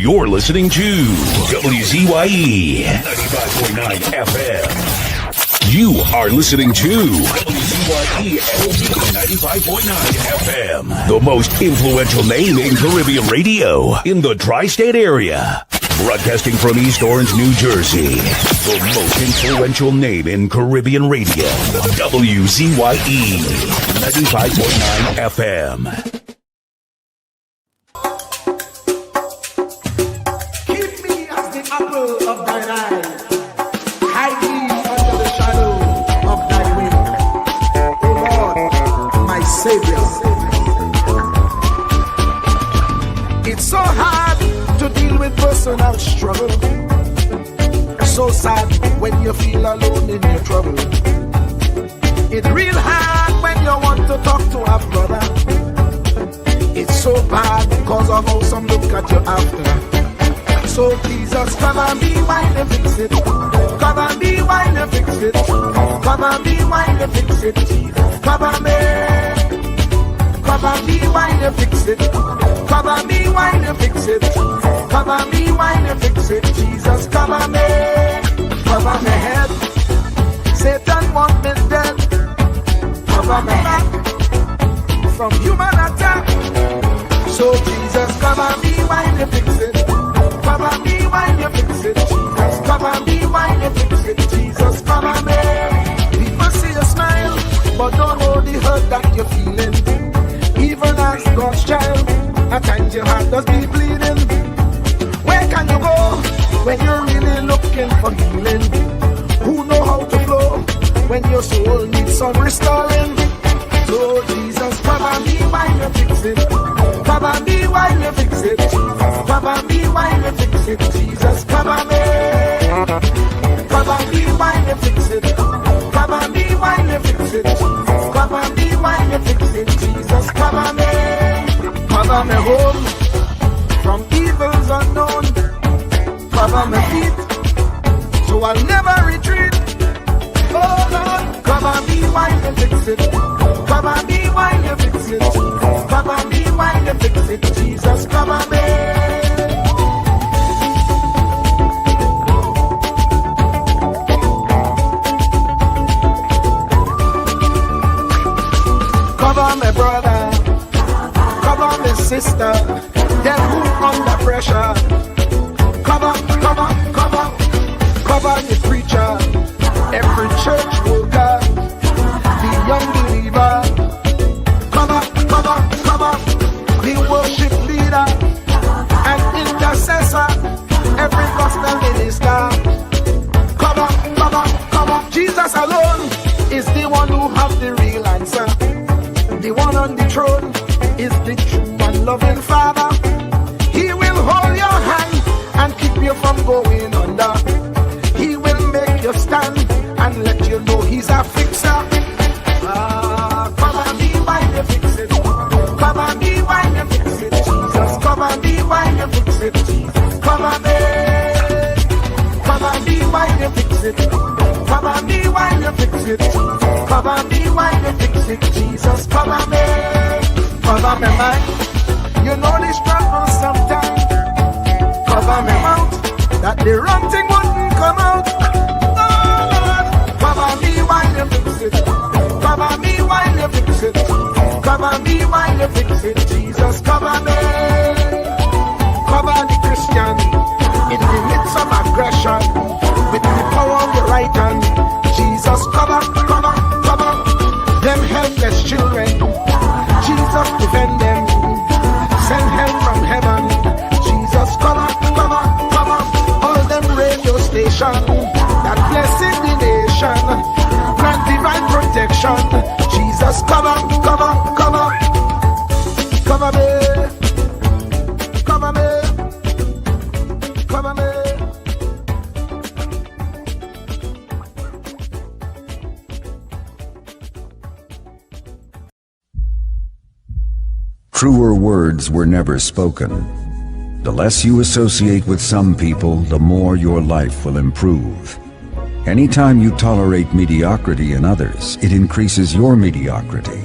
You're listening to WZYE 95.9 FM. You are listening to WZYE 95.9 FM, the most influential name in Caribbean radio in the tri-state area. Broadcasting from East Orange, New Jersey, the most influential name in Caribbean radio, WZYE 95.9 FM. Apple of thine eye, hide me under the shadow of thy wing. O Lord, my Savior. It's so hard to deal with personal struggle. So sad when you feel alone in your trouble. It's real hard when you want to talk to a brother. It's so bad because of how some look at you after. So Jesus, come and be while you fix it. Come and be while you fix it. Come and be while you fix it. Jesus, come and be. Come and be while you fix it. Come and be while you fix it. Come and be while you fix it. Jesus, come and be. Cover my head. Satan want me dead. Cover my back from human attack. So Jesus, come and be while you fix it. Come and be while you fix it, Jesus. Come and be while you fix it, Jesus. Come and be. People see you smile, but don't know the hurt that you're feeling. Even as God's child, at times your heart does be bleeding. Where can you go when you're really looking for healing? Who know how to flow when your soul needs some restoring? So Jesus, come and be while you fix it. Come and be while you fix it, Jesus. Come and be while you fix it, Jesus. Come and be. Come and be while you fix it. Come and be while you fix it, Jesus. Come and be while you fix it, Jesus. Come and be. Cover me home from evils unknown. Cover my feet so I'll never retreat. Oh Lord, come and be while you fix it. Come and be while you fix it, Jesus. Come and be while you fix it, Jesus. Come and be. Cover my brother, cover my sister, them who under pressure. Cover the preacher, every church worker, the young believer. Cover the worship leader and intercessor, every gospel minister. Cover. Jesus alone is the one who has the real answer. The one on the throne is the true and loving Father. He will hold your hand and keep you from going under. He will make you stand and let you know he's a fixer. Come and be while you fix it. Come and be while you fix it, Jesus. Come and be while you fix it, Jesus. Come and be. Come and be while you fix it. Come and be while you fix it, Jesus. Come and be while you fix it, Jesus. Come and be. Cover me mind. You know the struggle sometimes. Cover me mouth, that the wrong thing wouldn't come out. Oh Lord, cover me while you fix it. Cover me while you fix it. Cover me while you fix it, Jesus. Cover me. Cover the Christian in the midst of aggression with the power of your right hand. Jesus, cover them helpless children. Jesus, defend them. Send help from heaven. Jesus, cover all them radio stations that blessing the nation. Grant divine protection. Jesus, cover me. Truer words were never spoken. The less you associate with some people, the more your life will improve. Anytime you tolerate mediocrity in others, it increases your mediocrity.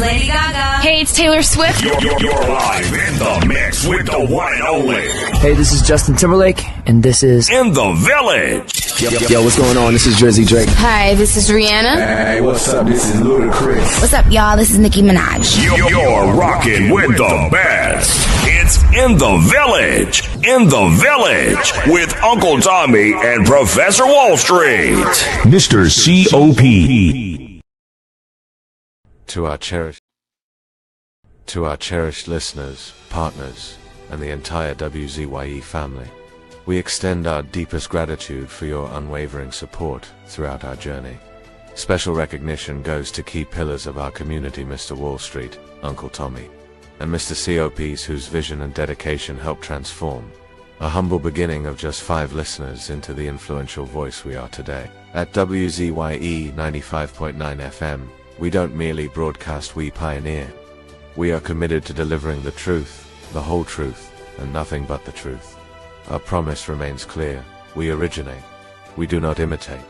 is Lady Gaga. Hey, it's Taylor Swift. You're live in the mix with the one and only. Hey, this is Justin Timberlake, and this is In the Village. Yo, what's going on? This is Drizzy Drake. Hi, this is Rihanna. Hey, what's up? This is Ludacris. What's up, y'all? This is Nicki Minaj. You're rocking with the best. It's In the Village. In the Village with Uncle Tommy and Professor Wall Street. Mr. COP. To our cherished listeners, partners, and the entire WZYE family, we extend our deepest gratitude for your unwavering support throughout our journey. Special recognition goes to key pillars of our community, Mr. Wall Street, Uncle Tommy, and Mr. COPs whose vision and dedication helped transform a humble beginning of just 5 listeners into the influential voice we are today. At WZYE 95.9 FM, we don't merely broadcast, we pioneer. We are committed to delivering the truth, the whole truth, and nothing but the truth. Our promise remains clear. We originate. We do not imitate.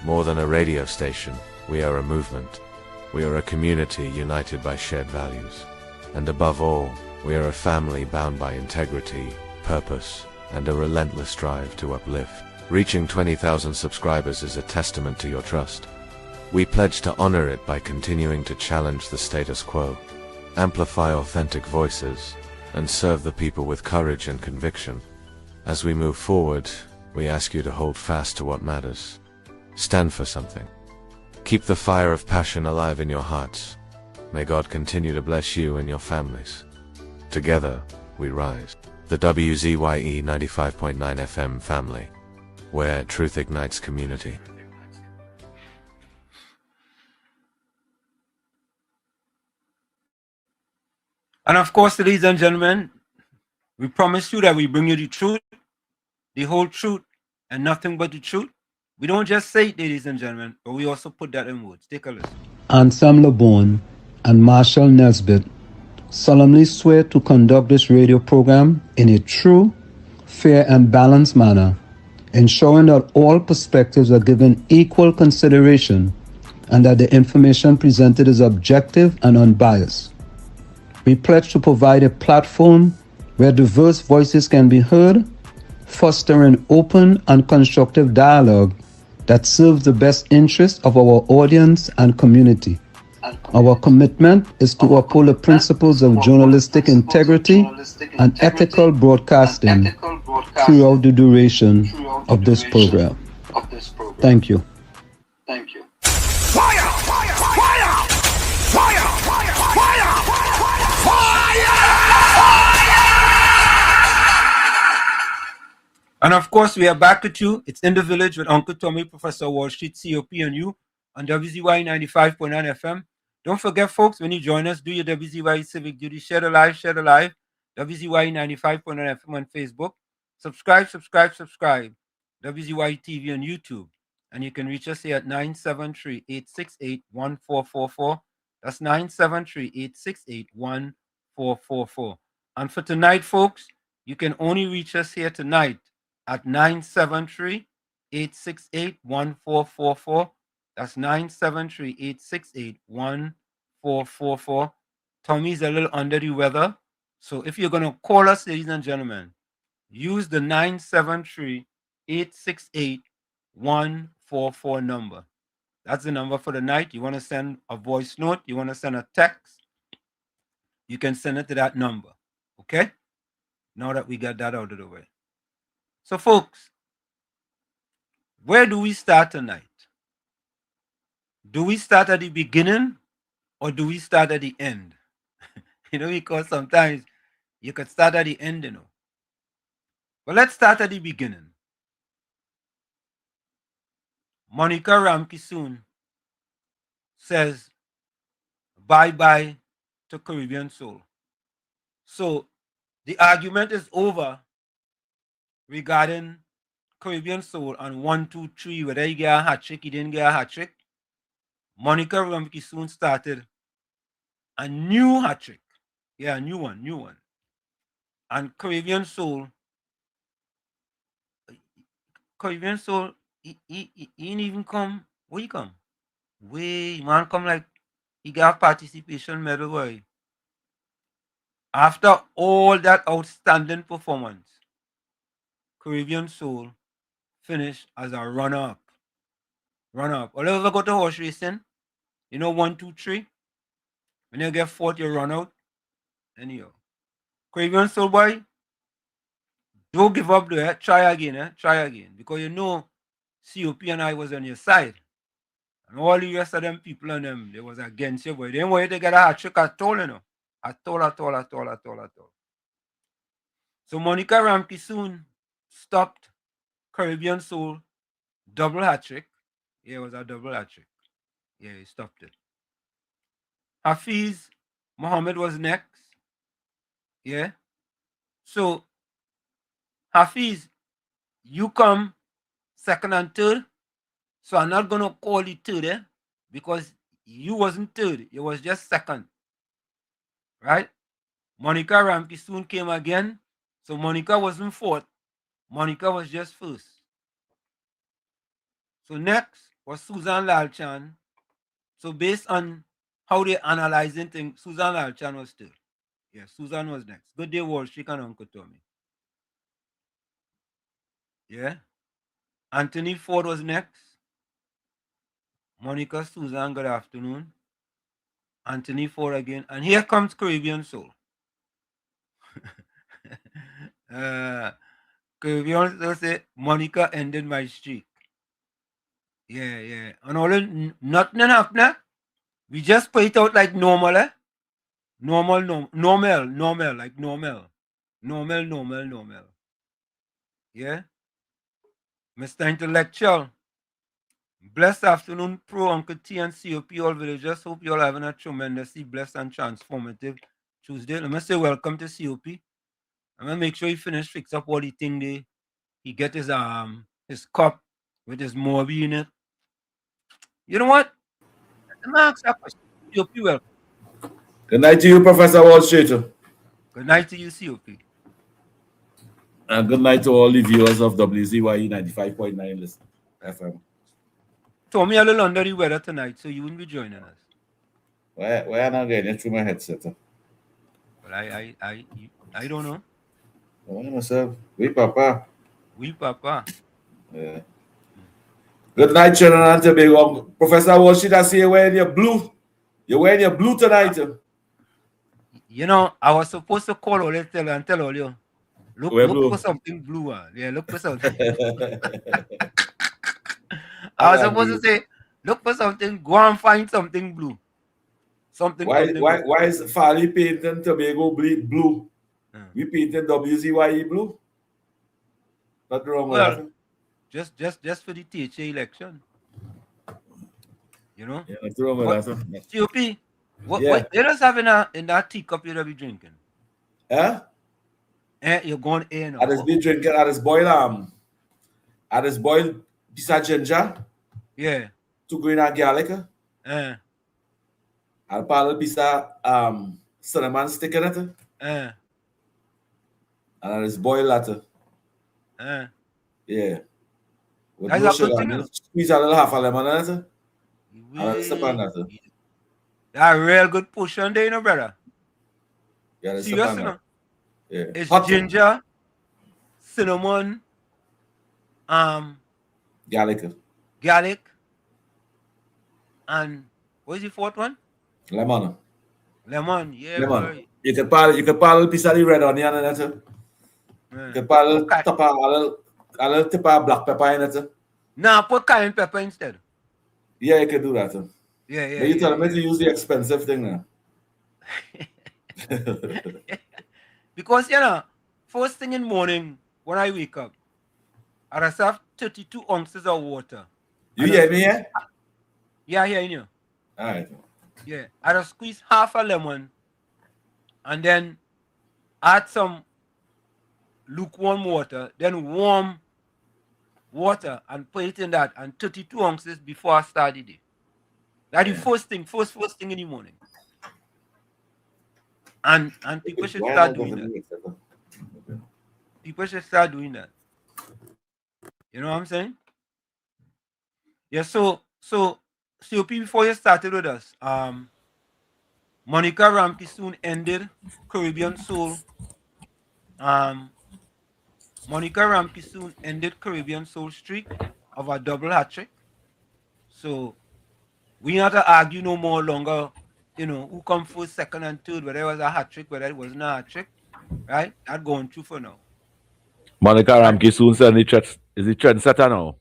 More than a radio station, we are a movement. We are a community united by shared values. And above all, we are a family bound by integrity, purpose, and a relentless drive to uplift. Reaching 20,000 subscribers is a testament to your trust. We pledge to honor it by continuing to challenge the status quo, amplify authentic voices, and serve the people with courage and conviction. As we move forward, we ask you to hold fast to what matters. Stand for something. Keep the fire of passion alive in your hearts. May God continue to bless you and your families. Together, we rise. The WZYE 95.9 FM family, where truth ignites community. And of course, ladies and gentlemen, we promise you that we bring you the truth, the whole truth, and nothing but the truth. We don't just say it, ladies and gentlemen, but we also put that in words. Take a listen. Ansam LeBon and Marshall Nesbitt solemnly swear to conduct this radio program in a true, fair, and balanced manner, ensuring that all perspectives are given equal consideration and that the information presented is objective and unbiased. We pledge to provide a platform where diverse voices can be heard, fostering open and constructive dialogue that serves the best interests of our audience and community. Our commitment is to uphold the principles of journalistic integrity and ethical broadcasting throughout the duration of this program. Thank you. Fire! Fire! Fire! Fire! Fire! And of course, we are back with you. It's In the Village with Uncle Tommy, Professor Wall Street, COP, and you on WZYE 95.9 FM. Don't forget, folks, when you join us, do your WZYE civic duty. Share the live, WZYE 95.9 FM on Facebook. Subscribe. WZYE TV on YouTube. And you can reach us here at 973-868-1444. That's 973-868-1444. And for tonight, folks, you can only reach us here tonight at 973-868-1444. That's 973-868-1444. Tommy's a little under the weather. So if you're going to call us, ladies and gentlemen, use the 973-868-1444 number. That's the number for the night. You want to send a voice note, you want to send a text, you can send it to that number. Okay? Now that we got that out of the way. So, folks, where do we start tonight? Do we start at the beginning or do we start at the end? Because sometimes you could start at the end, But let's start at the beginning. Monica Ramkisoon says bye-bye to Caribbean Soul. So the argument is over regarding Caribbean Soul on 1, 2, 3, whether he get a hat trick, he didn't get a hat trick. Monica Ramkisoon started a new hat trick. Yeah, a new one. And Caribbean Soul, he ain't even come. Where he come? Man come like he got participation medal, boy. After all that outstanding performance, Caribbean Soul finished as a runner-up. Runner-up. All ever go to horse racing? You know, 1, 2, 3. When you get fourth, you run out. Anyhow, Caribbean Soul, boy, don't give up there. Try again, Try again. Because you know COP and I was on your side. And all the rest of them people and them, they was against you, boy. They didn't want you to get a hat trick at all, you know. At all. So Monica Ramke soon stopped Caribbean Soul double hat trick. Yeah, it was a double hat trick. Yeah, he stopped it. Hafiz Muhammad was next. Yeah. So Hafiz, you come second and third. So I'm not gonna call you third, because you wasn't third, you was just second. Right? Monica Ramke soon came again. So Monica wasn't fourth. Monica was just first. So next was Susan Lalchan. So based on how they analyzing things, Susan Lalchan was third. Yeah, Susan was next. Good day, Wall Street and Uncle Tommy. Yeah. Anthony Ford was next. Monica, Susan, good afternoon. Anthony Ford again. And here comes Caribbean Soul. Caribbean Soul say, Monica ended my streak. Yeah. And all nothing happened. We just put it out like normal, Normal, like normal. Normal. Yeah? Mr. Intellectual. Blessed afternoon, Pro, Uncle T, and COP, all villagers. Hope you all having a tremendously blessed and transformative Tuesday. Let me say welcome to COP. I'm gonna make sure he fix up all the thing there. He get his cup with his Moby in it. You know what? Let me ask that question. COP, welcome. Good night to you, Professor Wall Street. Good night to you, COP. And good night to all the viewers of WZYE 95.9 FM. Told me a little under the weather tonight, so you wouldn't be joining us. Why am I getting it through my headset? But I don't know. Oh, myself. Oui, Papa. Oui, Papa. Yeah. Good night, Trinidad and Tobago. Professor Wall Street, I see you wearing your blue. You're wearing your blue tonight. You know, I was supposed to call all and tell all you. Look for something blue. Yeah, look for something. I was supposed to say, look for something, go and find something blue. Why is Farley painting Tobago blue? We painting WZYE blue? Nothing wrong with that. Just for the THA election. You know? Yeah, nothing wrong with that. COP, what they just have in that teacup you'll be drinking? Huh? You're going in. I just be drinking, I just boil piece of ginger. Yeah. 2 green and garlic. I'll put a little piece of cinnamon stick in it. And I just boil that. Yeah. With no sugar. Squeeze a little half a lemon in it. And I'll sip on that. That's a real good portion there, you know, brother. Yeah, serious, you know? Yeah. It's ginger, cinnamon, garlic, and what is the fourth one? Lemon, yeah. Lemon. Boy. You can put a little piece of the red onion in it. You can put a little tip of black pepper in it. Nah, put cayenne pepper instead. Yeah, you can do that. Yeah. But you tell me to use the expensive thing now. Because, you know, first thing in the morning when I wake up, I just have 32 ounces of water. You hear me, yeah? Yeah, I hear you. All right. Yeah, I just squeeze half a lemon and then add some lukewarm water, then warm water and put it in that, and 32 ounces before I start the day. That's the first thing in the morning. And people should start doing that. People should start doing that. You know what I'm saying? Yeah, so COP, before you started with us, Monica Ramke soon ended Caribbean Soul. Monica Ramke soon ended Caribbean Soul streak of a double hat trick. So we don't have to argue no more longer, who come first, second, and third, whether it was a hat trick, whether it wasn't a hat trick, right? That's going through for now. Monica Ramke soon is the trendsetter now.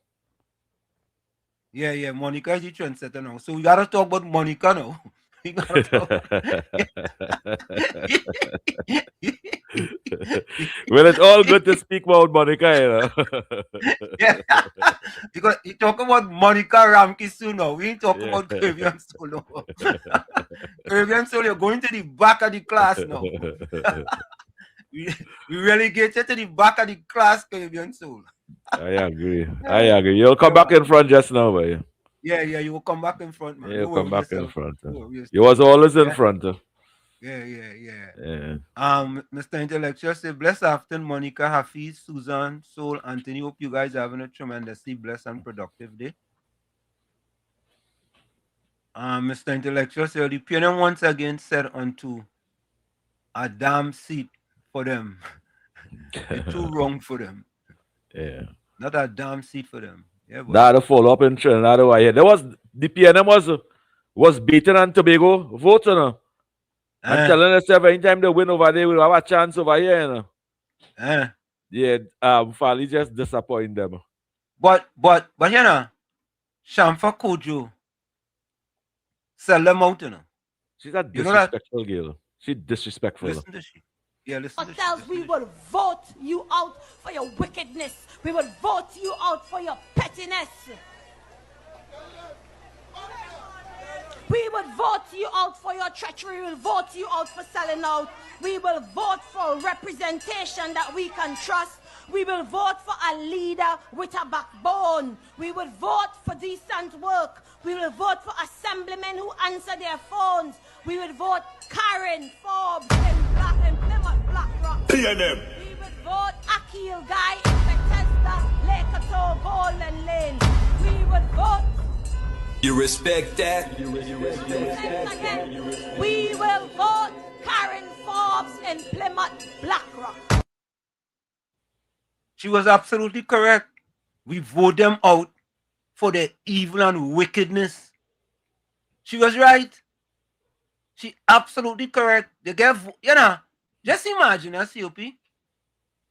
Yeah, Monica is the trendsetter now. So we gotta talk about Monica now. We gotta talk. Well, it's all good to speak about Monica, Yeah. Because you talk about Monica Ramke soon now. We ain't talking about Caribbean Soul now. Caribbean Soul, you're going to the back of the class now. we relegate you to the back of the class, Caribbean Soul. I agree. You'll come back in front just now, boy. Yeah, you will come back in front, man. You'll come back in front. You was always in front. Yeah. Mr. Intellectual say, blessed afternoon, Monica, Hafiz, Susan, Soul, Anthony. Hope you guys are having a tremendously blessed and productive day. Mr. Intellectual say, the PNM once again said unto a damn seat for them. It's too wrong for them. Yeah. Not a damn seat for them. Yeah, that the follow up in Trinidad. There was the PNM was beaten and Tobago vote, and telling us every time they win over there, we'll have a chance over here. Yeah, Fali just disappoint them. But Shamfa Kojo sell them out, She's a disrespectful girl. She's disrespectful. Listen to she. Yeah, listen. Ourselves, we will vote you out for your wickedness. We will vote you out for your pettiness. We will vote you out for your treachery. We will vote you out for selling out. We will vote for representation that we can trust. We will vote for a leader with a backbone. We will vote for decent work. We will vote for assemblymen who answer their phones. We will vote Karen, Forbes, and Plymouth Blackrock. PNM. We will vote Akil Guy in Bethesda, Lake Golden Lane. We will vote. You respect that? Again, we will vote Karen Forbes and Plymouth Blackrock. She was absolutely correct. We vote them out for their evil and wickedness. She was right. She absolutely correct. They get, just imagine a COP,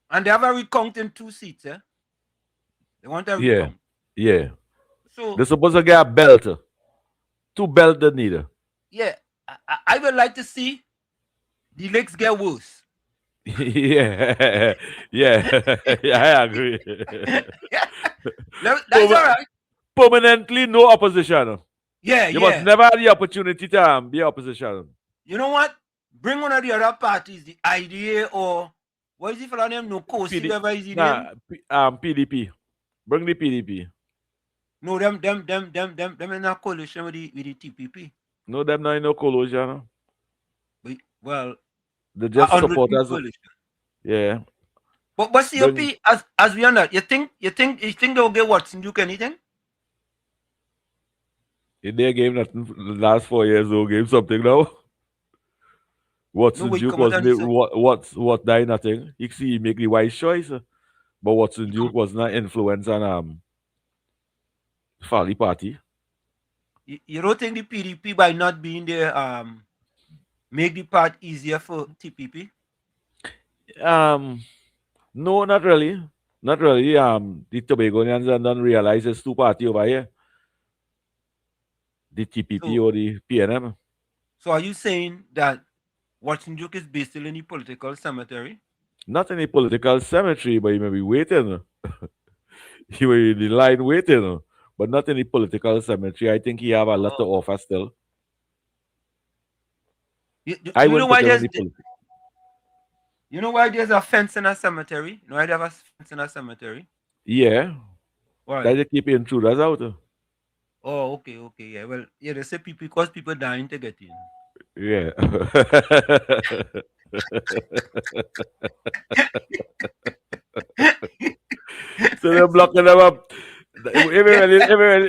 and they have a recount in 2 seats. They want a recount. Yeah. So they're supposed to get a belt. 2 belts they need. Yeah. I would like to see the legs get worse. Yeah, I agree. That's all right. Permanently no opposition. Yeah, you must never have the opportunity to be opposition. You know what? Bring one of the other parties, the IDA or what is it for them? No, PDP. Bring the PDP. No, them in a coalition with the TPP. No, them not in no coalition. Well, they just supporters. Yeah. But COP, as we are not, you think they'll get Watson Duke anything? In their game that last 4 years they'll game something now. Watson Duke was what die nothing. You see he make the wise choice. But Watson Duke was not influence on Fali party. You don't think the PDP by not being there make the part easier for TPP? No, not really. Not really. The Tobagonians don't realize it's 2 parties over here. The TPP or the PNM. So are you saying that Watson Duke is basically in the political cemetery? Not in the political cemetery, but he may be waiting. He may be in the line waiting. But not in the political cemetery. I think he have a lot to offer still. You know why there's a fence in a cemetery? You know why they have a fence in a cemetery? Yeah. Why? They keep intruders out. Oh, okay. Yeah. Well, yeah, they say because people dying to get in. Yeah. So they're blocking them up. Even when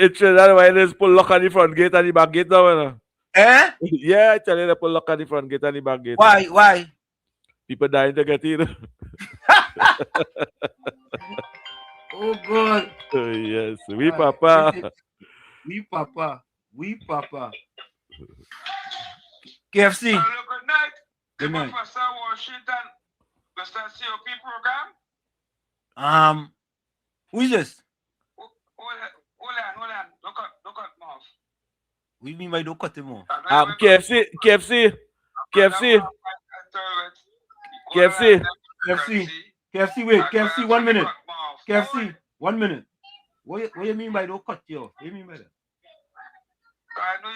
it's that way, they just pull lock on the front gate and the back gate now. Eh? Yeah, I tell you, they put lock at the front gate and the back gate. Why? People dying to get in. Oh God. Yes, we Alright, papa. We papa. KFC. Hello, good night. Good night. Professor Washington, Mr. COP program. Who is this? Hold on. Look at mouth. What do you mean by don't cut him off? KFC. Wait, KFC, 1 minute. KFC, 1 minute. What you mean by don't cut you off? What do you mean by that? I know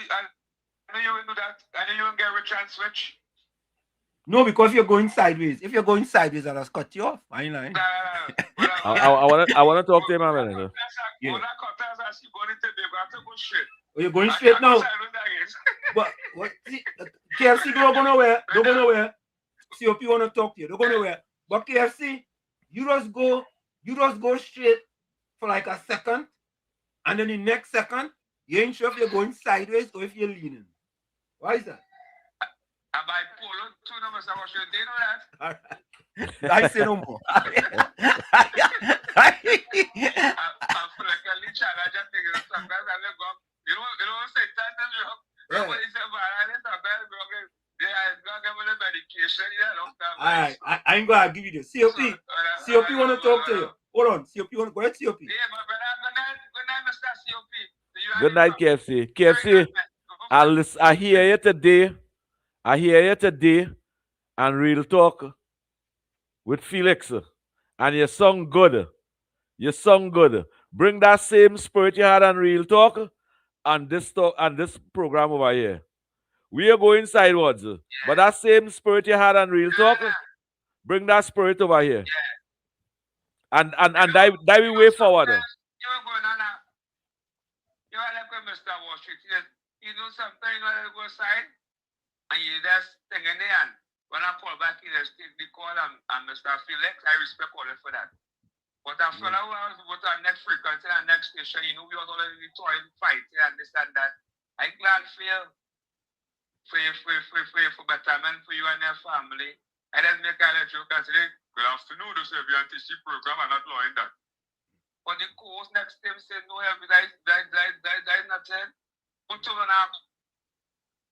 you will do that. I know you will get rich and switch. No, because you're going sideways. If you're going sideways, I'll just cut you off. I ain't lying. I want to talk to him a minute. Yeah. Oh, you're going straight now. But what? See, KFC don't go nowhere. COP want to talk to you. Don't go nowhere. But KFC, you just go straight for like a second, and then the next second, you ain't sure if you're going sideways or if you're leaning. Why is that? I'm bipolar too, no, Mr. Washington. Do you know that? All right. I say no more. I'm like a leech and I just think it's sometimes I let go. You know, say that is wrong. Somebody said, but I let a bad wrong. Yeah, it's not giving the medication. All right, I ain't gonna give you this. COP want to talk to you. Hold on, COP want to go ahead, COP. Yeah, my brother. Good night, Mr. COP. Good night, KFC. I hear you today and Real Talk with Felix. And you sung good. Bring that same spirit you had on Real Talk and this program over here. We are going sideways. Yeah. But that same spirit you had on Real Talk, bring that spirit over here. Yeah. And dive way forward. You're going on now. You're like Mr. Washington. You know something, you want to go side, and you just thing in there. And when I call back in, take the call and Mr. Felix, I respect all for that. But a fellow who was with our next frequency and next station, you know, we was already trying to fight and understand that. I'm glad for you, for betterment for you and your family. I just make a joke and say, good afternoon, this is the NTC program, I'm not knowing that. But the course next time said, no, that is not it. Put you on a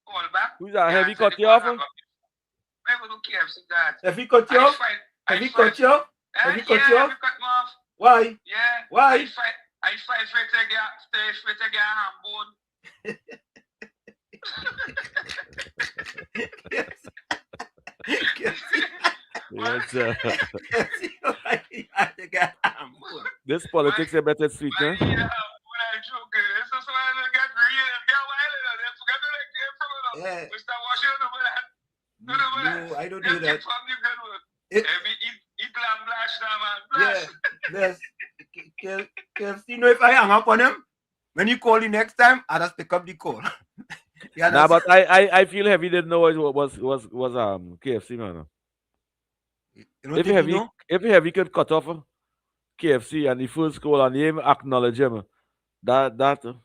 call back. Who's that? Have you cut you off? I don't care if that. Have you cut you off? Have you cut you off? Have you cut me off? Why? Yeah. Why? I fight for to get hand bone. Yes. This politics is better sweet, huh? Yeah. Mr. Washington, No, I don't do that. Eat lamb blash now, man. Yes. KFC, know if I hang up on him, when you call the next time, I just pick up the call. Nah, but I feel Heavy didn't know it was KFC, man. If Heavy could cut off KFC and the first call and him acknowledge him, that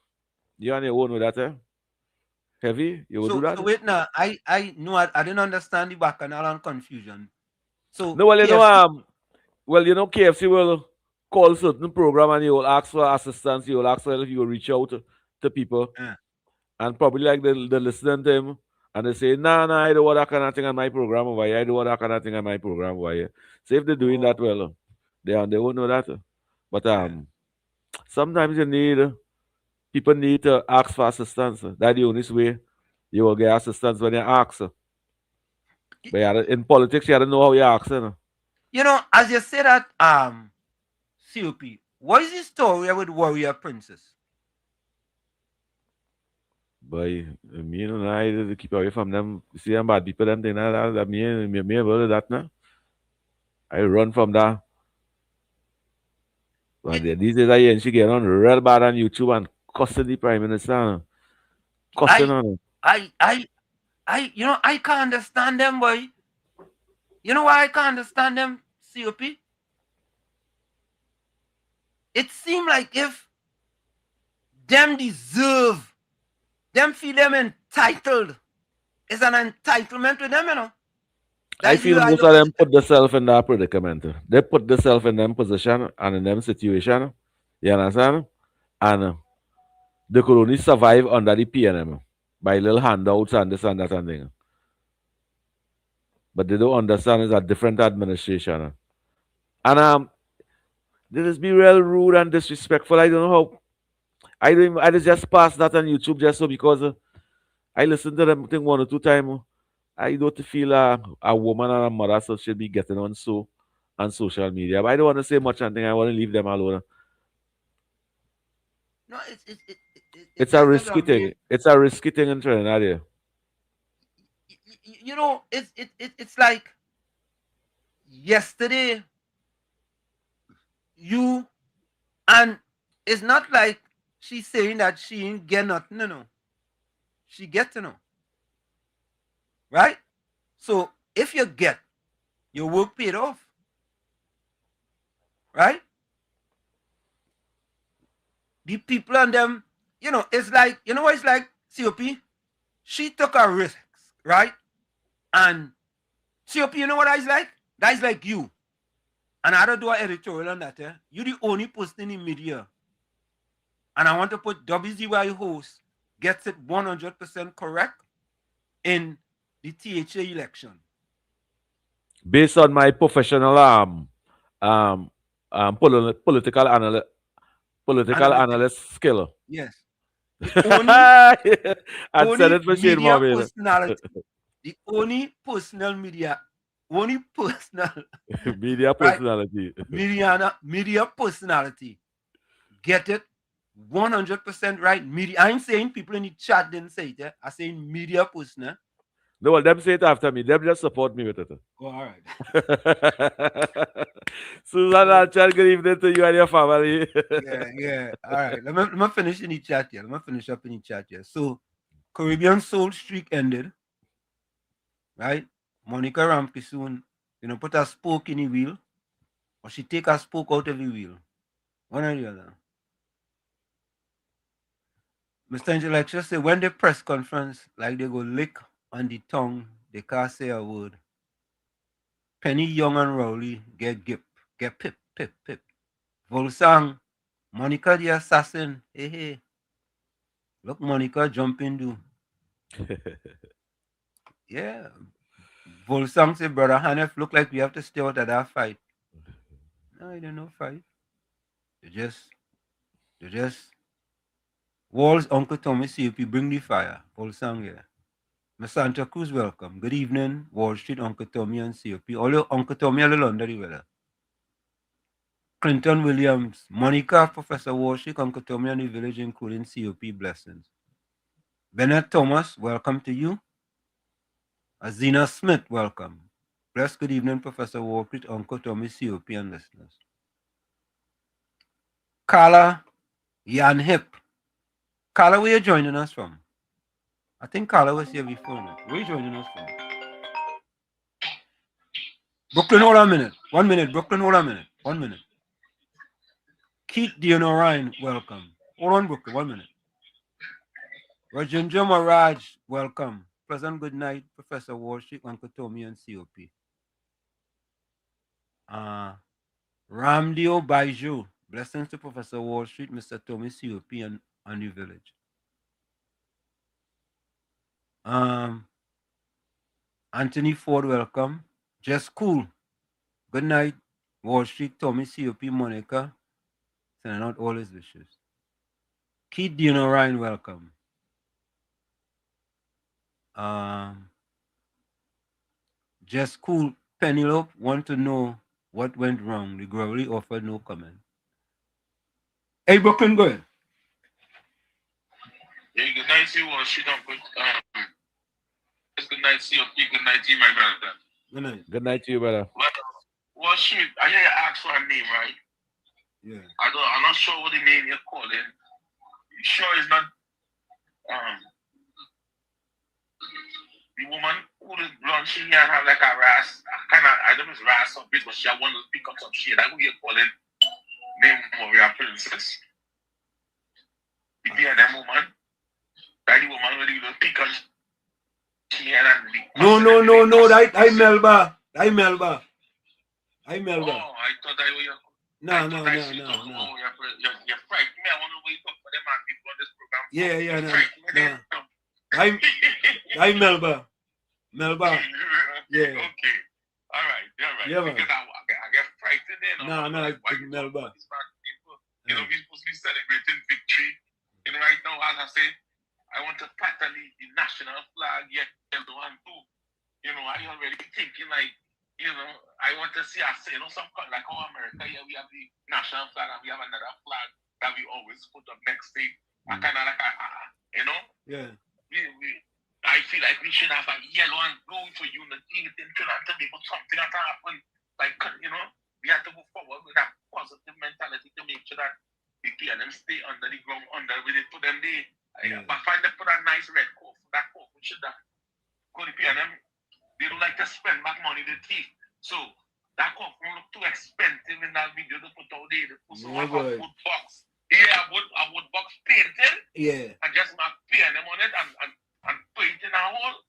you on your own with that, eh? Heavy, you will do that? So wait now, I didn't understand the bacchanal and confusion. So no, well, you know, KFC will call certain program and you will ask for assistance, you will ask for if you will reach out to people. Yeah. And probably like they listening to him and they say, nah, I don't want that kind of thing on my program over here. I don't want that kind of thing on my program over here. So if they're doing that well, they won't know that. But sometimes people need to ask for assistance. That's the only way you will get assistance when you ask. But in politics, you don't know how you ask. You know, as you say that, COP, what is the story with Warrior Princess? But me and I keep away from them. See them bad people and things like that. Me about that now. I run from that. But these days I hear she get on real bad on YouTube and cussing the Prime Minister. Cussing on him. I can't understand them, boy. You know why I can't understand them, COP? It seems like if them deserve them feel them entitled. It's an entitlement with them, you know. I feel most of them put themselves in that predicament. They put themselves in them position and in them situation. You understand? And they could only survive under the PNM by little handouts and this and that and thing. But they don't understand it's a different administration. And they just be real rude and disrespectful. I don't know how. I just pass that on YouTube just so because I listen to them thing 1 or 2 times. I don't feel a woman and a mother so should be getting on social media. But I don't want to say much and thing. I want to leave them alone. No, It's a risky thing. It's a risky thing in Trinidad here. You know, it's like yesterday you, and it's not like she's saying that she ain't get nothing, no. She get to know. Right? So if you get, your work paid off. Right? The people and them, you know, it's like, you know what it's like, COP? She took a risk, right? And COP, you know what that's like? That's like you. And I don't do an editorial on that. You're the only person in media. And I want to put WZYE host gets it 100% correct in the THA election. Based on my professional political analyst skill. Yes. The only media personality. The only personal media. Only personal media personality. Right? Media personality. Get it 100% right. Media. I'm saying people in the chat didn't say it. I'm saying media personal. No, well, them say it after me. Them just support me with it. Oh, all right. Susan, good evening to you and your family. Yeah. All right. Let me finish in the chat here. Let me finish up in the chat here. So, Caribbean Soul streak ended. Right? Monica Ramke soon, put a spoke in the wheel. Or she take a spoke out of the wheel. One or the other. Mr. Intellectual say when they press conference, like they go lick on the tongue, they can't say a word. Penny Young and Rowley get pip. Volsang, Monica the assassin. Hey. Look, Monica jumping do. Yeah. Volsang say, Brother Hanef, look like we have to stay out of that fight. No, I don't know fight. They just Walls, Uncle Tommy, see if you bring the fire. Volsang here. Miss Santa Cruz, welcome. Good evening, Wall Street, Uncle Tommy and COP. Although Uncle Tommy a little under the weather. Clinton Williams, Monica, Professor Wall Street, Uncle Tommy and the village, including COP blessings. Bennett Thomas, welcome to you. Azina Smith, welcome. Bless good evening, Professor Wall Street, Uncle Tommy, COP and listeners. Carla Yan Hip. Carla, where are you joining us from? I think Carla was here before. Where are you joining us from? Brooklyn, hold on a minute. 1 minute. Brooklyn, hold on a minute. 1 minute. Keith Dion Ryan, welcome. Hold on, Brooklyn, 1 minute. Rajendra Maraj, welcome. Pleasant good night, Professor Wall Street, Uncle Tommy, and COP. Ramdio Baiju, blessings to Professor Wall Street, Mr. Tommy, COP, and New Village. Anthony Ford, welcome. Just cool. Good night, Wall Street, Tommy, COP, Monica. Sending out all his wishes. Keith Dino Ryan, welcome. Just cool. Penelope want to know what went wrong. The Growly offered no comment. Hey, Brooklyn, go ahead. Yeah, good night to you, Wall Street. Good night, COP. Good night to you, my brother. Good night. Good night to you, brother. Wall Street, I hear you ask for a name, right? Yeah. I'm not sure what the name you're calling. You sure it's not the woman who is blonde? She can have like a ras, kind of, I don't know if it's ras or bit, but she want to pick up some shit. That's who you're calling name of your princess. The PNM woman. That the woman with the little pickles. No. I Melba. I Melba. Oh, I thought I was. No. You're frightened me. I want to wait up for them and people on this program. I Melba. Melba. Yeah. Okay. All right. Yeah, because I get frightened then. No, it's Melba. You know, we're supposed to be celebrating victory. And right now, as I say, I want to pattern the national flag, yellow and blue. You know, I already thinking like, you know, I want to see us, you know, some kind like how America, yeah, we have the national flag and we have another flag that we always put up next to it. I kind of like, you know? Yeah. I feel like we should have a yellow and blue for unity in Trinidad to be something that happen. Like, you know, we have to move forward with that positive mentality to make sure that the PNM stay under the ground, under with it to them. I find them put a nice red coat. That coat should have go to PNM. They don't like to spend back money they thief. So that coat won't look too expensive in that video to put out there. They put some wood box. Yeah, a wood box painted. Yeah. And just mark PNM on it and put it in a hole.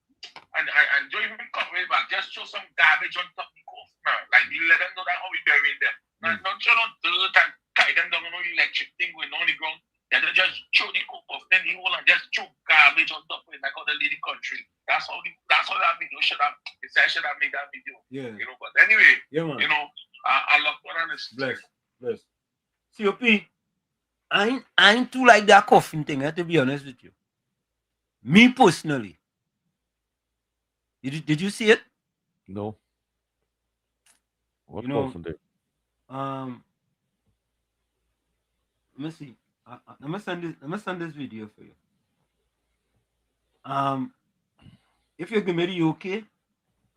And don't even cover it back. Just show some garbage on top of the coat. Like you let them know that how we bury them. Not show no dirt and tie them down on no electric thing going on the ground. They just throw the coat off, then the hole and just throw garbage on top of it like other lady country. That's how that video should have. I should have made that video. Yeah. You know, but anyway, yeah, man. You know, I love what I listen. Bless. COP, I ain't too like that coffin thing, to be honest with you. Me personally. Did you see it? No. What coffin thing? Let me see. Let me send this video for you. If you give me the okay,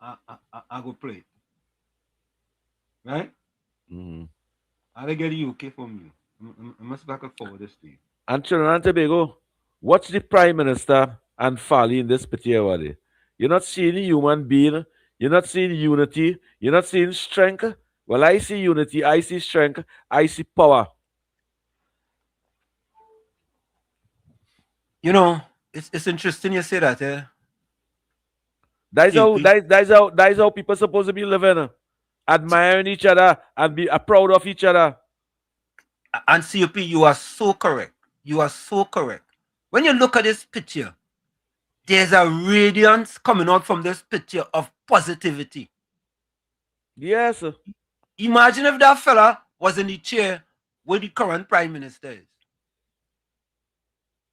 I go play it. Right? Mm-hmm. I'll get the okay from you. I must back and forward this to you. And Trinidad and Tobago, watch the Prime Minister and Fali in this particular way. You're not seeing a human being. You're not seeing unity. You're not seeing strength. Well, I see unity. I see strength. I see power. You know, it's interesting you say that, eh? That's how people are supposed to be living. Admiring each other and be proud of each other. And COP, you are so correct. You are so correct. When you look at this picture, there's a radiance coming out from this picture of positivity. Yes. Imagine if that fella was in the chair where the current prime minister is.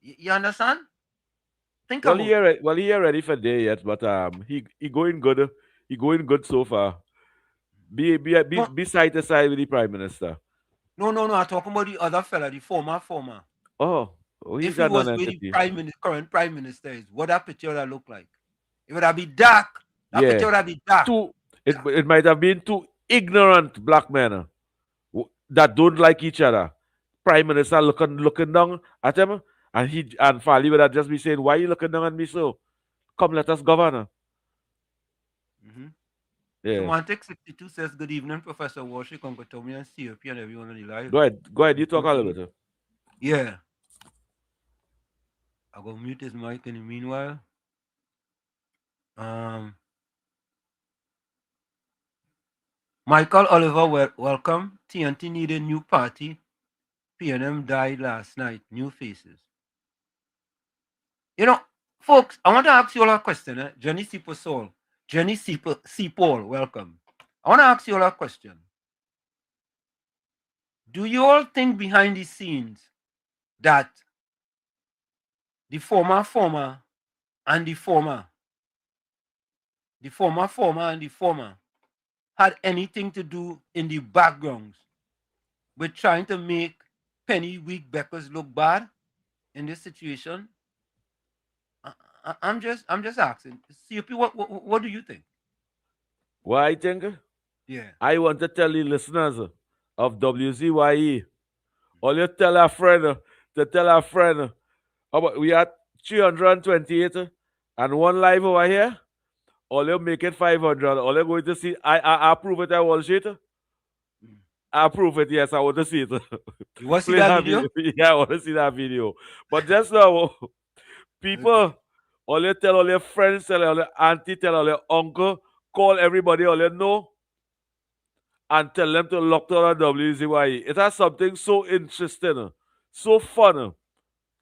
You understand? Think about it. Well, he ain't ready for day yet, but he going good. He going good so far. Be side to side with the prime minister. No. I'm talking about the other fella, the former. Oh, he's if he was where the current prime minister is, what that picture would have look like? It would have been dark. That picture would have been dark. It might have been two ignorant black men that don't like each other. Prime minister looking down at him, and Fali would have just be saying, "Why are you looking down at me so? Come, let us govern." Mm-hmm. Yeah. Semantic 62 says, "Good evening, Professor Walsh, Uncle Tommy, and COP, and everyone on the live." Go ahead. You talk a little bit. Yeah. I'll go mute his mic in the meanwhile. Michael Oliver, welcome. TNT needed new party. PNM died last night. New faces. You know, folks, I want to ask you all a question. Jenny C. Paul, welcome. I want to ask you all a question. Do you all think behind the scenes that the former and the former had anything to do in the backgrounds with trying to make Penny Week Beckers look bad in this situation? I'm just asking. CP, what do you think? What I think? Yeah. I want to tell the listeners of WZYE, all you tell a friend to tell a friend about we had 328 and one live over here. All you make it 500. All you going to see, I approve it. I will shit. I approve it. Yes, I want to see it. You want to see that video? Yeah, I want to see that video. But just now, People, all you tell all your friends, tell all your auntie, tell all your uncle, call everybody all you know, and tell them to look to the WZYE. It has something so interesting, so fun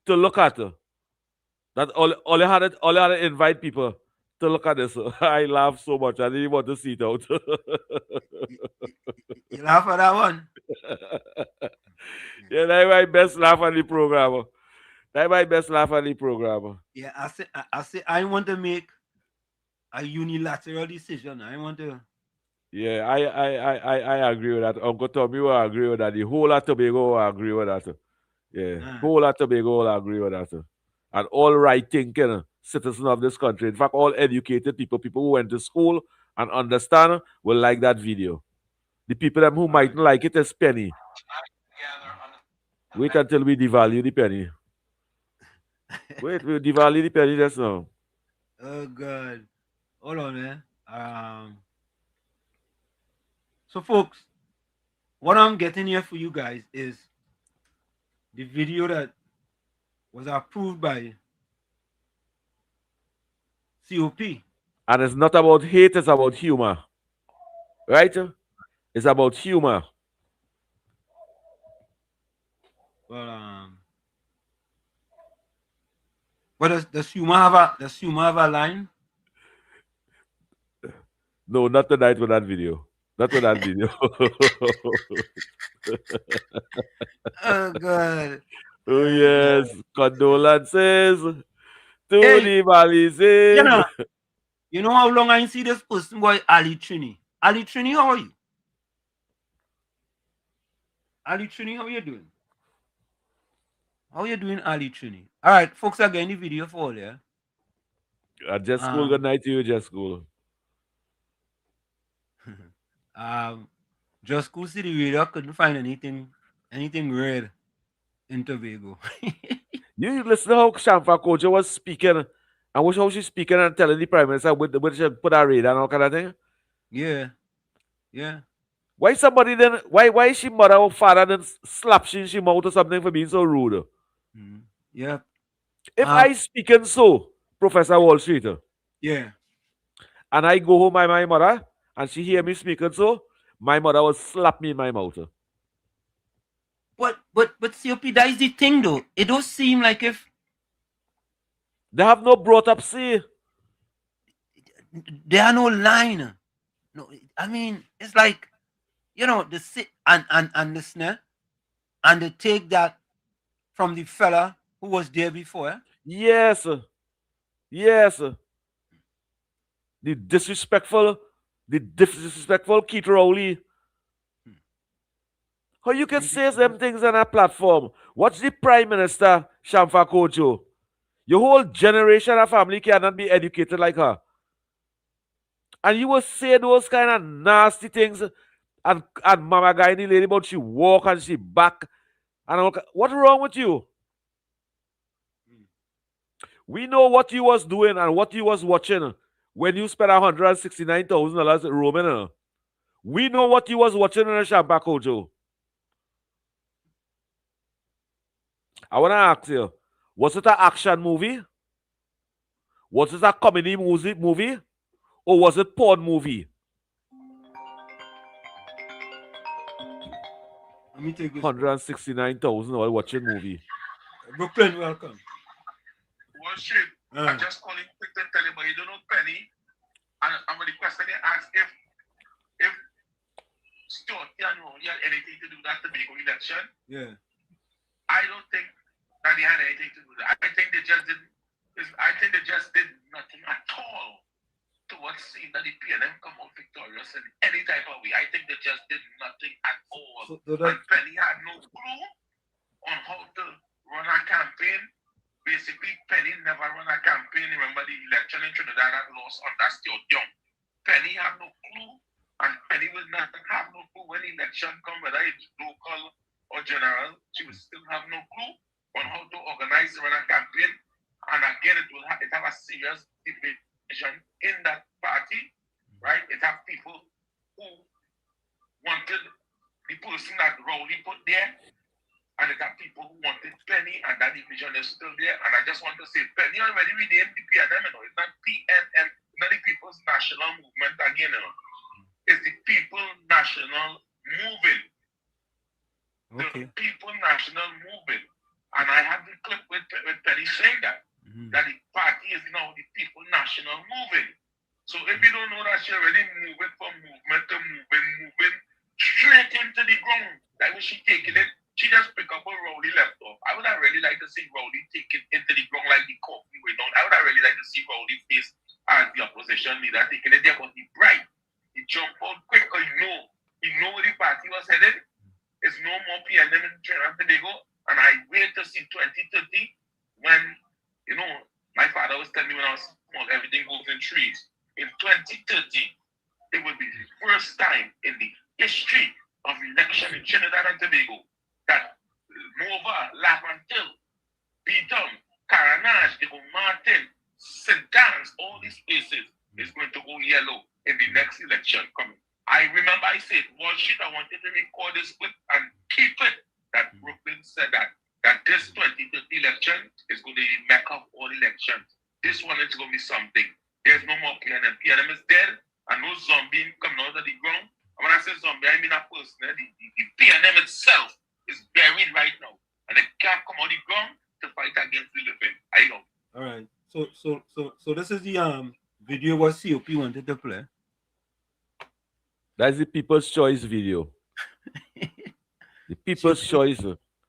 to look at. That all you had to invite people to look at this. I laugh so much. I didn't want to see it out. You laugh at that one? Yeah, that's my best laugh on the program. That's my best laugh on the program. Yeah, I say I want to make a unilateral decision. I want to. Yeah, I agree with that. Uncle Tommy will agree with that. The whole of Tobago will agree with that. Yeah, whole of Tobago will agree with that. And all right thinking citizens of this country, in fact, all educated people, people who went to school and understand, will like that video. The people them who mightn't like it is penny. Wait until we devalue the penny. Wait, we'll devalue the penny just now. Oh God. Hold on, man. So folks, what I'm getting here for you guys is the video that was approved by COP. And it's not about hate, it's about humor. Right? It's about humor. Well, but does humor have a line? No, not tonight with that video. Not with that video. Oh God. Oh yes. Condolences to Hey, the Balizim. you know how long I see this person, boy, Ali Trini. Ali Trini, how are you? Ali Trini, how you doing? How you doing, Ali Trini? All right, folks are getting the video for all, yeah? Just school, good night to you, just school. Just School City Radio couldn't find anything red in Tobago. You listen to how Shamfa Kojo was speaking, and how she's speaking and telling the Prime Minister where she put her radar and all kind of thing. Yeah. Yeah. Why somebody then, why is she mother or father then slap she mouth or something for being so rude? Yeah. If I speaking so, Professor Wall Street, yeah, and I go home by my mother, and she hear me speaking so, my mother will slap me in my mouth. But COP, that is the thing though. It does seem like if they have no brought up say. There are no line. No, I mean it's like, you know, the sit and listener, and they take that from the fella who was there before. Eh? Yes. Yes. The disrespectful Keith Rowley. How you can say them things on a platform? Watch the Prime Minister, Shamfa Kojo. Your whole generation of family cannot be educated like her. And you will say those kind of nasty things and Mama Guy the lady about she walk and she back. And all, what's wrong with you? We know what you was doing and what you was watching when you spent $169,000 roaming. We know what you was watching in a Shampa Kojo. I want to ask you, was it an action movie? Was it a comedy movie? Or was it porn movie? Let me take this. $169,000 watching movie. Brooklyn, welcome. Worship. I just calling quick to tell you, but you don't know Penny. And the question they asked if Stuart and Ronnie had anything to do with that Tobago election. Yeah. I don't think that they had anything to do with that. I think they just did nothing at all towards seeing that the PLM come out victorious in any type of way. I think they just did nothing at all. And Penny had no clue on how to run a campaign. Basically, Penny never run a campaign. Remember the election in Trinidad that lost on that Stuart Young. Penny had no clue, and Penny will not have no clue when the election come, whether it's local or general. She will still have no clue on how to organize run a campaign. And again, it have a serious division in that party, right? It have people who wanted the person that Rowley put there, and it have people who wanted Penny Penny and that division is still there. And I just want to say, Penny already renamed the PNM, It's not PNM, not the People's National Movement again, It's the People National Movement. Okay. The People National Movement. And I have the clip with Penny saying that the party is now the People National Movement. So if you don't know that, she already moving from movement to moving straight into the ground. Like when she taking it, she just pick up where Rowley left off. I would have really like to see Rowley take it into the ground like the coffee way down. I would have really like to see Rowley face as the opposition leader taking it there, but he bright. He jump out quick because he know where the party was headed. It's no more PNM in Trinidad and Tobago. And I wait to see 2030 when, my father was telling me when I was small, everything goes in trees. In 2030, it will be the first time in the history of election in Trinidad and Tobago that Nova, Lavantil, Beaton, Caranage, Diego Martin, St. Anne's, all these places is going to go yellow in the next election coming. I remember I said, Wall Street, I wanted to record this clip and keep it. That Brooklyn said that this 2030 election is going to be the mecca of all elections. This one is going to be something. There's no more PNM. PNM is dead, and no zombie coming out of the ground. And when I say zombie, I mean a person. The PNM itself is buried right now, and it can't come out of the ground to fight against the living. I know. All right. So this is the video what COP wanted to play. That's the People's Choice video. The People's Choice.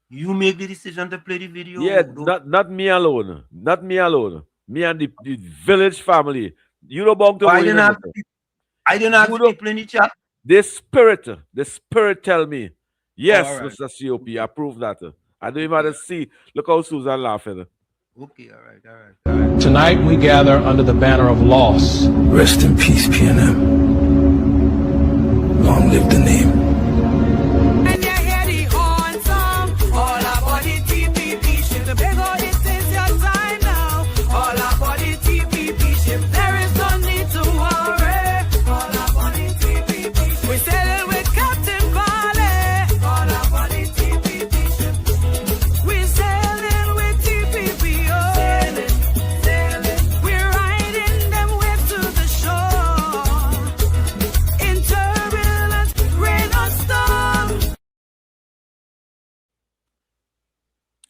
You make the decision to play the video. Yeah, not me alone. Not me alone. Me and the village family. You don't belong to I didn't have people in the chat. The spirit tell me. Yes, right. Mr. COP, I prove that. I don't even have to see. Look how Susan laughing. Okay, all right. Tonight we gather under the banner of loss. Rest in peace, PNM. Long live the name.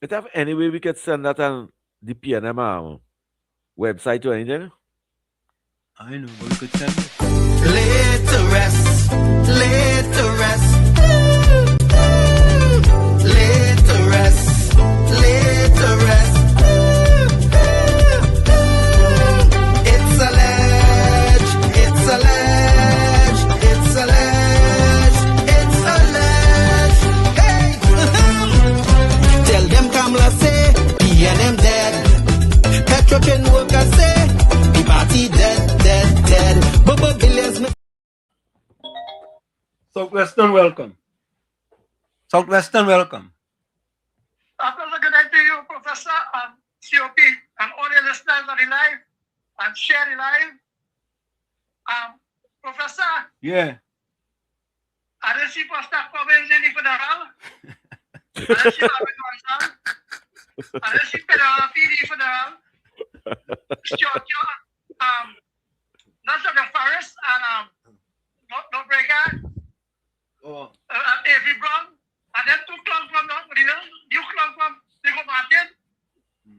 It have any way we could send that on the PNM website or anything? I know, but we could send it. Laid to rest, laid to rest. Laid to rest, laid to rest. It's alleged, it's alleged, it's alleged, it's alleged. Hey! Tell them Kamala say, PNM dead. Petrotrain workers say, the party dead, dead, dead. Bubba billions. Southwestern, welcome. Southwestern, welcome. After the good night to you, Professor, and COP, and all the listeners on the live, and share the live. Professor. Yeah. I didn't see Pastor Cobbins in the federal. I didn't see David Gonzalez. I didn't see federal, PD federal. Not the forest, and no breaker. Oh. Avery Brown, and then two clowns from the new clown from Diego Martin.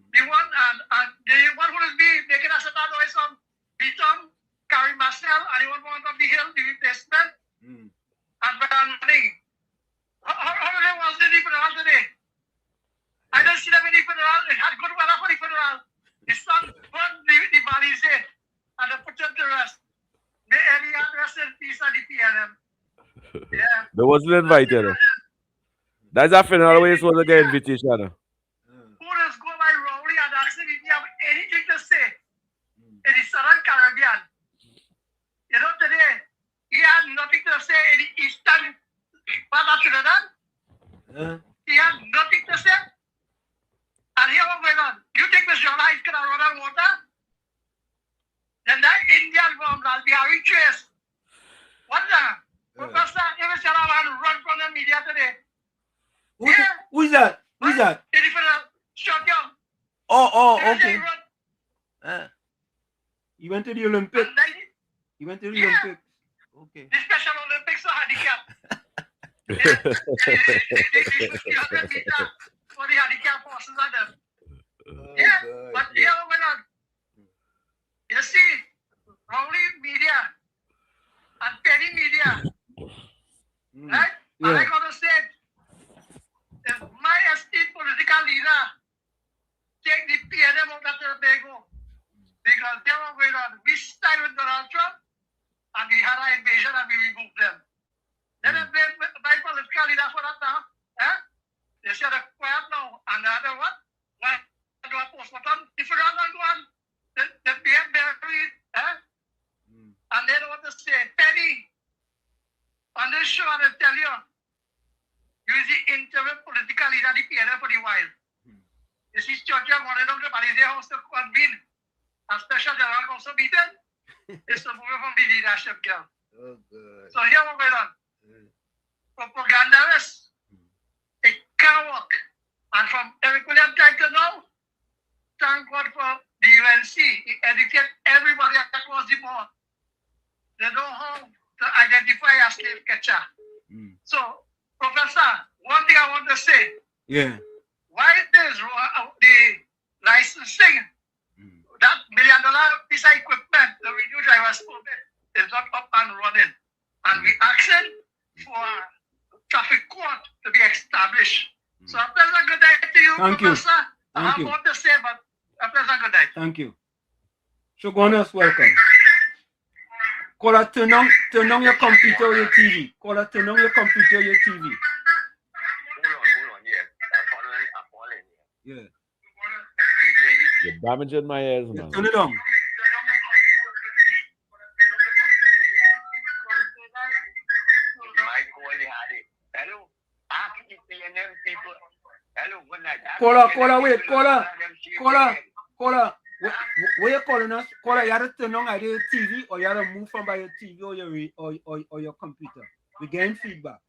The one and the one who is making us a noise from Beaton, Carrie Marcel, and the one from the hill, the replacement. And Brian Manning. How was the federal today? I don't see them in the federal. It had good weather for the federal. The sun burned the valleys and they put them to rest. May Elian rest in peace and the PNM. Yeah. They wasn't invited. That's a funeral where you're supposed to get invitation. Who does go by Rowley and asking if you have anything to say in the Southern Caribbean? You know, today, he had nothing to say in the Eastern part of Trinidad. He had nothing to say. And here what going on? You think Mr. Life can run on water? Then that Indian bomb, that'll be Harry Trace. What the? Professor, if Mr. Life run from the media today. Who's that? Who's that? went to the Olympics. He went to the Olympics. Okay. The Special Olympics are handicap. The 100 meter for the handicap horses are them. But here we are. You see, only media and penny media, right? Yeah. And I gotta say, if my esteemed political leader take the PNM out of Tobago, because they were going on, we side with Donald Trump, and we had an invasion and we removed them. Then they blame my political leader for that now. They said, quiet now, and the other one, why do I post what on? If you don't go on, the PM buried, and they don't want to say, Penny, on this show, I tell you, you is the interim political leader of the PNM for the while. You see, Churchill wanted them to Palisade House to convene a special general council meeting. It's to move from the leadership, girl. Oh, good. So here we're going on. Propagandists, it can't work. And from Eric William Title now, thank God for the UNC. It educates everybody across the board. They know how to identify a slave catcher. So, Professor, one thing I want to say. Yeah. Why is the licensing, that $1 million piece of equipment, the radio driver's permit, is not up and running? And we asking for a traffic court to be established. So a pleasant good night to you, Thank you. Professor. I Thank have you. more to say, but a pleasant good night. Thank you. Shogunas, welcome. Caller, turn on your computer or your TV. Caller, turn on your computer or your TV. Hold on, yeah. I'm falling. Yeah. You're damaging my ears, man. Turn it on. Hello, ask the PNM people. Hello, good night. Caller, wait, caller. Where you calling us? Caller, you have to turn on either your TV or you have to move from by your TV or your computer. We're getting feedback.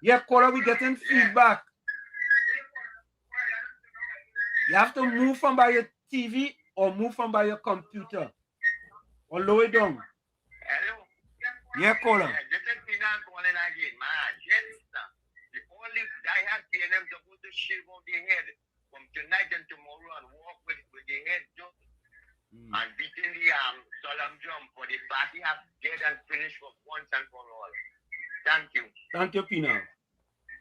Yeah, caller, we're getting feedback. You have to move from by your TV or move from by your computer. Or lower it down. Hello. Yeah, caller. This is Pinan calling again, man. Yes, sir. The only diehard PNM supposed to shave off their head from tonight and tomorrow and walk with their head just and beating the solemn drum for the party have dead and finished for once and for all. Thank you. Thank you, Pina.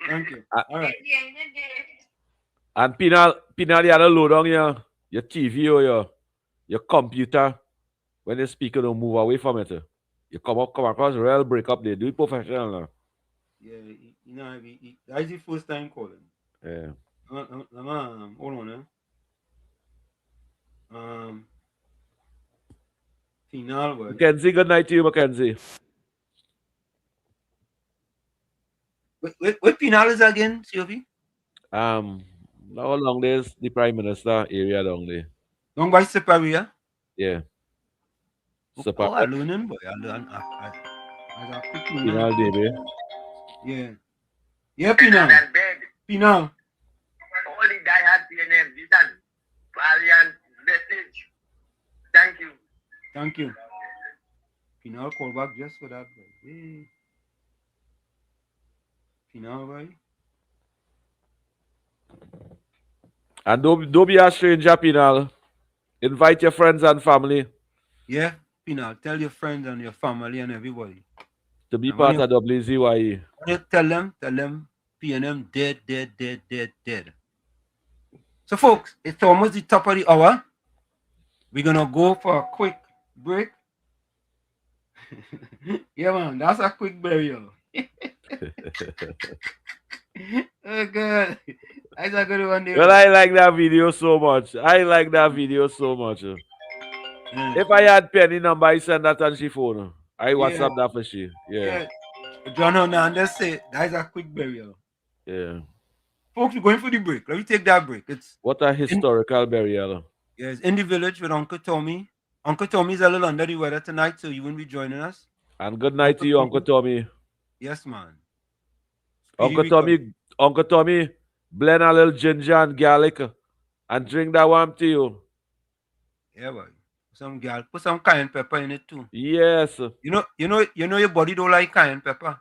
Thank you. All right. And Pinal, you had to load on your TV or your computer when the speaker don't move away from it. You come across real break up, they do it professional now. Yeah, that's the first time calling. Yeah. Hold on. Final word. Mackenzie, good night to you, Mackenzie. What Pinal is again, Sylvie? Now along there's the Prime Minister area down there. Long by Separia? Yeah. Oh, I learn, boy. I learn. I quick Pinal Debe. Yeah. Yeah, Pinal. Pinal. All the diehard PNM, this is valiant message. Thank you. Thank you. Pinal call back just for that, boy. Hey. Pinal, boy. And don't be a stranger, Pinal. Invite your friends and family. Yeah, Pinal. Tell your friends and your family and everybody. To be part of WZYE. Tell them PNM dead. So folks, it's almost the top of the hour. We're gonna go for a quick break. Yeah, man, that's a quick burial. Oh god. That's a good one there. Well, I like that video so much. If I had Penny number, I send that on she phone. I WhatsApp that for she. Yeah. John Hernandez say that's a quick burial. Yeah. Folks, we're going for the break. Let me take that break. It's what a historical burial. Yes, in the village with Uncle Tommy. Uncle Tommy's a little under the weather tonight, so you won't be joining us. And good night to you, Uncle Tommy. Yes, man. Uncle Tommy, blend a little ginger and garlic and drink that one to you. Yeah, boy. Some girl, put some cayenne pepper in it too. Yes. You know your body don't like cayenne pepper.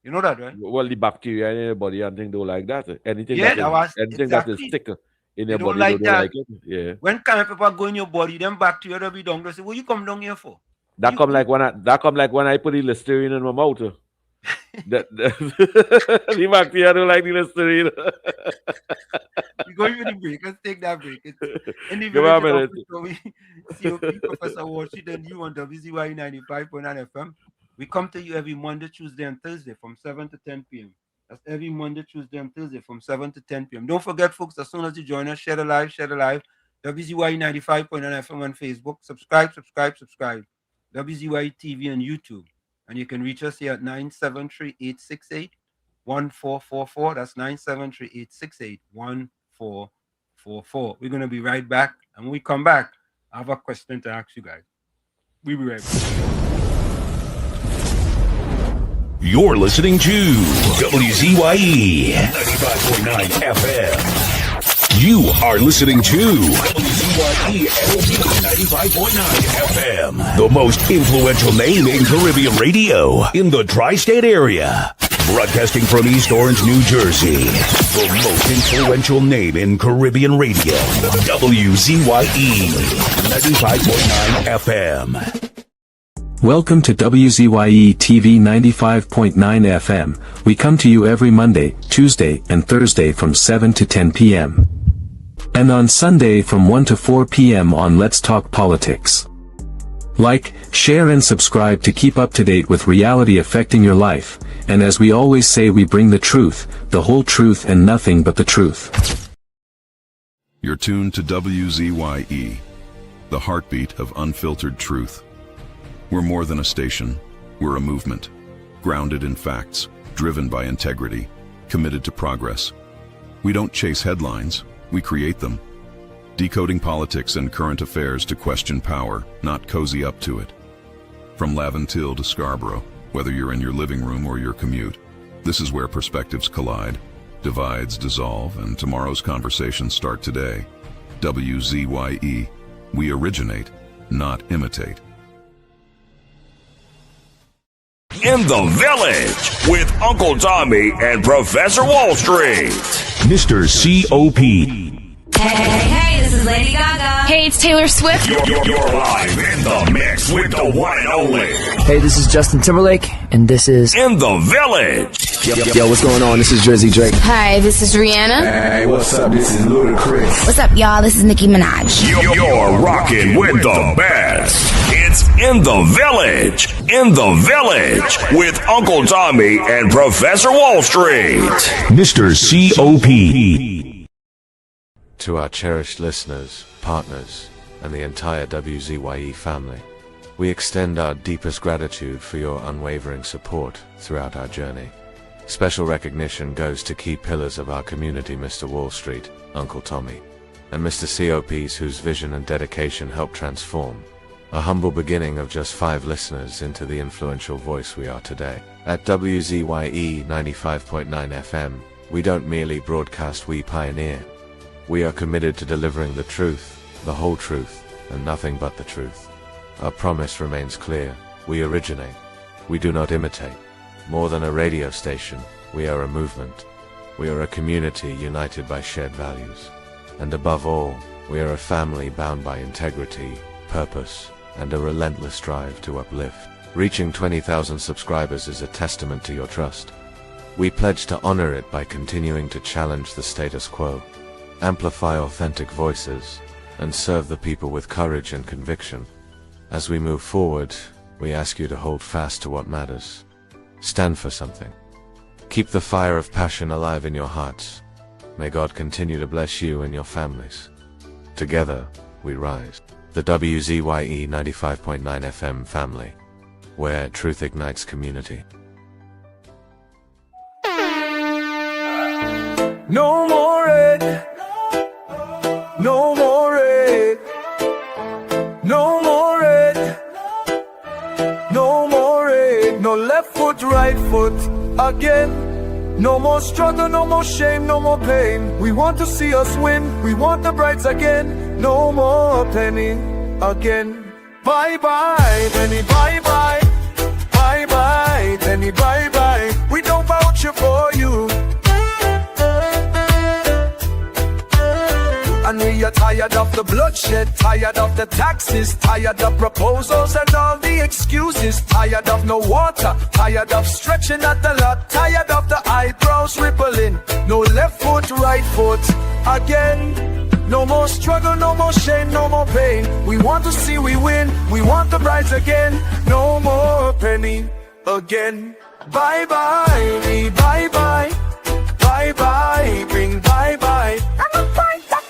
You know that, right? Well, the bacteria in your body and things don't like that. Anything Yeah, that exactly. is thick in They your don't body, like they don't that. like it. Yeah. When cayenne pepper go in your body, them bacteria will be down. They say, "What you come down here for?" That come like when I put the Listerine in my mouth. The bacteria don't like the Listerine. We go for the break. Let's take that break. It's in the Give me a village minute. of COP, Professor Walsh, and you on WZYE 95.9 FM. We come to you every Monday, Tuesday, and Thursday from 7 to 10 p.m. That's every Monday, Tuesday, and Thursday from 7 to 10 p.m. Don't forget, folks, as soon as you join us, share the live. WZYE 95.9 FM on Facebook. Subscribe. WZYE TV on YouTube. And you can reach us here at 973-868-1444. That's 973-868-1444. We're going to be right back. And when we come back, I have a question to ask you guys. We'll be right back. You're listening to WZYE 95.9 FM. You are listening to WZYE 95.9 FM, the most influential name in Caribbean radio in the tri-state area. Broadcasting from East Orange, New Jersey, the most influential name in Caribbean radio, WZYE 95.9 FM. Welcome to WZYE TV 95.9 FM. We come to you every Monday, Tuesday, and Thursday from 7 to 10 p.m. And on Sunday from 1 to 4 p.m. on Let's Talk Politics. Like, share and subscribe to keep up to date with reality affecting your life. And as we always say, we bring the truth, the whole truth, and nothing but the truth. You're tuned to WZYE, the heartbeat of unfiltered truth. We're more than a station, we're a movement, grounded in facts, driven by integrity, committed to progress. We don't chase headlines, we create them. Decoding politics and current affairs to question power, not cozy up to it. From Laventille to Scarborough, whether you're in your living room or your commute, this is where perspectives collide, divides dissolve, and tomorrow's conversations start today. WZYE, we originate, not imitate. In the Village with Uncle Tommy and Professor Wall Street. Mr. COP. Hey, this is Lady Gaga. Hey, it's Taylor Swift. You're live in the mix with the one and only. Hey, this is Justin Timberlake, and this is In the Village. Yo, what's going on? This is WZYE. Hi, this is Rihanna. Hey, what's up? This is Ludacris. What's up, y'all? This is Nicki Minaj. You're rocking with the best. It's In the Village. In the Village with Uncle Tommy and Professor Wall Street. Mr. COP. To our cherished listeners, partners, and the entire WZYE family, we extend our deepest gratitude for your unwavering support throughout our journey. Special recognition goes to key pillars of our community, Mr. Wall Street, Uncle Tommy, and Mr. COPs whose vision and dedication helped transform a humble beginning of just 5 listeners into the influential voice we are today. At WZYE 95.9 FM, we don't merely broadcast, we pioneer. We are committed to delivering the truth, the whole truth, and nothing but the truth. Our promise remains clear. We originate. We do not imitate. More than a radio station, we are a movement. We are a community united by shared values. And above all, we are a family bound by integrity, purpose, and a relentless drive to uplift. Reaching 20,000 subscribers is a testament to your trust. We pledge to honor it by continuing to challenge the status quo, amplify authentic voices, and serve the people with courage and conviction. As we move forward, we ask you to hold fast to what matters. Stand for something. Keep the fire of passion alive in your hearts. May God continue to bless you and your families. Together, we rise. The WZYE 95.9 FM family, where truth ignites community. No more red. No more red. No more red. No more red. No left foot, right foot again. No more struggle, no more shame, no more pain. We want to see us win. We want the brights again. no more penny again. Bye bye, penny, bye bye. Bye bye, penny, bye bye. We don't vouch for you. And we are tired of the bloodshed, tired of the taxes, tired of proposals and all the excuses, tired of no water, tired of stretching at the lot, tired of the eyebrows rippling, no left foot, right foot again. No more struggle, no more shame, no more pain. We want to see we win, we want the prize again. No more penny again. Bye bye, me bye bye. Bye bye, bring bye bye. I'm a point of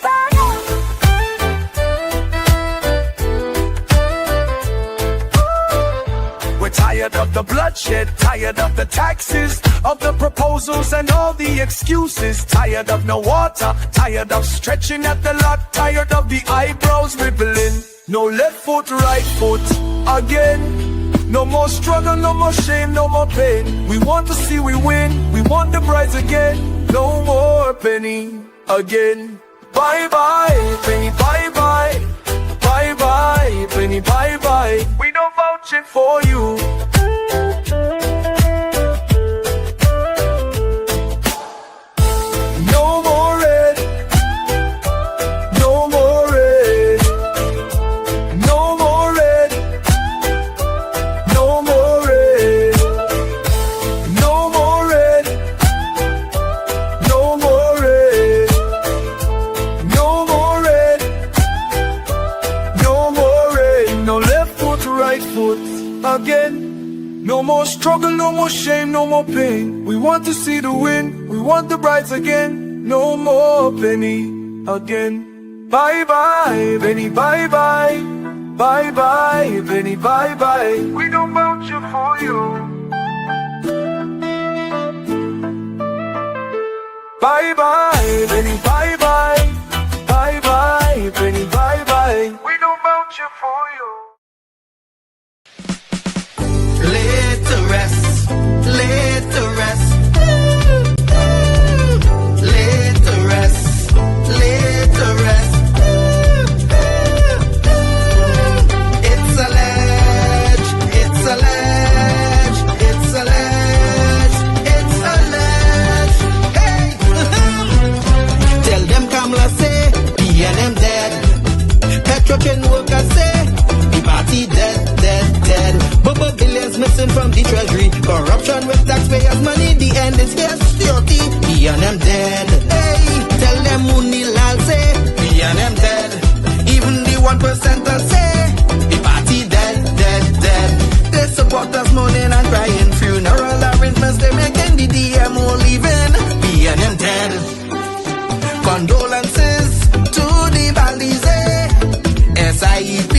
We're tired of the bloodshed, tired of the taxes, of the proposals and all the excuses, tired of no water, tired of stretching at the lot, tired of the eyebrows rippling, no left foot, right foot again. No more struggle, no more shame, no more pain. We want to see we win, we want the prize again. No more penny again. Bye bye, penny, bye bye. Bye bye, penny, bye bye. We don't vouch it for you. No more red. No more red. No more red. No more red. No more red. No more red. No more red. No more rain, no left foot, right foot again. No more struggle, no more shame, no more pain. We want to see the win, we want the brides again. No more penny again. Bye bye, penny, bye bye. Bye bye, penny, bye bye. We don't vouch for you. Bye bye, penny, bye bye. Bye bye, penny, bye bye. We don't vouch for you. Laid to rest, laid to rest. Laid to rest, laid to rest. It's a ledge, it's a ledge, it's a ledge, it's a ledge. Hey! Tell them Kamala say, PNM dead. Petrocan workers say, the party dead, dead, dead. But billions missing from the treasury. Corruption with taxpayers' money, the end is here, security. PNM dead. Hey, tell them Munilal say, PNM dead. Even the 1% say, the party dead, dead, dead. They support us mourning and crying. Funeral arrangements they making, the DMO leaving. PNM dead. Condolences to the Balize. SIEP,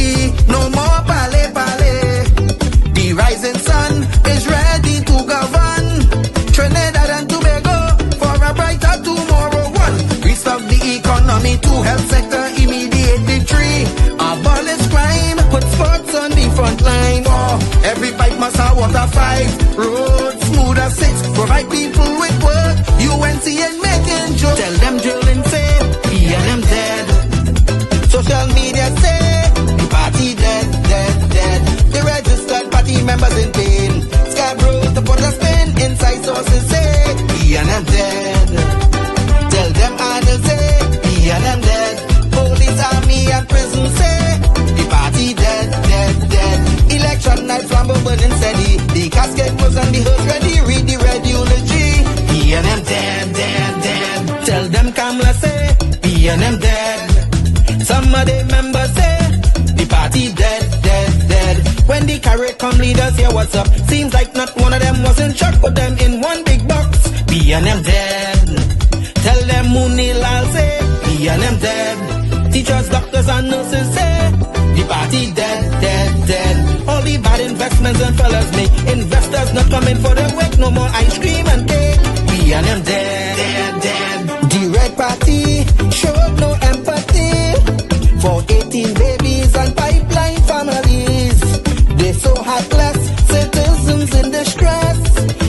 no more pale pale. The rising sun is ready to govern Trinidad and Tobago for a brighter tomorrow. One, restart the economy, two, health sector, immediate victory. Abolish crime, put sports on the front line. Oh, every pipe must have water. 5, roads smooth as 6, provide people with work. UNC and making jokes. Tell them drilling say, PNM dead. Social media say, the party dead, dead, dead. The registered party members in pain. Scarborough to put a spin. Inside sources say, PNM dead. Tell them others say, PNM dead. Police, army and prison say, the party dead, dead, dead. Election night flambeau burning steady. The casket was on the hearse ready. Read the red eulogy. PNM dead, dead, dead. Tell them Kamala say, PNM dead. Some of the members say, the party dead, dead, dead. When the carrot come leaders hear what's up, seems like not one of them was in shock. Put them in one big box, PNM dead. Tell them Munilal say, PNM dead. Teachers, doctors and nurses say, the party dead, dead, dead. All the bad investments and fellas make investors not coming for the work. No more ice cream and cake, PNM dead, dead, dead. The red party showed no empathy for 18 babies and pipeline families. They so heartless, citizens in distress.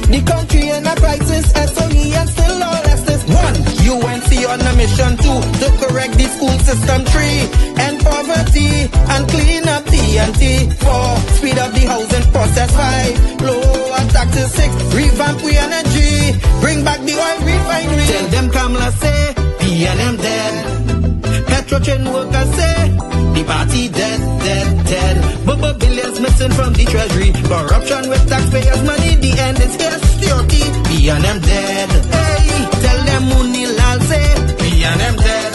The country in a crisis, SOE and still all less. 1, UNC on a mission. 2, to correct the school system. 3, and clean up TNT. 4, speed up the housing process. 5, lower taxes. 6, revamp we energy, bring back the oil refinery. Tell them Kamala say, PNM dead. Petro train workers say, the party dead, dead, dead. But billions missing from the treasury. Corruption with taxpayers' money, the end is here. Security, PNM dead. Hey, tell them Munilal say, PNM dead.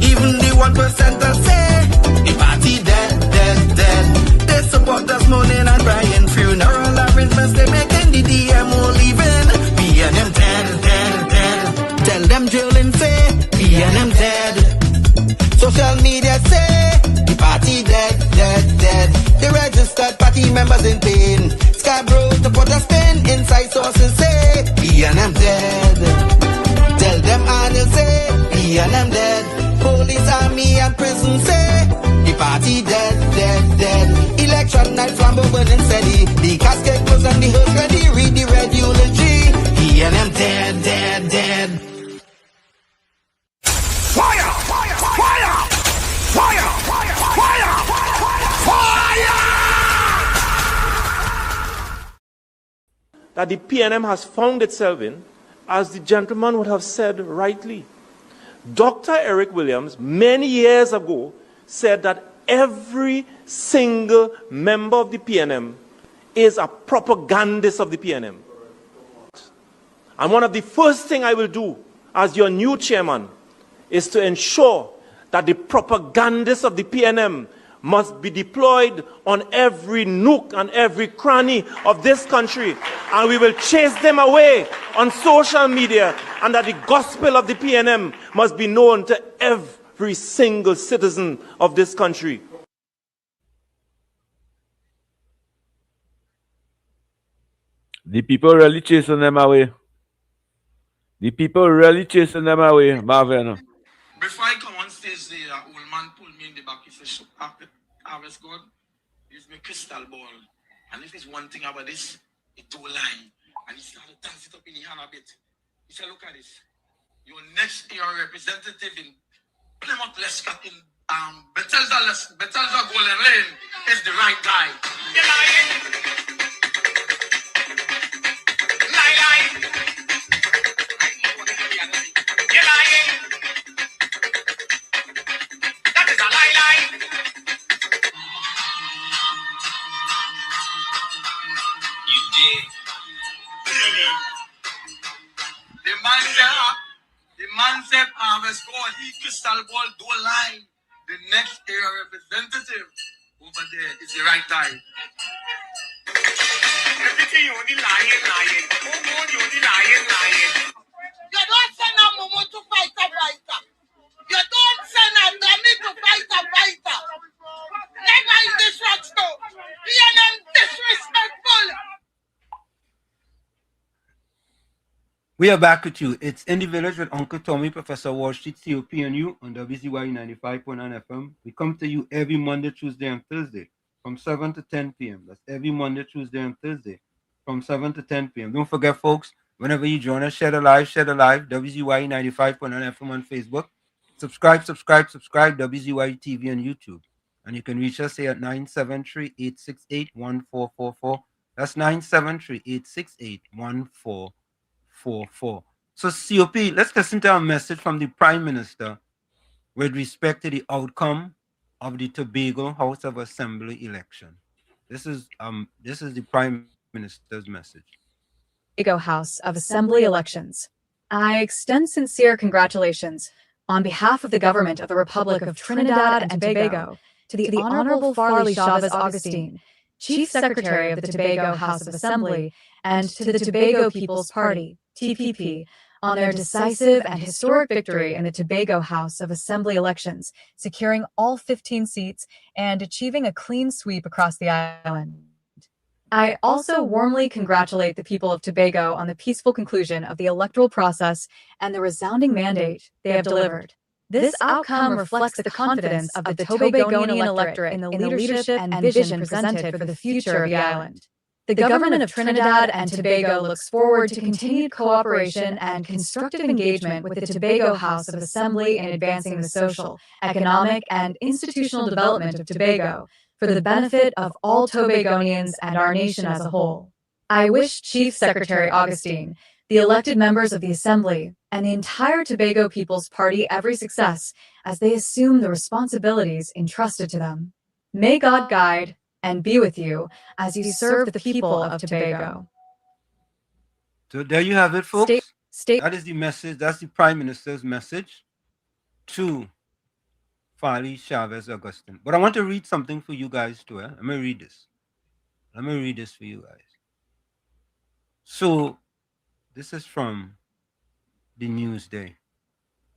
Even the 1% say, the party dead, dead, dead. They support us mourning and crying. Funeral arrangements they making, the DMO leaving. PNM dead, dead, dead. Tell them drilling say, PNM dead. Social media say, the party dead, dead, dead. The registered party members in pain. Scarborough to put a spin. Inside sources say, PNM dead. Tell them Arnold say, PNM dead. Police, army and prison say, the party dead, dead, dead. Election night flambeau burning steady. The casket closed and the hearse ready. Read the red eulogy. PNM dead, dead, dead. Fire! Fire! Fire! Fire! Fire! Fire! Fire! That the PNM has found itself in, as the gentleman would have said rightly. Dr. Eric Williams, many years ago, said that every single member of the PNM is a propagandist of the PNM. And one of the first things I will do as your new chairman is to ensure that the propagandists of the PNM must be deployed on every nook and every cranny of this country, and we will chase them away on social media, and that the gospel of the PNM must be known to every single citizen of this country. The people really chasing them away. The people really chasing them away, Marvin. Before I come on stage, the old man pulled me in the back. He said, harvest God, use my crystal ball. And if there's one thing about this, it don't lie. And he started to dance it up in the hand a bit. He said, look at this. Your next year representative in Plymouth Lescott in Bethesda Golden Lane is the right guy. You're lying. Lie. You're lying. That is a lie. You did. The man said, harvest God, he crystal ball, don't lie. The next era representative over there is the right guy. Everything you only lying. Oh, you only lying. You don't send a mumu to fight a fighter. You don't send a dummy to fight a fighter. Never is disrespectful. PNM disrespectful. We are back with you. It's In the Village with Uncle Tommy, Professor Wall Street, COP and you on WZYE 95.9 FM. We come to you every Monday, Tuesday, and Thursday from 7 to 10 p.m. That's every Monday, Tuesday, and Thursday from 7 to 10 p.m. Don't forget, folks, whenever you join us, share the live, WZYE 95.9 FM on Facebook. Subscribe, WZYE TV on YouTube. And you can reach us here at 973-868-1444. That's 973-868-1444. So, COP, let's listen to a message from the Prime Minister with respect to the outcome of the Tobago House of Assembly election. This is the Prime Minister's message. Tobago House of Assembly elections. I extend sincere congratulations on behalf of the government of the Republic of Trinidad and Tobago to the Honorable Farley Chavez Augustine, Chief Secretary of the Tobago House of Assembly, and to the Tobago People's Party, TPP, on their decisive and historic victory in the Tobago House of Assembly elections, securing all 15 seats and achieving a clean sweep across the island. I also warmly congratulate the people of Tobago on the peaceful conclusion of the electoral process and the resounding mandate they have delivered. This outcome reflects the confidence of the Tobagonian electorate in the leadership and vision presented for the future of the island. The government of Trinidad and Tobago looks forward to continued cooperation and constructive engagement with the Tobago House of Assembly in advancing the social, economic, and institutional development of Tobago for the benefit of all Tobagonians and our nation as a whole. I wish Chief Secretary Augustine, the elected members of the Assembly, and the entire Tobago People's Party every success as they assume the responsibilities entrusted to them. May God guide and be with you as you serve the people of Tobago. So there you have it, folks. That is the message. That's the Prime Minister's message to Farley Chavez Augustine. But I want to read something for you guys too. Let me read this. Let me read this for you guys. So this is from the Newsday.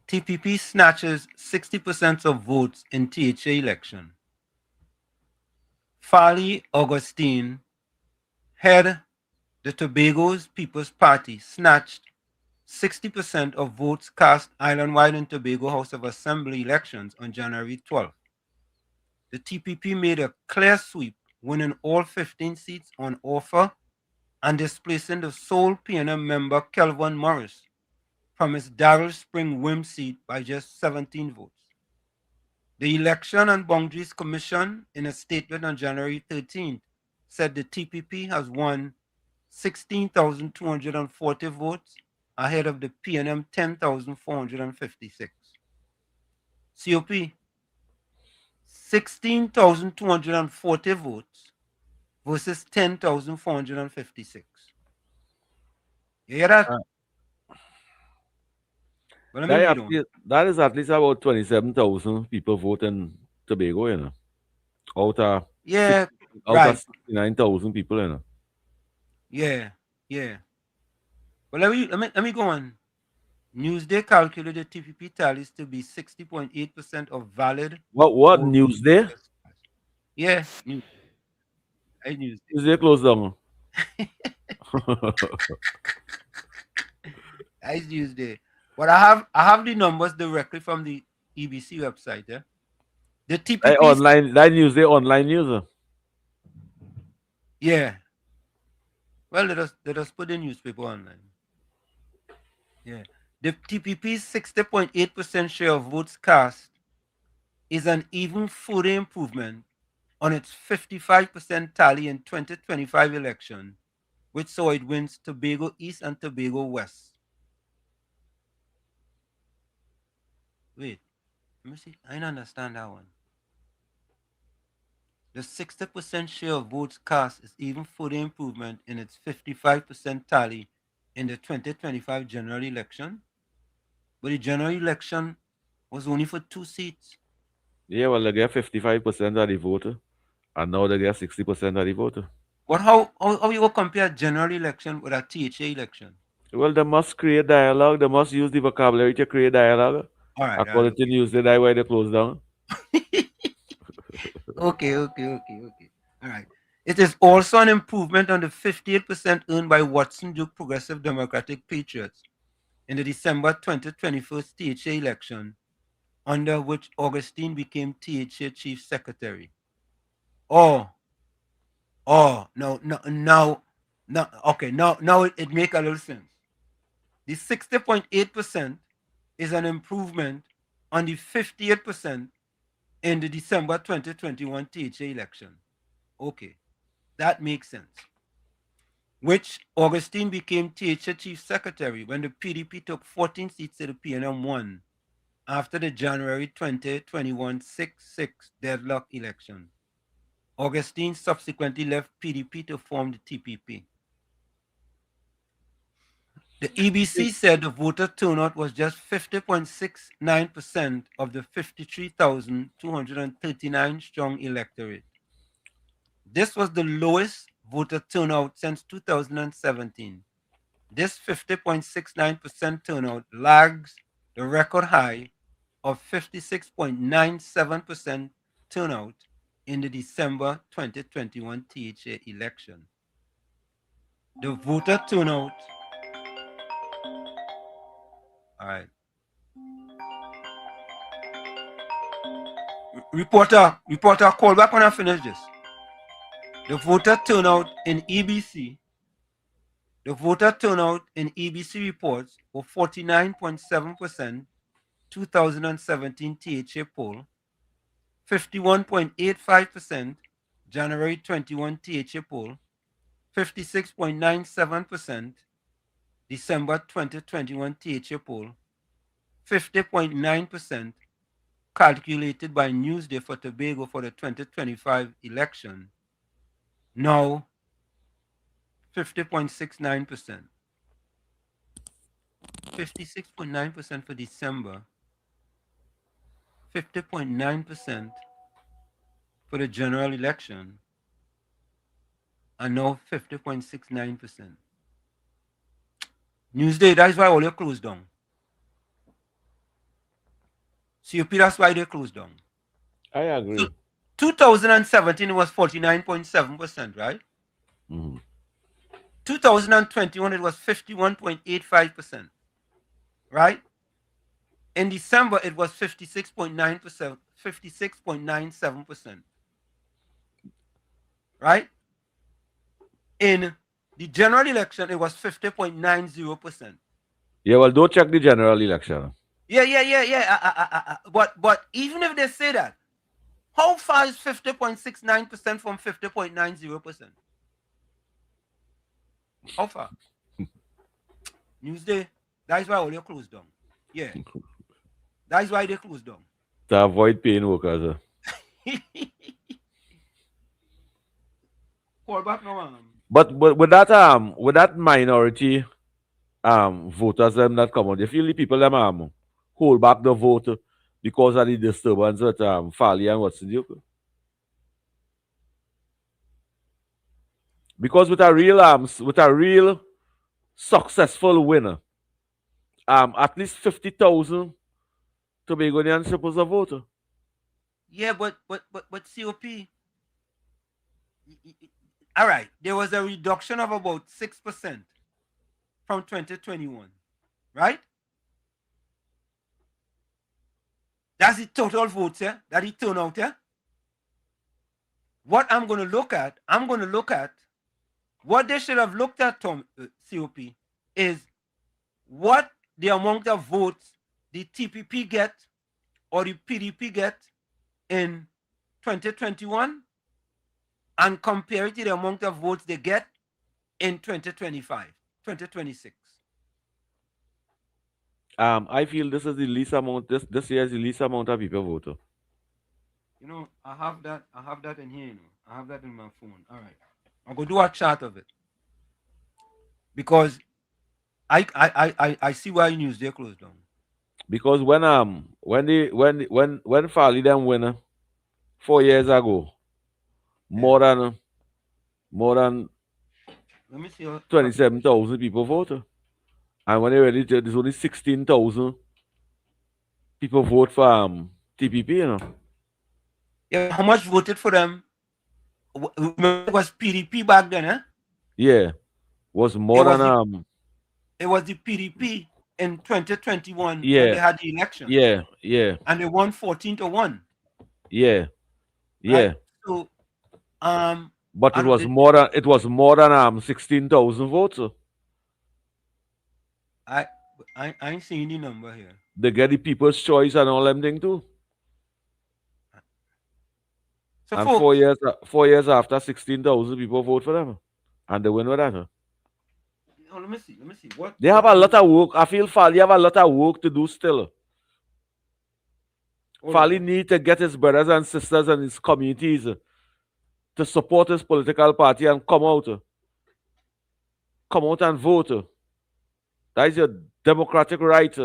TPP snatches 60% of votes in THA election. Farley Augustine, head the Tobago's People's Party, snatched 60% of votes cast island-wide in Tobago House of Assembly elections on January 12th. The TPP made a clear sweep, winning all 15 seats on offer and displacing the sole PNM member Kelvin Morris from his Darrell Spring Wim seat by just 17 votes. The Election and Boundaries Commission, in a statement on January 13th, said the TPP has won 16,240 votes ahead of the PNM 10,456. COP, 16,240 votes versus 10,456. You hear that? Well, that is at least about 27,000 people vote in Tobago, you know. Out of 69,000 people, you know. Yeah. But let me go on. Newsday calculated TPP tallies to be 60.8% of valid. What Newsday? Yeah, Newsday closed down. It's Newsday. But I have the numbers directly from the EBC website. Yeah? The TPP online, that Newsday online news. Yeah. Well, let us put the newspaper online. Yeah. The TPP's 60.8% share of votes cast is an even further improvement on its 55% tally in 2025 election, which saw it wins Tobago East and Tobago West. Wait, let me see. I don't understand that one. The 60% share of votes cast is even further improvement in its 55% tally in the 2025 general election. But the general election was only for 2 seats. Yeah, well, they get 55% of the vote, and now they get 60% of the vote. But how you will compare general election with a THA election? Well, they must create dialogue. They must use the vocabulary to create dialogue. All right. According to Newsday, that's why they close down. Okay. All right. It is also an improvement on the 58% earned by Watson Duke Progressive Democratic Patriots in the December 2021 THA election, under which Augustine became THA Chief Secretary. No, okay, now it makes a little sense. The 60.8% is an improvement on the 58% in the December 2021 THA election. Okay, that makes sense. Which Augustine became THA Chief Secretary when the PDP took 14 seats to the PNM 1 after the January 2021 6-6 deadlock election. Augustine subsequently left PDP to form the TPP. The EBC said the voter turnout was just 50.69% of the 53,239 strong electorate. This was the lowest voter turnout since 2017. This 50.69% turnout lags the record high of 56.97% turnout in the December 2021 THA election. The voter turnout. All right. Reporter, call back when I finish this. The voter turnout in EBC, reports were 49.7% 2017 THA poll, 51.85% January 21 THA poll, 56.97% December 2021 THA poll, 50.9% calculated by Newsday for Tobago for the 2025 election. Now 50.69%. 56.9% for December. 50.9% for the general election. And now 50.69%. Newsday, that's why all your closed down. COP, that's why they closed down. I agree. 2017 was 49.7%, right? 2021 it was 51.85%, right? In December it was 56.9%, 56.97%, right? In the general election it was 50.90%. Yeah, well, don't check the general election. Yeah. But even if they say that, how far is 50.69% from 50.90%? How far? Newsday, that's why all your closed down. Yeah. That's why they closed down. To avoid paying workers. Call back now, But with that minority voters them that come out, you feel the people them hold back the vote because of the disturbance at Fali and what's the because with a real successful winner, at least 50,000 Tobagonians supposed to vote. Yeah, but COP. All right, there was a reduction of about 6% from 2021, right? That's the total votes, yeah? That it turned out, yeah? What I'm going to look at what they should have looked at, COP, is what the amount of votes the TPP get or the PDP get in 2021 and compare it to the amount of votes they get in 2025, 2026. I feel this is the least amount. This year is the least amount of people vote. You know, I have that in here. You know, I have that in my phone. All right, I'm gonna do a chart of it because I see why Newsday closed down. Because when Fali them win 4 years ago, more than Let me see 27,000 people voted. And when they ready to, there's only 16,000 people vote for TPP, you know. Yeah, how much voted for them? Remember, it was PDP back then, eh? Yeah, was more than It was the PDP in 2021 when yeah, they had the election. Yeah. And they won 14-1. Yeah. Right? So but it was more than 16,000 votes. I ain't seeing the number here. They get the People's Choice and all them thing too. So and folks, 4 years after, 16,000 people vote for them, and they win with that. Oh, let me see. What they have a lot of work. I feel Fali have a lot of work to do still. Fali need to get his brothers and sisters and his communities to support his political party and come out and vote. That is your democratic right.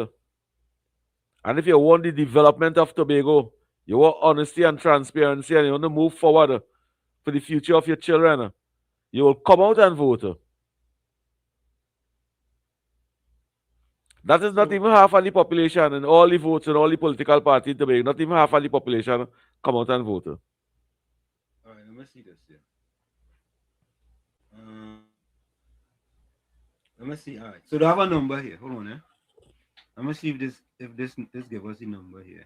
And if you want the development of Tobago, you want honesty and transparency, and you want to move forward for the future of your children, you will come out and vote. That is not even half of the population, and all the votes and all the political parties in Tobago, not even half of the population come out and vote. All right, let me see this here. Let me see. All right, so they have a number here. Hold on, eh? Let me see if this gives us the number here.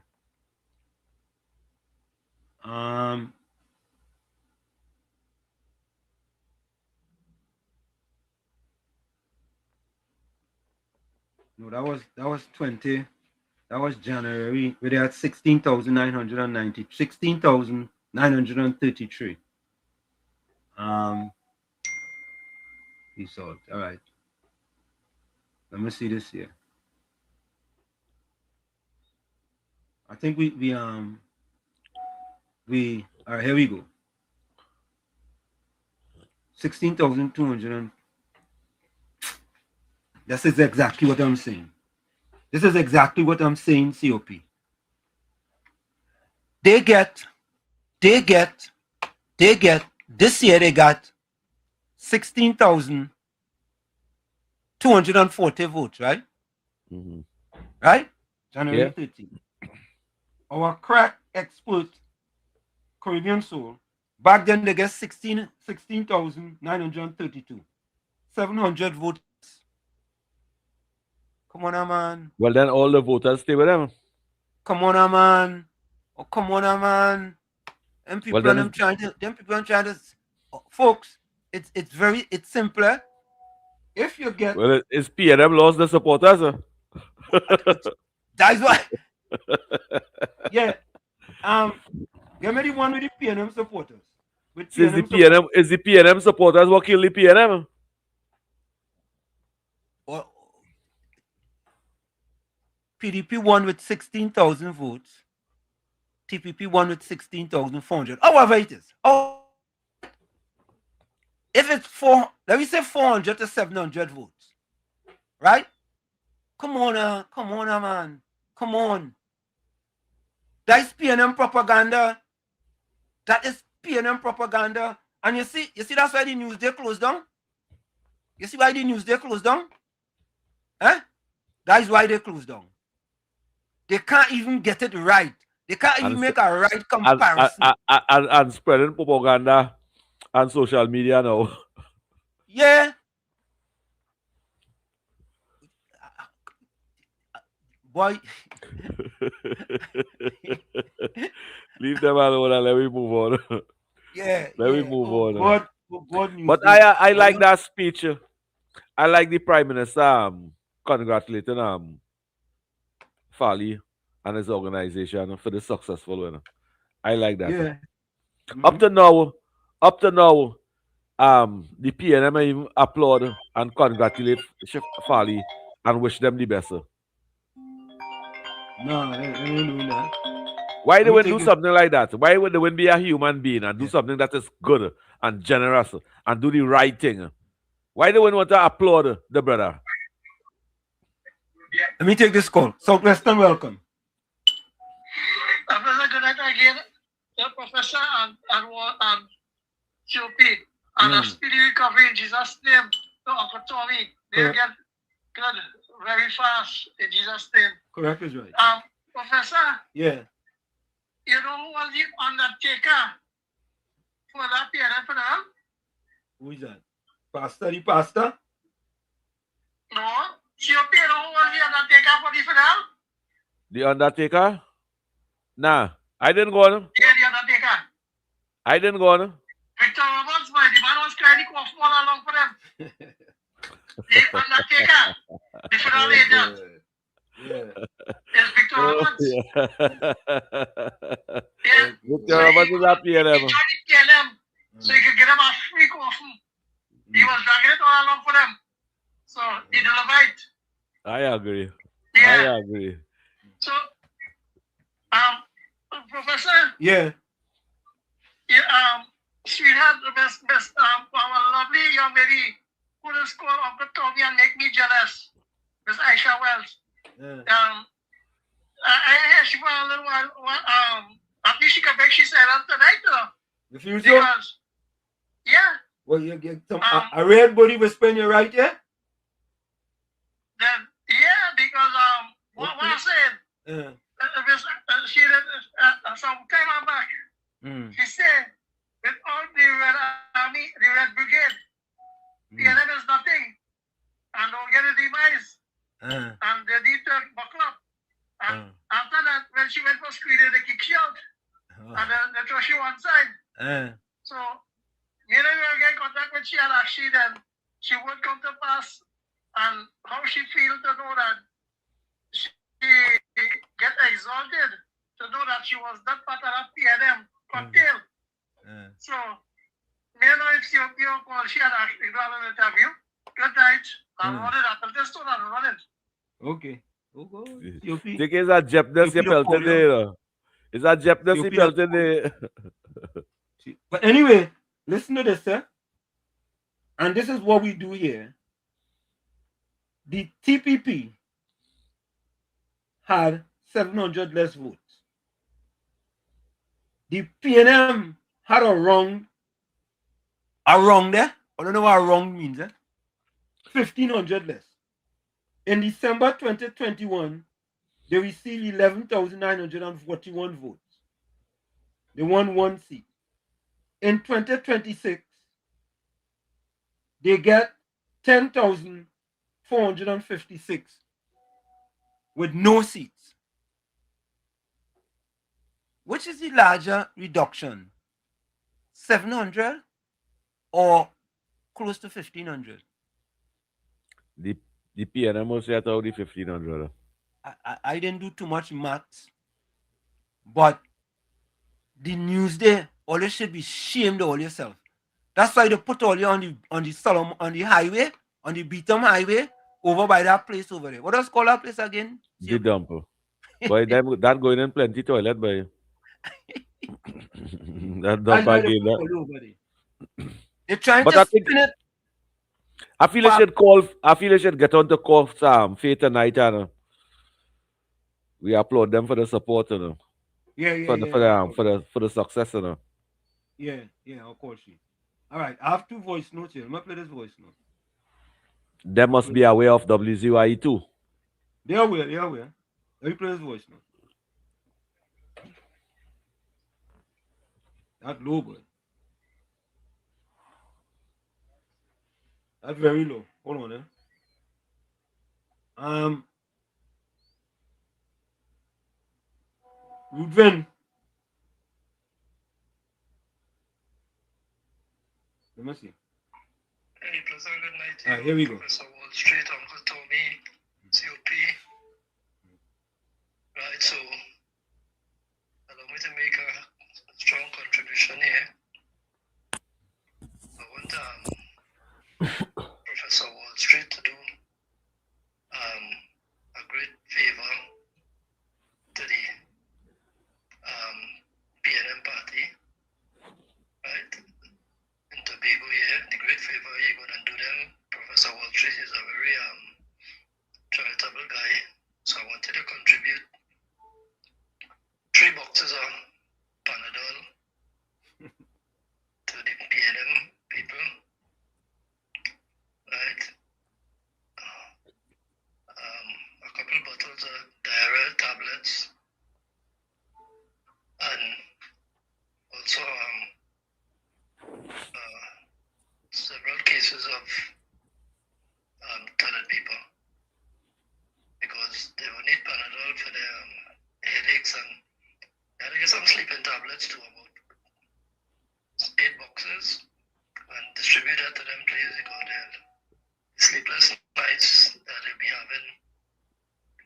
No, that was 20. That was January. We had 16,990. 16,933. Result. All right. Let me see this here. I think we all right, here we go. 16,200. This is exactly what I'm saying. This is exactly what I'm saying, COP. They get this year they got 16,240 votes, right? Mm-hmm. Right? January Yeah. 13th. Our crack expert, Caribbean Soul, back then they get 16,932. 700 votes. Come on, man. Well, then all the voters stay with them. Come on, man. Oh, come on, man. Them people Well, and them trying to, folks, it's simpler. If you get, well, it's PNM lost the supporters. That's why. Yeah. Give me the one with the PNM supporters. With Since PNM is the PNM supporters what kill the PNM? Or PDP won with 16,000 votes. TPP won with 16,400. However it is. Oh, if it's let me say 400 to 700 votes. Right? Come on, man. Come on. That's PNM propaganda. That is PNM propaganda. And you see that's why the news they closed down? You see why the news they closed down? Eh? That is why they closed down. They can't even get it right. They can't even make a right comparison. And spreading propaganda on social media now. Yeah. Boy. Leave them alone and let me move on. Yeah. Let me move on. God news. But I like that speech. I like the Prime Minister congratulating Fali and his organization for the successful winner. I like that. Yeah. Up to now, the PNM even applaud and congratulate Fali and wish them the best. No, they ain't doing that. Why they wouldn't do something like that? Why would they wouldn't be a human being and do something that is good and generous and do the right thing? Why they wouldn't want to applaud the brother? Let me take this call. Southwestern, welcome. Professor, good night again. The professor and COP and a speedy recovery in Jesus' name to Uncle Tommy. They'll get good very fast in Jesus' name. Correct is right. Professor. Yeah. You know who was the undertaker for that PNM funeral? Who is that? The pastor? No. COP, you know who was the undertaker for the funeral? The undertaker? Nah, I didn't go on. Yeah, the undertaker. I didn't go on. Victor Roberts, boy, the man was crying the cough all along for them. The undertaker, the funeral agent. Yeah. It's Victor Roberts. Yeah. Victor Roberts is at PNM. He joined the PNM so he could get him a free coffee. He was dragging it all along for them. So he delivered it. I agree. Yeah. I agree. So, Professor. Yeah. Sweetheart, the best, our lovely young lady who is called Uncle Tommy and make me jealous. Miss Aisha Wells. Yeah. I she for a little while. At least she can make she silent tonight, though. You feel so? Because, yeah. Well, you get some a red body whisper in your right ear? Then, yeah, because what I said. She some time back. She said, with all the Red Army, the Red Brigade, PNM is nothing, and don't get a demise, and they need to buckle up. And after that, when she went for screening, they kicked she out, and then they throw she one side. So, you know, we get in contact with she, and actually then she would come to pass and how she feels to know that she get exalted to know that she was not part of that PNM cocktail. So, may I know if you call, she had actually done an interview. Good night. I'm running up. I'll just turn and run it. Okay. Oh, God. Think is that Jepness you pelted there? Is that Jepness you pelted there? But anyway, listen to this, sir. And this is what we do here. The TPP had 700 less votes. The PNM had a wrong there. I don't know what wrong means. 1,500 less. In December 2021, they received 11,941 votes. They won one seat. In 2026, they get 10,456 with no seats. Which is the larger reduction? 700 or close to 1,500? The PNM was set out the 1,500. I didn't do too much maths, but the news there, all you should be shamed all yourself. That's why they put all you on the highway, on the Beatham highway, over by that place over there. What does call that place again? The dumper. Boy, that going in plenty toilet, boy. That dump again. They're trying to spin it. I feel they should get on to call Faith tonight, and we applaud them for the support, you know. For the success, you know. Yeah, of course. All right, I have two voice notes here. I'm gonna play this voice note. They must be aware of WZYE too. They are aware. Let me play this voice note. That's low, boy. That's very low. Hold on, Rudvin. Let me see. Hey, pleasant good night to you. Here we go. Professor Wall Street, Uncle Tommy, COP. Right, so allow me to make a strong contribution here. I want Professor Wall Street to do a great favor to the PNM party, right? In Tobago here, the great favor you're going to do them. Professor Wall Street is a very charitable guy, so I wanted to contribute 3 boxes of Panadol to the PNM people, right? A couple bottles of diarrhea tablets, and also several cases of toilet paper, because they will need Panadol for their headaches, and they had to get some sleeping tablets too, about 8 boxes, and distribute that to them, please, because they're sleepless nights that they'll be having.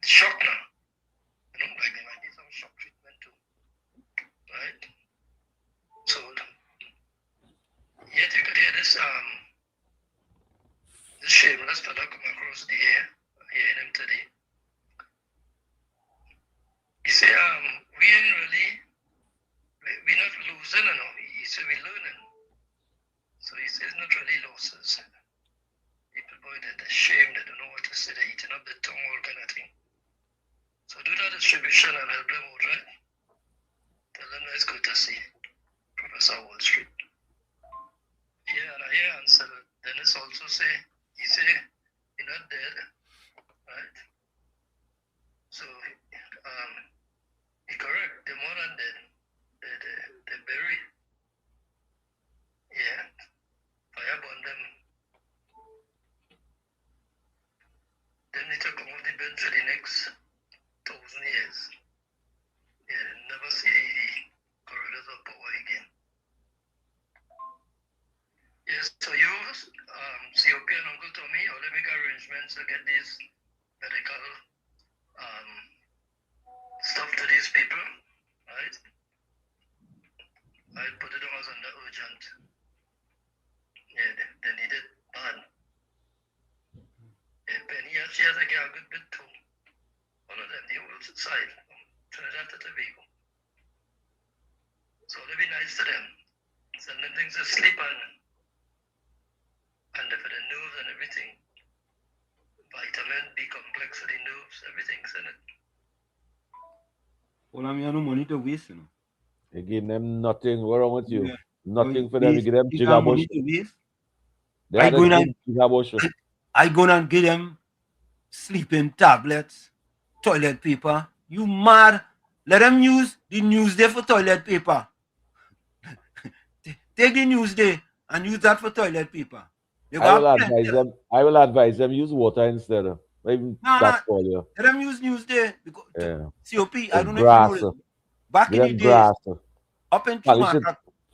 Shock now. You know, like they might need some shock treatment too. Right? So yet you could hear this this shameless fella come across the air, hearing him today. He said, we ain't really, we're not losing, you know. He said, we're learning. So he says, not really losses. People, boy, they're ashamed, they don't know what to say, they're eating up the tongue, all kind of thing. So do that distribution and help them out, right? Tell them that it's good to see Professor Wall Street. Yeah, and I hear answer. Dennis also say, he say, you're not dead, right? So, he correct, they're more than dead. They're buried. Yeah. Fire burn them. They need to come off the bed for the next 1,000 years. Yeah, never see the corridors of power again. Yes, so you COP and Uncle Tommy, all they make arrangements to get these medical stuff to these people, right? I put it on under urgent. Yeah, they need it bad. Yeah, Penny, she has a good bit too. All of them, the whole side, Trinidad to Tobago. So it'll be nice to them. Send them things to sleep and for the nerves and everything. Vitamin B complex for the nerves, everything's in it. Well, I mean, no money to waste, you know. You give them nothing. What's wrong with you? Yeah. Nothing for them. You give them They got money jigabush. to waste. They had a jigabush. I go and give them sleeping tablets, toilet paper. You mad? Let them use the Newsday for toilet paper. Take the Newsday and use that for toilet paper. I will advise them use water instead of even that's all you. Let them use Newsday because COP. I don't know grass. if you know this. Back in the days, grass. up in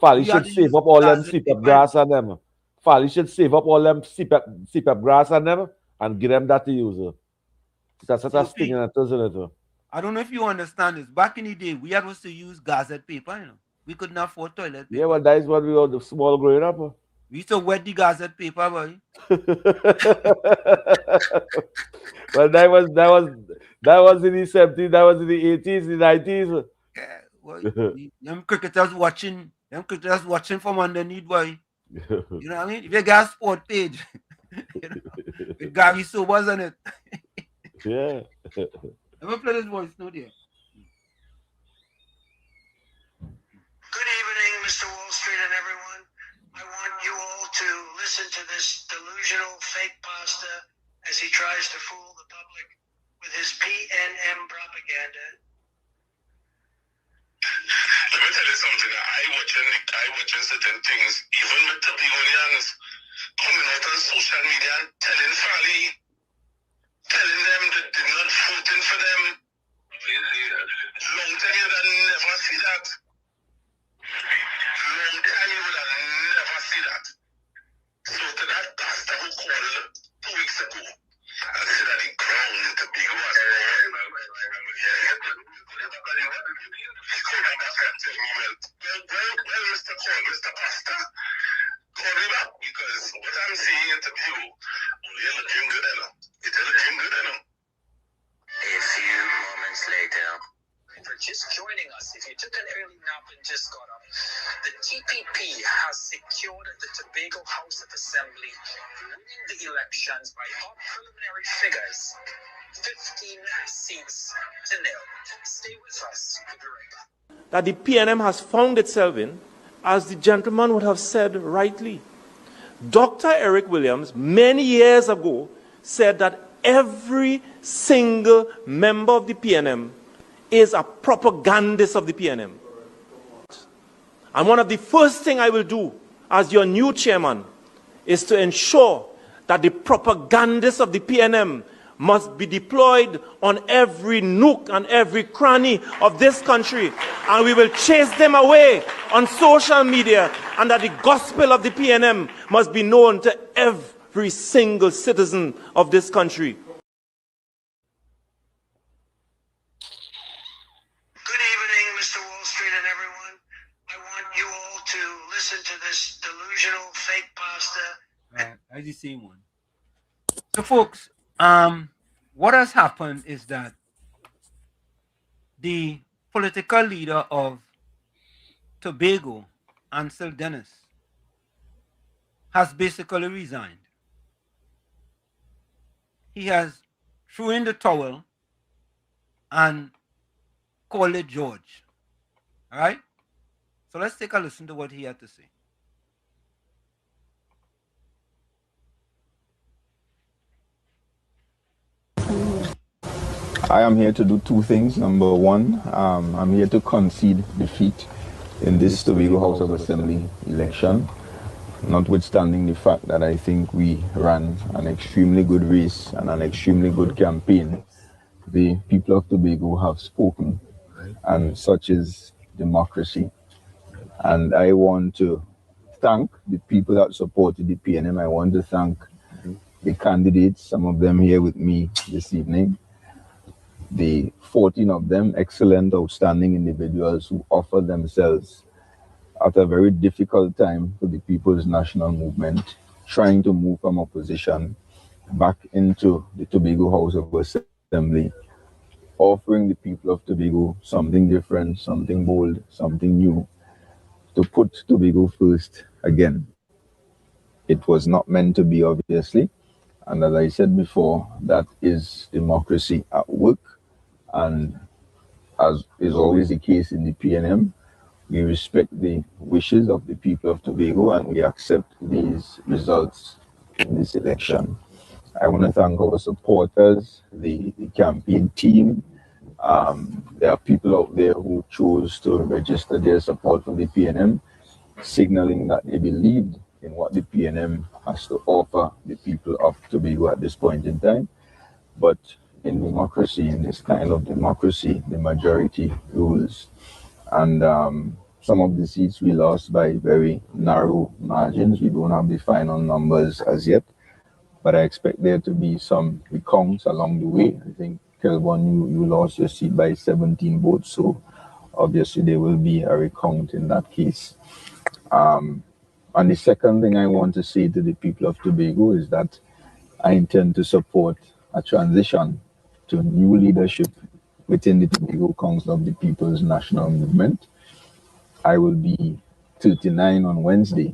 Fally should save up all them CPAP grass on them. Fally should save up all them CPAP grass on them and give them that to use. That's what I'm thinking. I don't know if you understand this. Back in the day, we had to use gazette paper, you know. We couldn't afford toilet paper. Yeah, well, that is what we were the small growing up. We used to wet the gazette paper, boy. Well, that was in the 70s, that was in the 80s, the 90s. Yeah, boy. them cricketers watching from underneath, boy. You know what I mean? If you got a sport page, you know, with Gary Sobers on it. Yeah. Let me play this voice note here. Good evening, Mr. Wall Street and everyone. I want you all to listen to this delusional fake pastor as he tries to fool the public with his PNM propaganda. Let me tell you something. I watching certain things, even with the Tobagonians coming out on social media and telling them that they're not voting for them. Long time you would never see that. Long time you would never see that. So to that pastor who called 2 weeks ago and said that the ground in Tobago was well, Mr. Pastor, call me back because what I'm seeing in Tobago, you're looking good enough. It's looking good enough. A few moments later. For just joining us, if you took an early nap and just got up, the TPP has secured the Tobago House of Assembly, winning the elections by our preliminary figures, 15 seats to nil. Stay with us. We'll be right back. That the PNM has found itself in, as the gentleman would have said rightly. Dr. Eric Williams, many years ago, said that every single member of the PNM is a propagandist of the PNM. And one of the first things I will do as your new chairman is to ensure that the propagandists of the PNM must be deployed on every nook and every cranny of this country. And we will chase them away on social media, and that the gospel of the PNM must be known to every single citizen of this country. To this delusional fake pastor. That's the same one. So, folks, what has happened is that the political leader of Tobago, Ansel Dennis, has basically resigned. He has threw in the towel and called it George. All right? So let's take a listen to what he had to say. I am here to do two things. Number one, I'm here to concede defeat in this Tobago House of Assembly election, notwithstanding the fact that I think we ran an extremely good race and an extremely good campaign. The people of Tobago have spoken, and such is democracy. And I want to thank the people that supported the PNM. I want to thank the candidates, some of them here with me this evening. The 14 of them, excellent, outstanding individuals who offered themselves at a very difficult time for the People's National Movement, trying to move from opposition back into the Tobago House of Assembly, offering the people of Tobago something different, something bold, something new, to put Tobago first again. It was not meant to be, obviously, and as I said before, that is democracy at work, and as is always the case in the PNM, we respect the wishes of the people of Tobago and we accept these results in this election. I want to thank our supporters, the campaign team. There are people out there who chose to register their support for the PNM, signaling that they believed in what the PNM has to offer the people of Tobago at this point in time. But in democracy, in this kind of democracy, the majority rules. And some of the seats we lost by very narrow margins. We don't have the final numbers as yet, but I expect there to be some recounts along the way. I think, Kelvin, you lost your seat by 17 votes, so obviously there will be a recount in that case. And the second thing I want to say to the people of Tobago is that I intend to support a transition to new leadership within the Tobago Council of the People's National Movement. I will be 39 on Wednesday,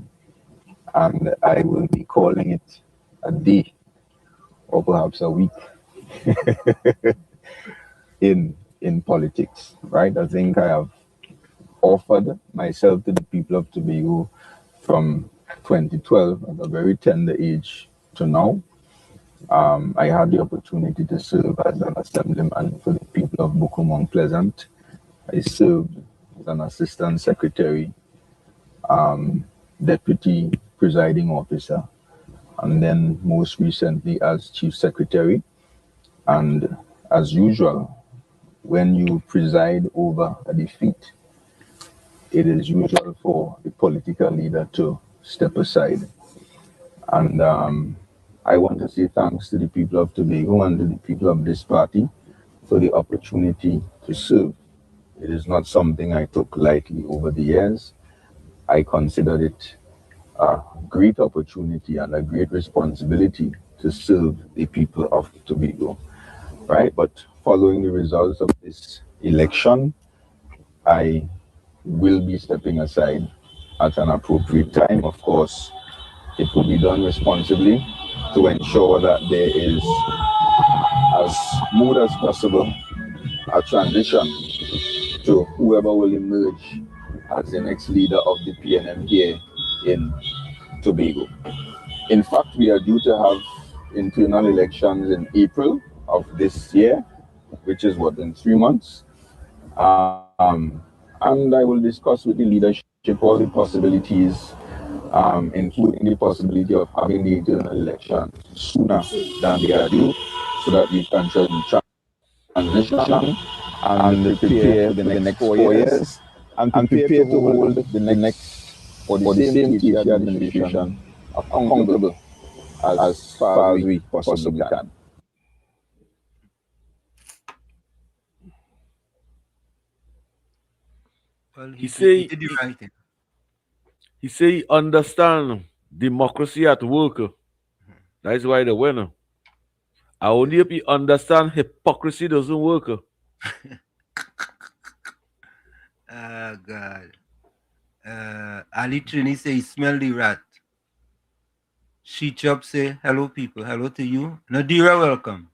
and I will be calling it a day or perhaps a week in politics, right? I think I have offered myself to the people of Tobago from 2012 at a very tender age to now. I had the opportunity to serve as an assemblyman for the people of Bukumong Pleasant. I served as an assistant secretary, deputy presiding officer, and then most recently as chief secretary. And as usual, when you preside over a defeat, it is usual for the political leader to step aside. And I want to say thanks to the people of Tobago and to the people of this party for the opportunity to serve. It is not something I took lightly over the years. I considered it a great opportunity and a great responsibility to serve the people of Tobago, right? But following the results of this election, I will be stepping aside at an appropriate time. Of course, it will be done responsibly to ensure that there is, as smooth as possible, a transition to whoever will emerge as the next leader of the PNM here in Tobago. In fact, we are due to have internal elections in April of this year, which is in 3 months. And I will discuss with the leadership all the possibilities, including the possibility of having the internal election sooner than they are due, so that we can transition and prepare for the next 4 years, and prepare to hold the next or the same TC administration accountable as far as we possibly can. Well, He say did the right thing. He say he understand democracy at work. That's why the winner. I only if he understand hypocrisy doesn't work. Oh, God. Ali Trini say he smell the rat. She Chop say, hello, people. Hello to you. Nadira, welcome.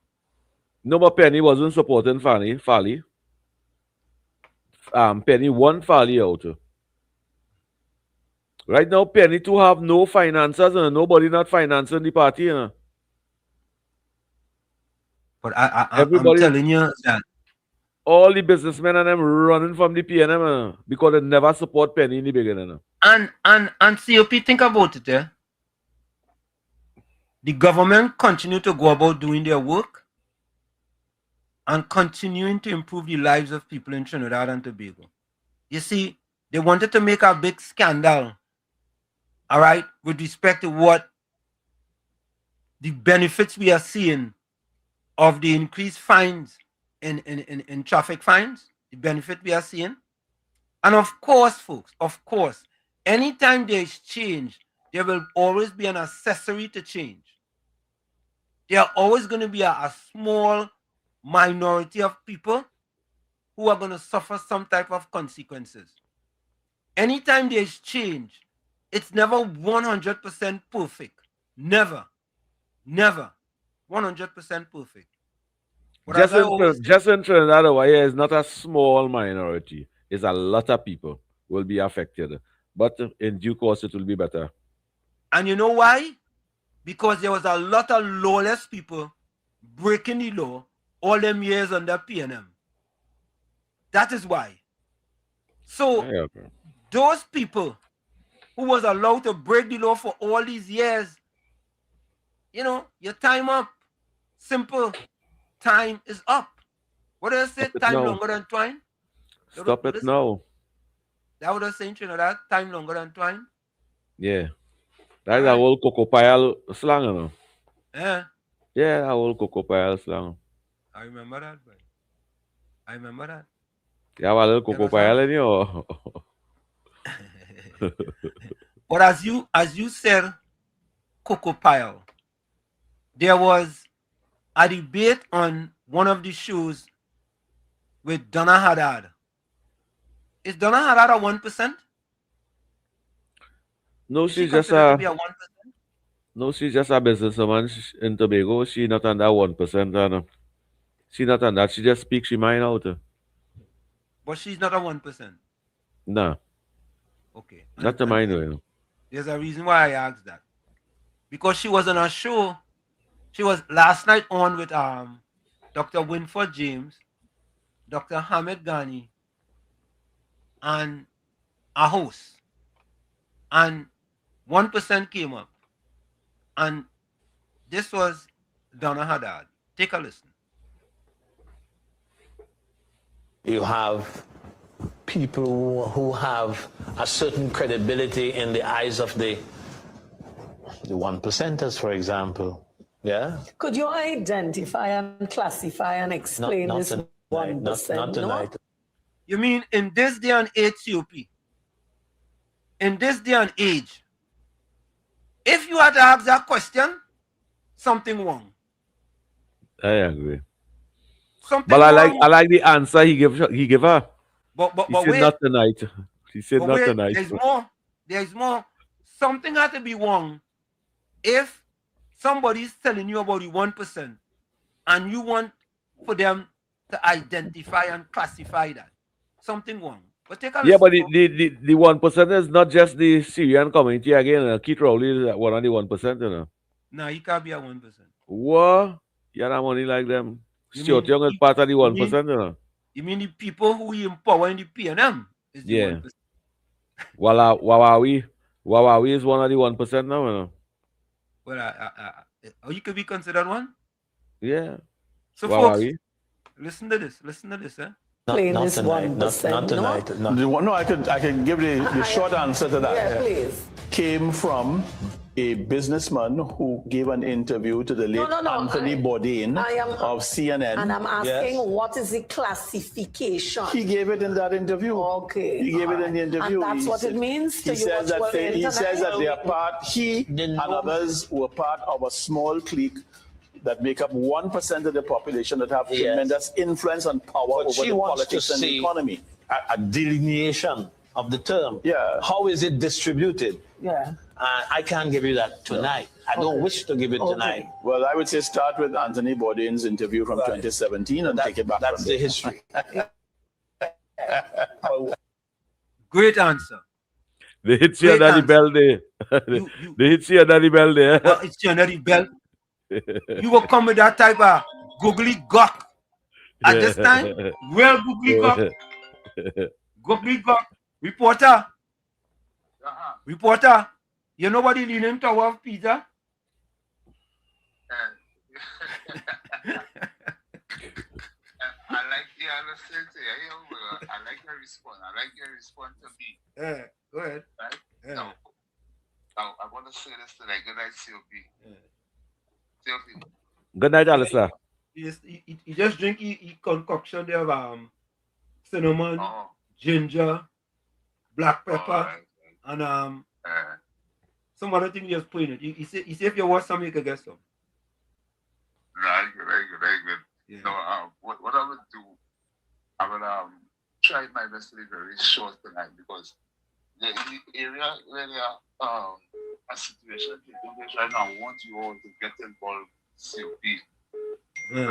No, but Penny wasn't supporting Fally. Penny won Fally out. Right now, Penny to have no financiers and nobody not financing the party. You know? But I'm telling you that all the businessmen and them running from the PNM because they never support Penny in the beginning. And COP, think about it, eh? The government continue to go about doing their work and continuing to improve the lives of people in Trinidad and Tobago. You see, they wanted to make a big scandal all right, with respect to what the benefits we are seeing of the increased fines in traffic fines, the benefit we are seeing. And of course, folks, of course, anytime there is change, there will always be an accessory to change. There are always going to be a small minority of people who are going to suffer some type of consequences. Anytime there is change, it's never 100% perfect. Never. Never. 100% perfect. But Just in Trinidad, WZYE is not a small minority. It's a lot of people will be affected. But in due course, it will be better. And you know why? Because there was a lot of lawless people breaking the law all them years under PNM. That is why. So those people who was allowed to break the law for all these years, you know, your time up. Simple. Time is up. What do I say? Time longer than twine? Stop it now. That what I say in Trinidad? Time longer than twine? Yeah. That's a whole cocoa pile slang, you know. Yeah. Yeah, a whole cocoa pile slang. I remember that, boy. I remember that. You have a little cocoa pile in you? But as you said, cocoa pile, there was a debate on one of the shows with Donna Haddad. Is Donna Haddad a 1%? No, she's just a 1%? No, she's just a businesswoman in Tobago. She's not on that 1%. She's not on that. She just speaks she mind out. But she's not a 1%. No. Okay. Not to mind, you know. There's a reason why I asked that. Because she was on a show. She was last night on with Dr. Winford James, Dr. Hamid Ghani, and a host. And 1% came up. And this was Donna Haddad. Take a listen. You have people who have a certain credibility in the eyes of the 1%ers, for example. Yeah? Could you identify and classify and explain this 1%? Not tonight. You mean in this day and age, COP? In this day and age, if you had to ask that question, something wrong. I agree. But I like the answer he gave her. But he said wait. Not tonight. He said not tonight. There's more. There's more. Something had to be wrong if somebody's telling you about the 1% and you want for them to identify and classify that. Something wrong. But take a yeah, but listen. the 1% is not just the Syrian community again. Keith Rowley is one of the 1%, you know. No, he can't be a 1%. What? You have money like them. Stuart Young is part of the 1%, you know. You mean the people who empower in the PNM is the 1%? Wawawi is one of the 1% now, you know. Well, you could be considered one? Yeah. So folks, listen to this. Listen to this, Not tonight. No, I could give the short answer to that. Yeah, please. Came from a businessman who gave an interview to the late Anthony Bourdain of CNN. And I'm asking, what is the classification? He gave it in that interview. Okay. He gave it in the interview. And that's what it means to he says that they are part, he and others were part of a small clique that make up 1% of the population that have tremendous influence and power over the politics and the economy. A delineation of the term. Yeah. How is it distributed? Yeah. I can't give you that tonight. I don't wish to give it tonight. Well, I would say start with Anthony Bourdain's interview from 2017 and take it back. That's the history. Great answer. They hit you Daddy Bell there. They hit you Daddy Bell there. Well, it's your Daddy Bell. You will come with that type of googly gawk at this time. Real googly gawk. Googly gawk. Reporter. Reporter. You know what the Leaning Tower of Pisa? I like the answer to you. I like your response. I like your response to me. Go ahead. Right? Yeah. Now, I want to say this today. Good night, COP. COP. Good night, Alistair. You just drink concoction there of cinnamon, ginger, black pepper, and some other thing you just put in it. You see if you want some, you can get some. Very good, very good, very good. Yeah. So what I would do, I would try my best to be very short tonight because in the area where there are a situation taking place right now, I want you all to get involved COP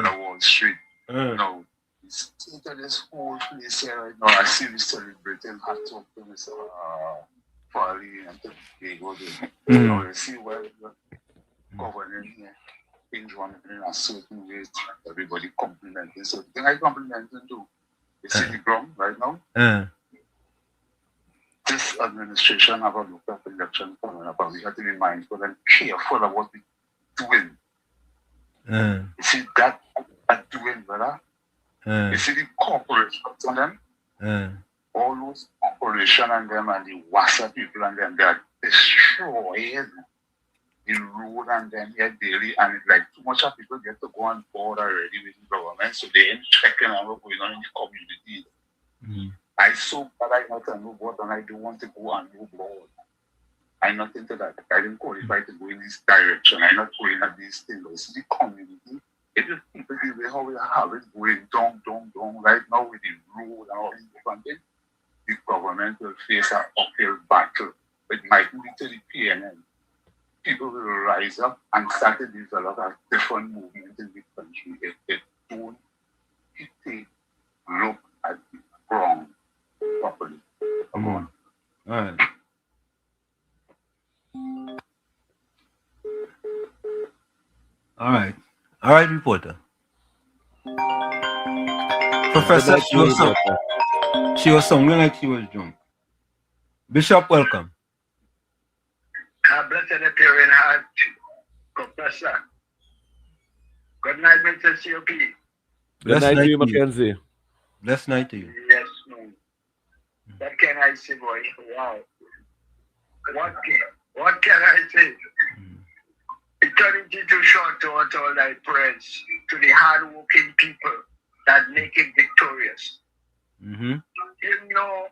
on Wall Street. Now, it's into this whole place here right now. I see we celebrating hot talk to Mr. Farley and to Diego. Now, you see where the governing here things running in a certain way, everybody complimenting. So the thing I complimenting too, you see the ground right now? This administration have a local election coming up, and we have to be mindful and careful of what we're doing. You see that doing, brother? You see the corporations and them? All those corporations and them and the WASA people and them, they are destroying the road and them here daily, and it's like too much of people get to go on board already with the government, so they ain't checking on what's going on in the community. I so bad I not a new board and I don't want to go on new board. I'm not into that. I didn't qualify to go in this direction. I'm not going at these things. It's the community. It is people the way how we have it going down right now with the road and all these different things. The government will face an uphill battle. It might be to the PNN. People will rise up and start to develop a different movement in the country if they don't take look at the ground properly. Come on. All right. All right, reporter. Professor, she was somewhere like she was drunk. Bishop, welcome. Blessed appearing heart, Professor. Good night, Mr. COP. Good night to you, Mackenzie. Blessed night to you. Yes, no. What can I say, boy? Wow. What can I say? Eternity too short to utter all thy praise to the hard-working people that make it victorious. You know,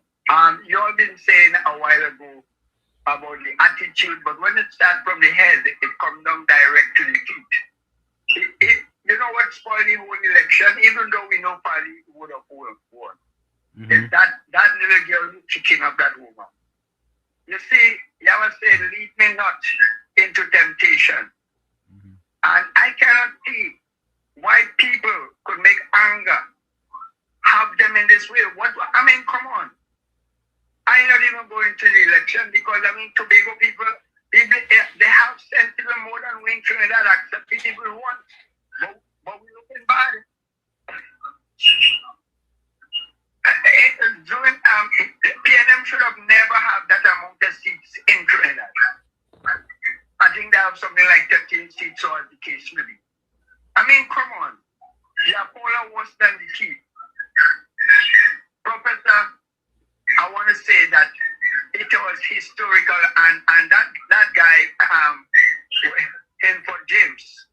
you have been saying a while ago about the attitude, but when it starts from the head, it comes down direct to the feet. You know what spoiled the whole election, even though we know Party would have won. Is that little girl kicking up that woman. You see, Yahweh said, lead me not into temptation. And I cannot see why people could make anger, have them in this way. Come on. I'm not even going to the election because, Tobago people, they have sentiment more than we in Trinidad accept people who want. But we're looking bad. PNM should have never had that amount of seats in Trinidad. I think they have something like 13 seats or the case may be. Come on. The Apollo worse than the key. Professor, I want to say that it was historical and that guy for James.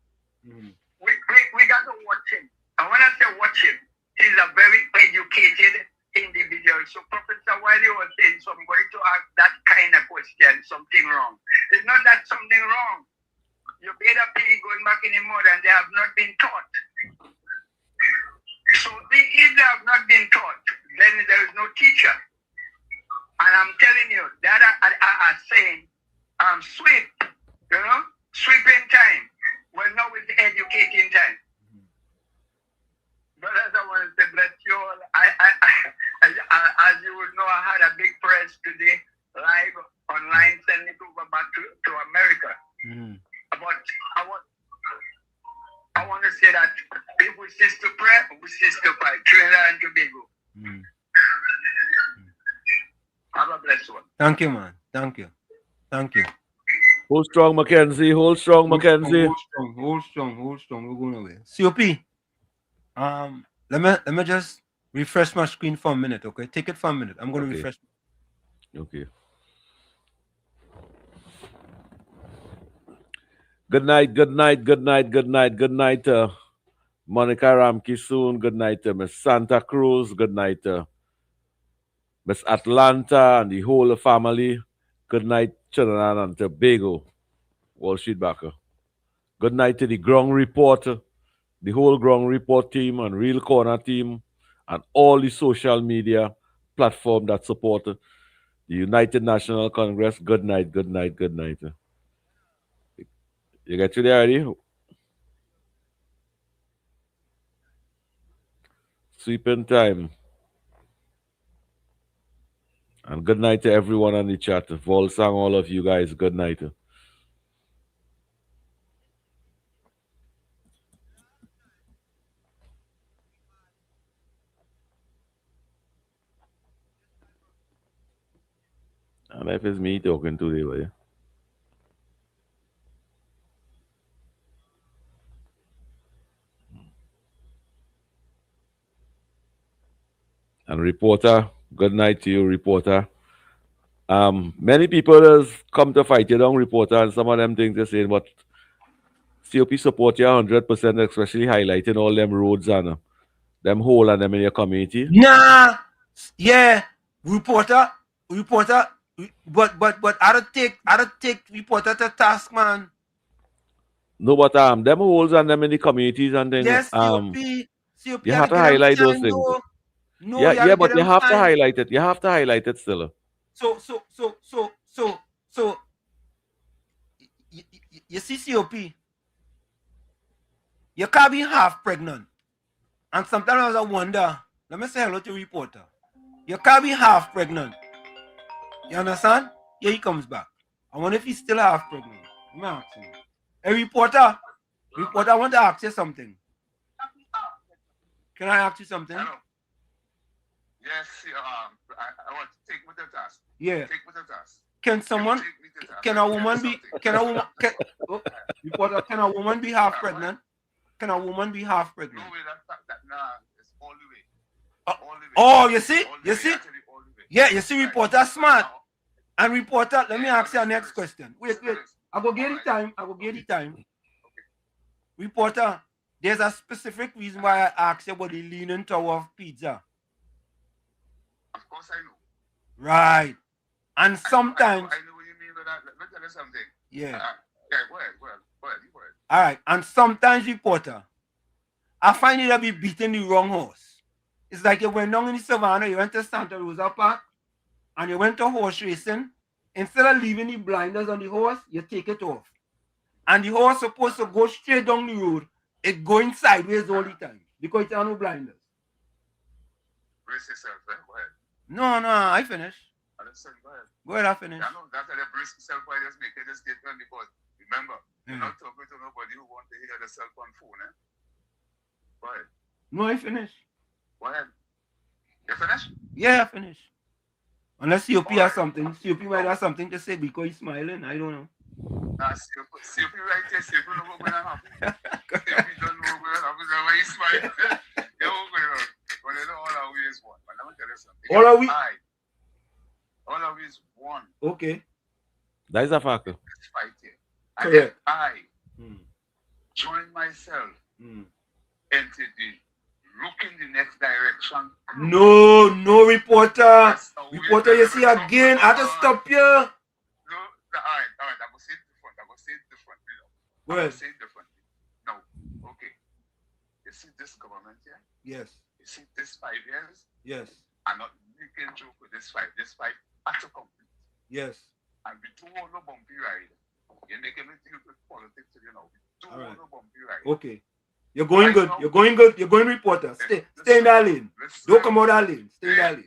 We got to watch him. And when I say watch him, he's a very educated individual. So Professor, while you were saying somebody to ask that kind of question, something wrong. It's not that something wrong. You paid a pig going back in the mud and they have not been taught. So if they have not been taught, then there is no teacher. And I'm telling you, that are saying, sweep, sweeping time. Well, now it's educating time. Brothers, I want to say, bless you all. As you would know, I had a big press today, live online, sending it over back to America. But I want to say that if we cease to pray, we cease to fight. Trinidad and Tobago. Have a blessed one. Thank you, man. Thank you. Hold strong, Mackenzie. Hold strong, Mackenzie. Hold strong. We're going away. COP. Let me just refresh my screen for a minute, okay? Take it for a minute. I'm going to refresh. Okay. Good night, good night, good night, good night, good night to Monica Ramke soon. Good night to Miss Santa Cruz. Good night to Miss Atlanta and the whole family. Good night, Trinidad and Tobago. Wall Street Backer. Good night to the Ground Reporter, the whole Ground Report team and Real Corner team, and all the social media platform that support the United National Congress. Good night, good night, good night. You get to there already? Sleeping time. And good night to everyone on the chat. Volsang, all of you guys, good night. And if it's me talking today, well, yeah. And reporter, good night to you, reporter. Many people has come to fight you down, reporter, and some of them things they're saying, but COP support you 100%, especially highlighting all them roads and them hole and them in your community. Nah, yeah, reporter, but I don't take reporter to task, man. No, but them holes and them in the communities and things. Yes, COP, you have to highlight those things. No, yeah, but you have time. to highlight it. You have to highlight it still. So, you see, COP, you can't be half pregnant. And sometimes I wonder, let me say hello to reporter. You can't be half pregnant. You understand? Here he comes back. I wonder if he's still half pregnant. Let me ask him. Hey, reporter, I want to ask you something. Can I ask you something? Hello. Yes, I want to take with the task. Yeah. Take with the task. Can someone, can a woman be, reporter, can a woman be half pregnant? Can a woman be half pregnant? No way, nah, it's all the way. All the way. Oh, you see? Yeah, you see, reporter smart. And reporter, let me ask you a next question. Wait. I go get the time. Reporter, there's a specific reason why I asked you about the leaning tower of pizza. Of course I know. Right. And sometimes... I know what you mean by that. Let me tell you something. Yeah. Well. All right. And sometimes, reporter, I find it to be beating the wrong horse. It's like you went down in the savannah, you went to Santa Rosa Park, and you went to horse racing. Instead of leaving the blinders on the horse, you take it off. And the horse supposed to go straight down the road. It's going sideways all the time because it has no blinders. Brace yourself, right? Go ahead. No, I finished. Go ahead, I finished. I know that's how they brace yourself while just making this statement because remember, you're not talking to nobody who wants to hear the cell phone, eh? Go ahead. No, I finished. Go ahead. You finished? Yeah, I finished. Unless COP has something. COP might have something to say because he's smiling. I don't know. COP right there. COP know what's going on. COP don't know what's going on. Why he's smiling? You know what's going on. But you know all our way is one. But let me tell you something. All our way is one. Okay. That is a fact. Let's fight here. And correct. if I join myself into the look in the next direction. No, reporter. Reporter, you see again, I have to stop you. No, all right. I will say it differently. Go ahead. Say it differently. No, okay. You see this government here? Yes. You see this 5 years? Yes. I'm not making joke with this fight. This fight has to complete. Yes. And we do all the bumpy ride. You're making me deal with politics, you know. We do all the bumpy ride. Okay. You're going good. You're going good. You're going reporter. Stay in that lane. Don't come out that lane. Stay in that lane.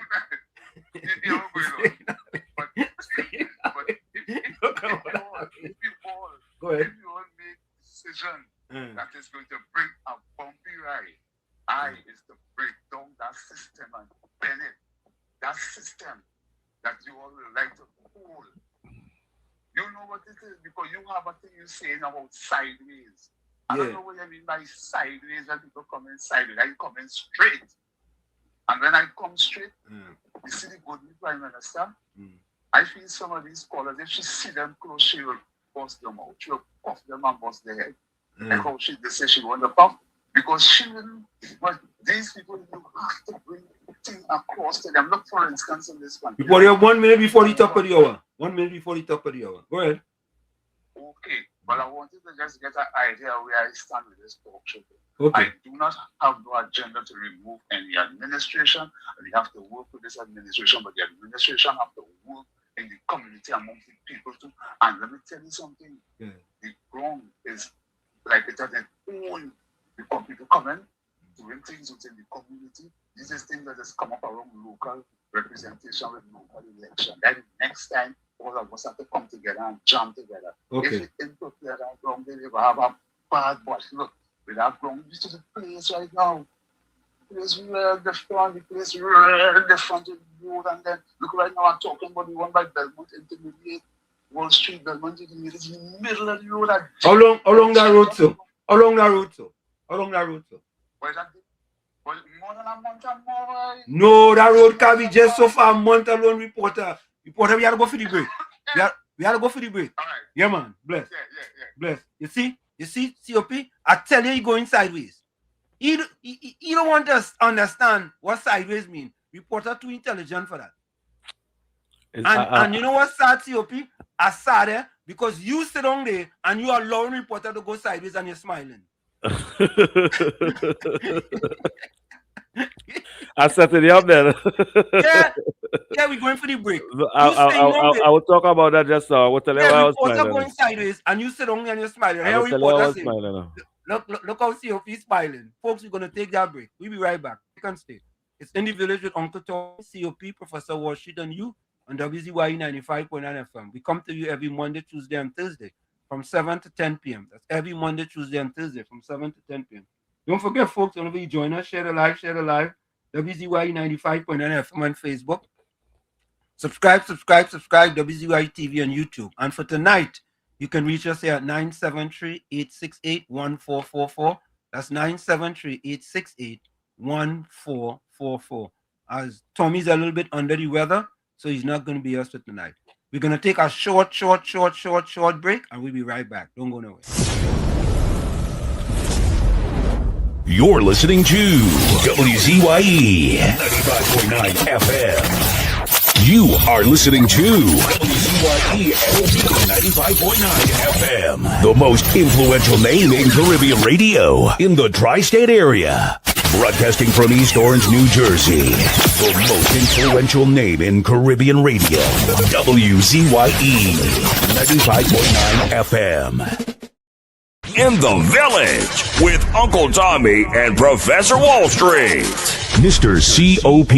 Go ahead. If you all make a decision that is going to bring a bumpy ride, is to break down that system and bend it. That system that you all would like to hold. You know what it is because you have a thing you're saying about sideways. I don't know what you mean by sideways when people come in sideways. I come in straight. And when I come straight, you see the good Prime Minister? I feel some of these callers, if she see them close, she will bust them out. She'll puff them and bust their head. Like how she said she want to puff. Because she wouldn't, but these people, you have to bring things across to them. Look, for instance, in this country. Before you 1 minute before the top of the hour. 1 minute before the top of the hour. Go ahead. Okay, but I wanted to just get an idea where I stand with this talk show. Okay. I do not have no agenda to remove any administration. We have to work with this administration, but the administration have to work in the community amongst the people too. And let me tell you something. Yeah. The ground is like it has its own. Because people come in, doing things within the community. This is things that has come up around local representation with local election. Then next time, all of us have to come together and jam together. Okay. If it input that ground, they will have a bad but look, with that ground, this is a place right now. The place real different, the place real different in the road. And then look right now, I'm talking about the one by Belmont Intermediate, Wall Street, Belmont Intermediate, is in the middle of the road. How long that road, sir? How long that road, sir? How long that road, sir? Well, more than a month and more. No, that road can be just so far a month alone, reporter. Reporter, we have to go for the break. We have to go for the break. All right. Yeah, man. Bless. Yeah. Bless. You see, COP? I tell you, you're going sideways. You don't want to understand what sideways mean. Reporter too intelligent for that. And you know what sad, COP? I sad there because you sit down there and you allow reporter to go sideways and you're smiling. I set it up there. yeah, we're going for the break. I will talk about that just now. I will tell you why I was smiling. Going sideways and you sit down and you're smiling. I will tell you why I was smiling. Look how COP is smiling. Folks, we're going to take that break. We'll be right back. You can stay. It's In the Village with Uncle Tom, COP, Professor Wall Street, and you on WZYE 95.9 FM. We come to you every Monday, Tuesday, and Thursday from 7 to 10 p.m. That's every Monday, Tuesday, and Thursday from 7 to 10 p.m. Don't forget, folks, whenever you join us, share the live. WZYE 95.9 FM on Facebook. Subscribe, WZYE TV on YouTube. And for tonight, you can reach us here at 973-868-1444. That's 973-868-1444. As Tommy's a little bit under the weather, so he's not going to be us for tonight. We're going to take a short break, and we'll be right back. Don't go nowhere. You're listening to WZYE 95.9 FM. You are listening to WZYE 95.9 FM, the most influential name in Caribbean radio in the tri-state area. Broadcasting from East Orange, New Jersey, the most influential name in Caribbean radio, WZYE 95.9 FM. In the Village with Uncle Tommy and Professor Wall Street. Mr. COP.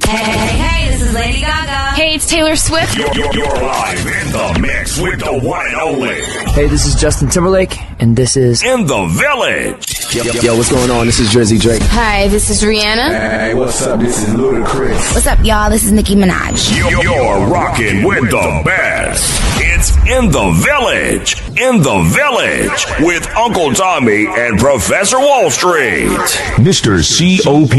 Hey, this is Lady Gaga. Hey, it's Taylor Swift. You're live in the mix with the one and only. Hey, this is Justin Timberlake, and this is In the Village. Yo, what's going on? This is WZYE. Hi, this is Rihanna. Hey, what's up? This is Ludacris. What's up, y'all? This is Nicki Minaj. You're rocking with the best. It's In the Village. In the Village with Uncle Tommy and Professor Wall Street. Mr. COP.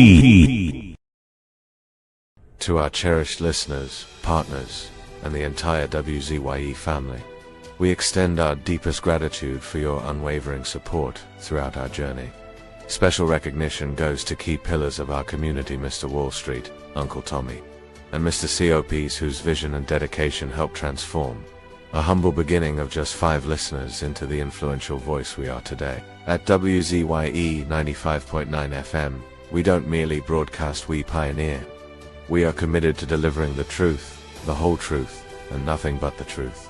To our cherished listeners, partners, and the entire WZYE family, we extend our deepest gratitude for your unwavering support throughout our journey. Special recognition goes to key pillars of our community, Mr. Wall Street, Uncle Tommy, and Mr. COPs whose vision and dedication helped transform a humble beginning of just 5 listeners into the influential voice we are today. At WZYE 95.9 FM, we don't merely broadcast, we pioneer. We are committed to delivering the truth, the whole truth, and nothing but the truth.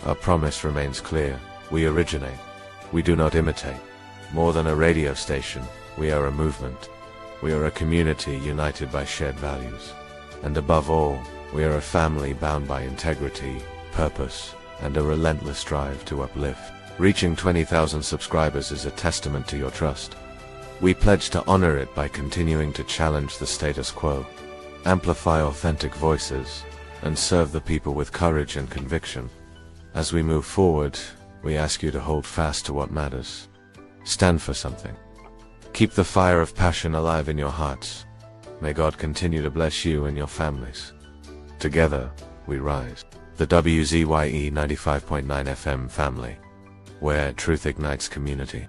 Our promise remains clear. We originate. We do not imitate. More than a radio station, we are a movement. We are a community united by shared values. And above all, we are a family bound by integrity, purpose, and a relentless drive to uplift. Reaching 20,000 subscribers is a testament to your trust. We pledge to honor it by continuing to challenge the status quo, amplify authentic voices, and serve the people with courage and conviction. As we move forward, we ask you to hold fast to what matters. Stand for something. Keep the fire of passion alive in your hearts. May God continue to bless you and your families. Together, we rise. the WZYE 95.9 FM family, where truth ignites community.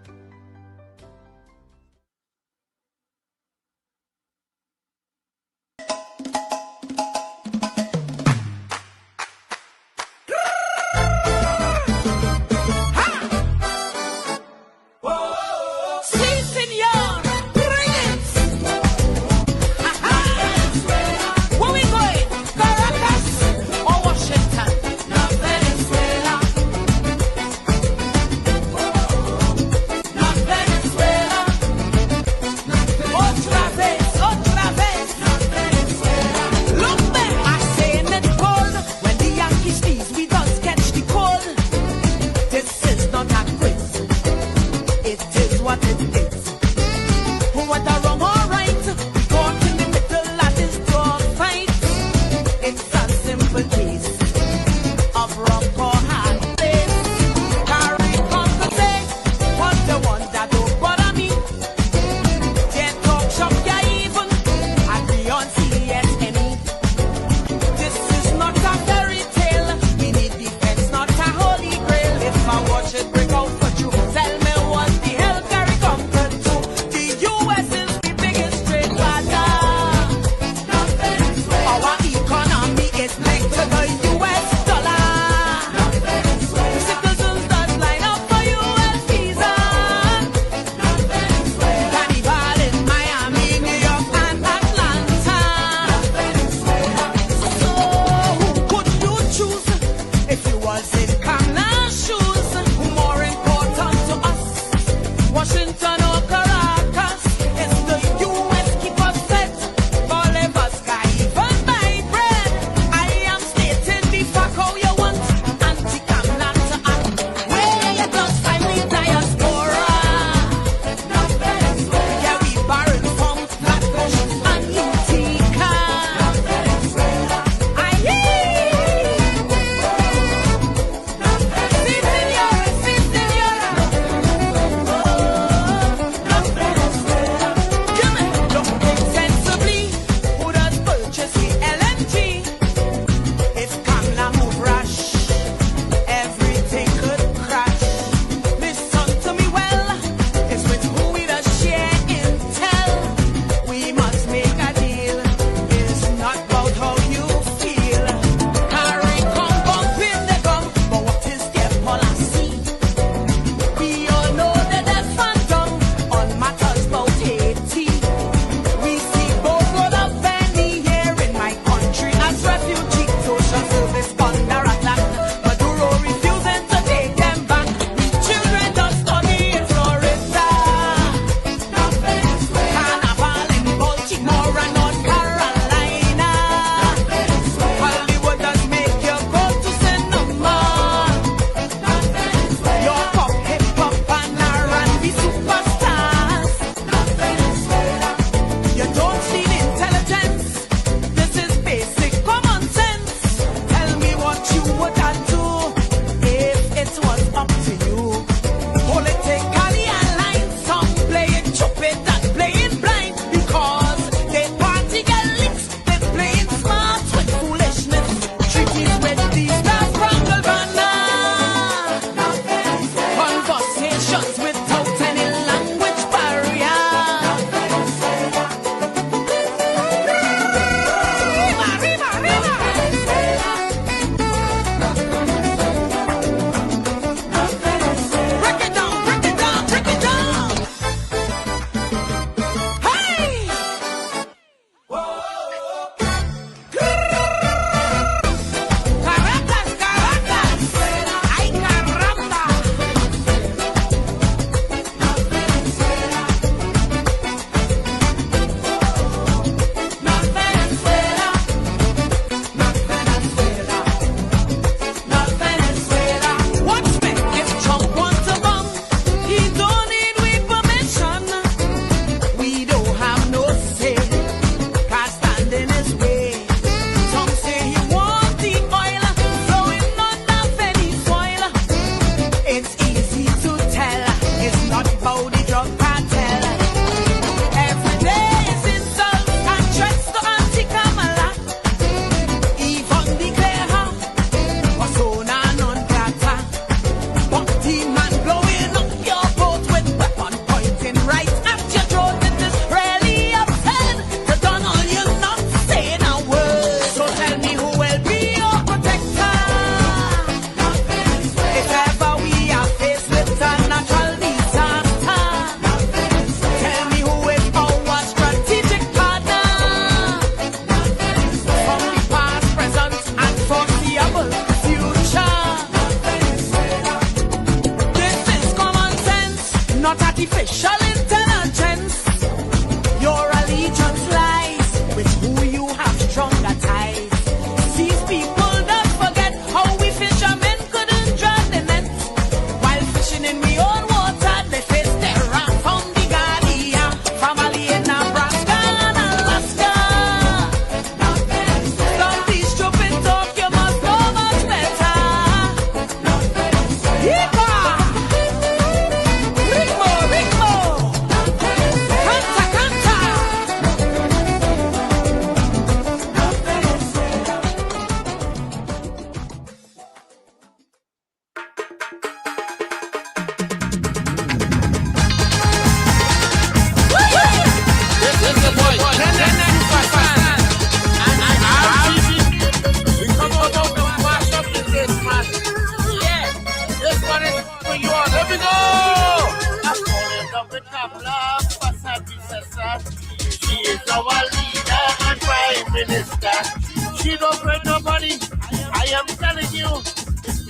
you.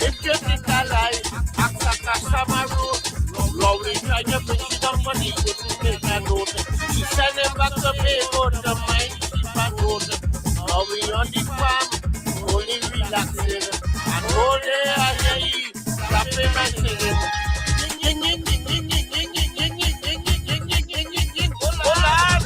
If you think I lie, Aksaka Samaru. Lowry tried to bring she down money, couldn't make a note. She sent him back to Baygo, the mine keep a note. Now we on the farm, only relaxing. And all day I hear you, clapping and singing. Ding, ding, ding, ding, ding, ding, ding, ding, ding, ding, ding, ding, ding, ding, ding, ding. Oh, lad.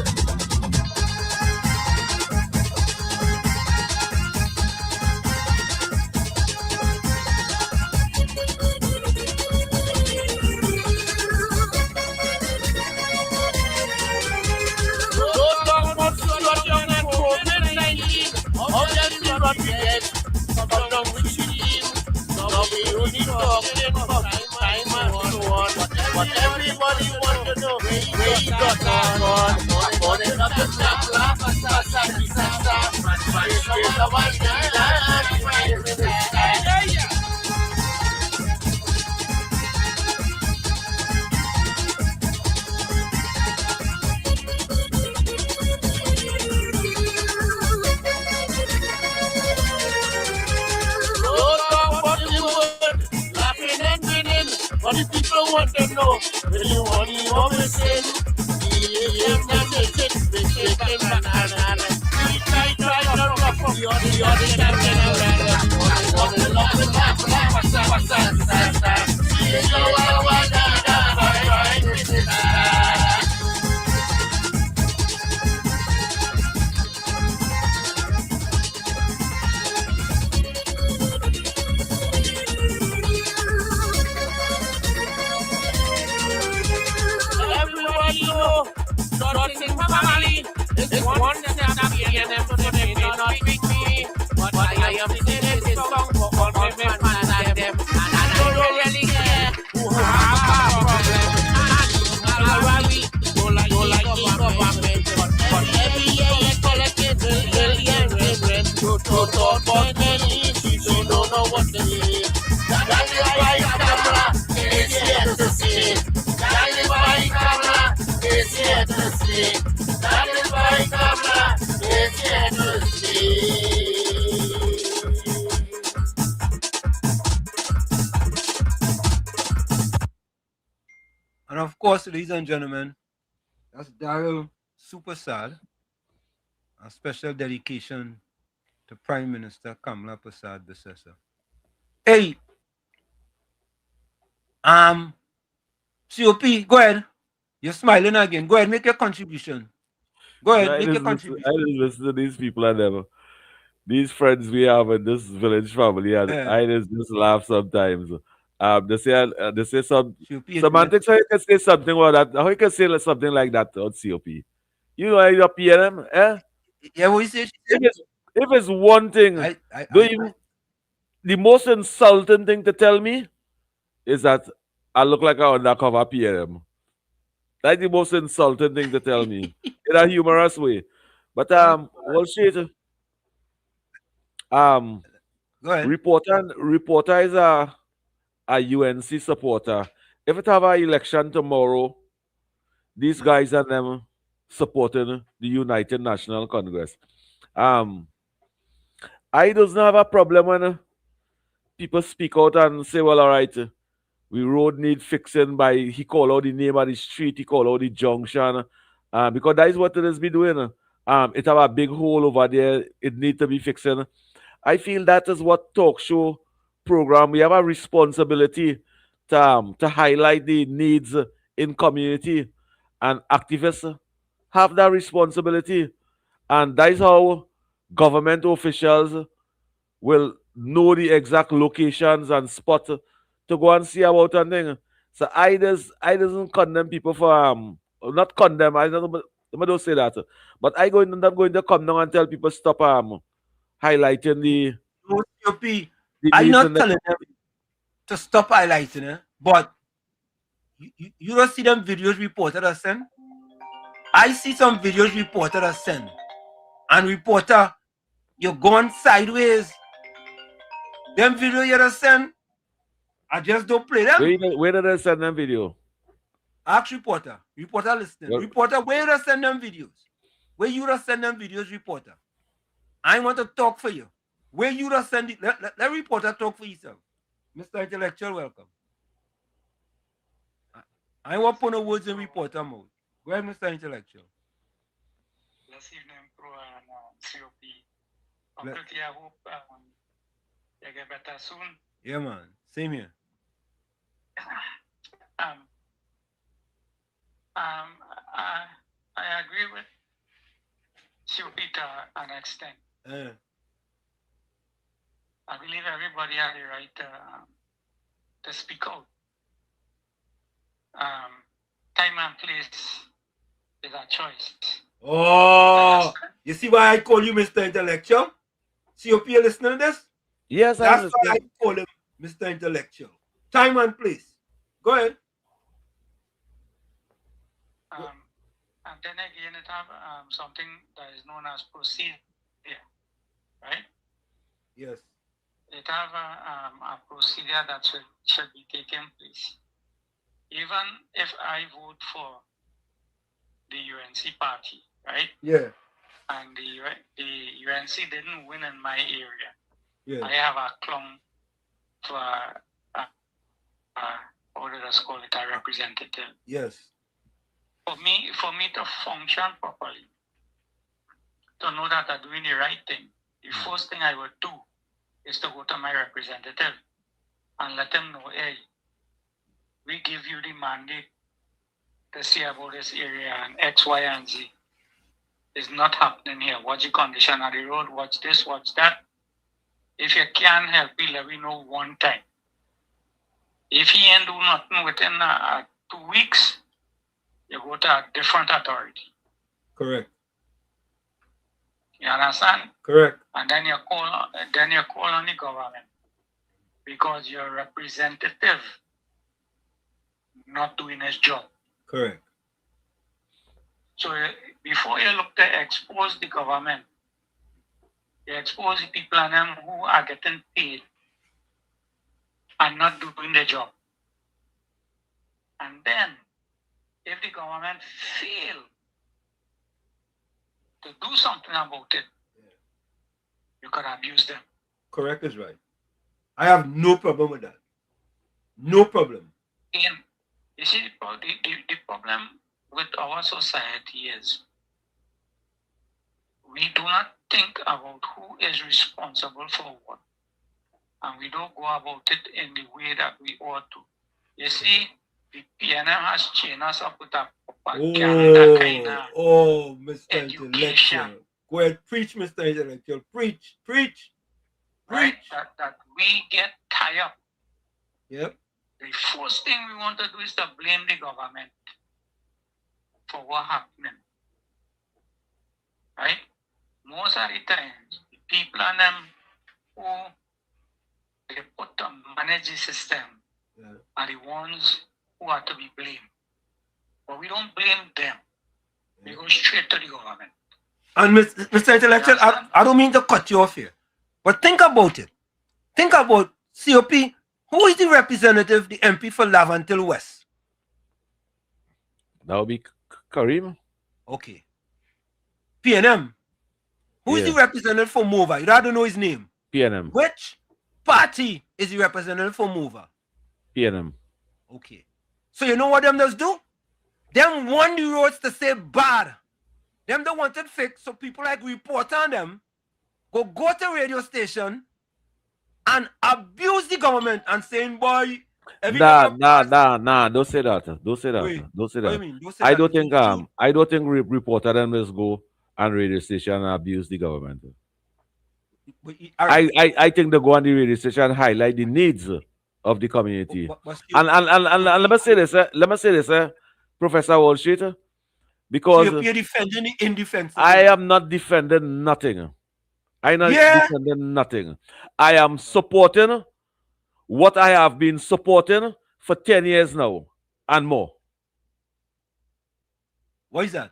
Don't talk about situation and COVID-19. How can we run the dead? Come down with you. Now we only talking about time and so on. But everybody want to know where you got that on. Morning up the top, laugh, but the people want to know when you want to always say, everybody know, nothing family is one that and them may not pick me, but I am singing this song for all my fans and them, and I don't really care who have a problem, and I worry, don't like the government, but every year you collect billion, to talk about many issues, you don't know what they mean. That is why camera is here to see. That is why camera is here to see. That is why camera is here to see. And of course, ladies and gentlemen, that's Daryl Super Sad. A special dedication to Prime Minister Kamala Prasad Bissessa. Hey, COP, go ahead. You're smiling again. Go ahead, make your contribution. Go ahead, make your contribution. I just listen to these people and them. These friends we have in this village family, and I just laugh sometimes. They say some semantics. How you can say something about that? How you can say something like that on COP? You know, you're PNM, eh? Yeah, what you say? If it's one thing, the most insulting thing to tell me is that I look like an undercover PNM. That's the most insulting thing to tell me in a humorous way. But well, shit. Reporter is a UNC supporter. If it have an election tomorrow, these guys and them supporting the United National Congress. I doesn't have a problem when people speak out and say, well, all right, we road need fixing by, he call out the name of the street, he call out the junction, because that is what it is be doing. It have a big hole over there, it need to be fixing. I feel that is what talk show program, we have a responsibility to highlight the needs in community, and activists have that responsibility, and that is how government officials will know the exact locations and spot to go and see about a thing. So I doesn't condemn people for not condemn, I don't say that, but I'm not going to come down and tell people stop highlighting the I'm not telling them to stop highlighting it, but you don't see them videos reported as sent. I see some videos reported as sent, and reporter, you're going sideways. Them video you just send, I just don't play them. Where did I send them video? Ask reporter listening. Yep. Reporter, where you just send them videos? Where you just send them videos, reporter? I want to talk for you. Where you just send it, let reporter talk for yourself. Mr. Intellectual, welcome. I want to put no words in reporter mode. Go ahead, Mr. Intellectual. Bless evening, Pro and COP. I hope you get better soon. Yeah, man. Same here. I agree with COP to an extent. I believe everybody has the right to speak out. Time and place is a choice. Oh, you see why I call you Mr. Intellectual? COP, you listening to this? Yes, that's why I call him Mr. Intellectual. Time and place. Go ahead. And then again, it have something that is known as procedure, right? Yes. It have a procedure that should be taken place. Even if I vote for the UNC party, right? Yeah. And the UNC didn't win in my area. Yeah. I have a clung for what did I call it? A representative. Yes. For me to function properly, to know that I'm doing the right thing, the first thing I would do is to go to my representative and let them know, hey, we give you the mandate to see about this area and X, Y, and Z. It's not happening here. What's the condition of the road? What's this? What's that? If you can't help me, let me know one time. If he ain't do nothing within 2 weeks, you go to a different authority. Correct. You understand? Correct. And then you call on the government because your representative not doing his job. Correct. So before you look to expose the government, you expose the people and them who are getting paid and not doing their job. And then, if the government fail to do something about it, you could abuse them. Correct is right. I have no problem with that. No problem. And you see, the problem with our society is we do not think about who is responsible for what. And we don't go about it in the way that we ought to. You see, the PNM has chained us up with a propaganda kind of Mr. education. Intellectual. Go ahead, preach, Mr. Intellectual. Preach. Right? That we get tired up. Yep. The first thing we want to do is to blame the government for what happening. Right? Most of the times, the people and them who they put to manage the system are the ones who are to be blamed. But we don't blame them. We go straight to the government. And Mr. Intellectual, I don't mean to cut you off here, but think about it. Think about COP. Who is the representative, the MP for Lavantil West? That would be Karim. Okay. PNM. Who is the representative for Mova? You don't know his name. PNM. Which party is the representative for Mova? PNM. Okay. So you know what them does do? Them want the roads to say bad. Them don't want it fixed, so people like report on them, go to radio station and abuse the government and saying, boy, Nah, don't say that. Don't say that. Wait, Don't say what do that. you mean? Don't say I that. don't think reporter them just go and radio station and abuse the government. I think they go on the radio station and highlight the needs of the community. And let me say this, Professor Wall Street, because so you're defending the indefensible. I am not defending nothing. I'm not defending nothing. I am supporting what I have been supporting for 10 years now and more. What is that?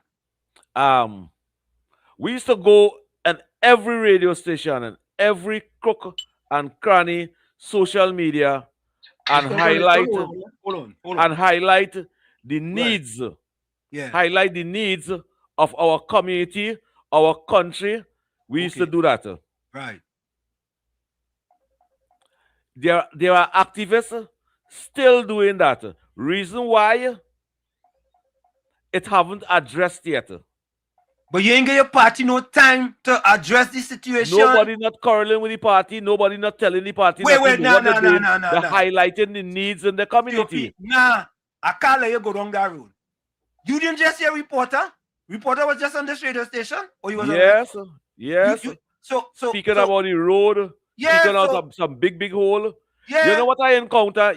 We used to go and every radio station and every crook and cranny social media and highlight the needs. Yeah. Highlight the needs of our community, our country. We used to do that. Right. there are activists still doing that. Reason why it haven't addressed yet. But you ain't get your party no time to address the situation. Nobody not quarreling with the party. Nobody not telling the party Wait, nothing. no. They're highlighting the needs in the community. Nah, I can't let you go down that road. You didn't just hear reporter? Reporter was just on this radio station? Or you was yes, on yes. So speaking about the road, speaking about some big hole. Yeah. You know what I encounter?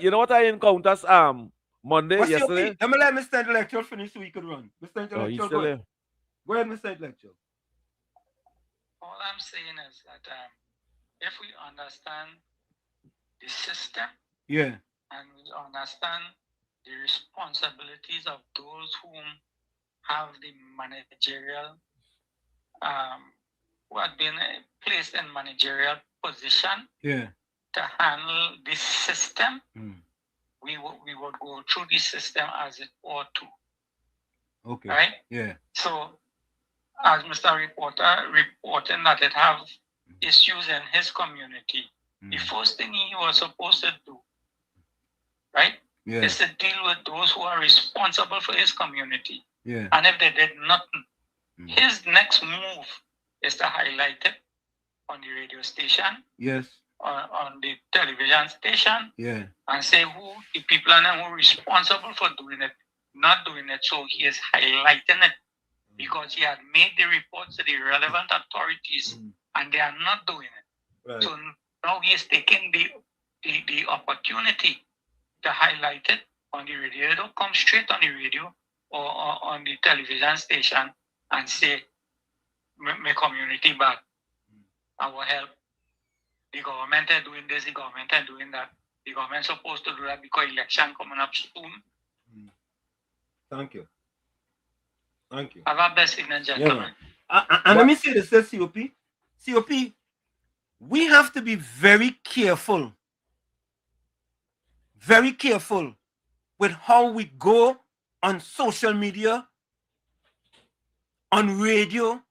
Monday, yesterday? Let me Mr. Intellectual finish so we could run. Mr. Intellectual, go ahead. Go ahead, Mr. Intellectual. All I'm saying is that if we understand the system, and we understand the responsibilities of those whom have the managerial, who have been placed in managerial position to handle this system, we would go through the system as it ought to. Okay. Right? Yeah. So, as Mr. Reporter reporting that it have issues in his community, the first thing he was supposed to do, right, is to deal with those who are responsible for his community. Yeah. And if they did nothing, his next move is to highlight it on the radio station, on the television station, and say who the people are who are responsible for doing it, not doing it. So he is highlighting it because he had made the reports to the relevant authorities and they are not doing it. Right. So now he is taking the opportunity to highlight it on the radio. They don't come straight on the radio or on the television station and say, my community back, I will help. The government are doing this, the government are doing that. The government is supposed to do that because election coming up soon. Thank you. Thank you. Have a best evening, gentlemen. And let me say this, COP. COP, we have to be very careful with how we go on social media, on radio,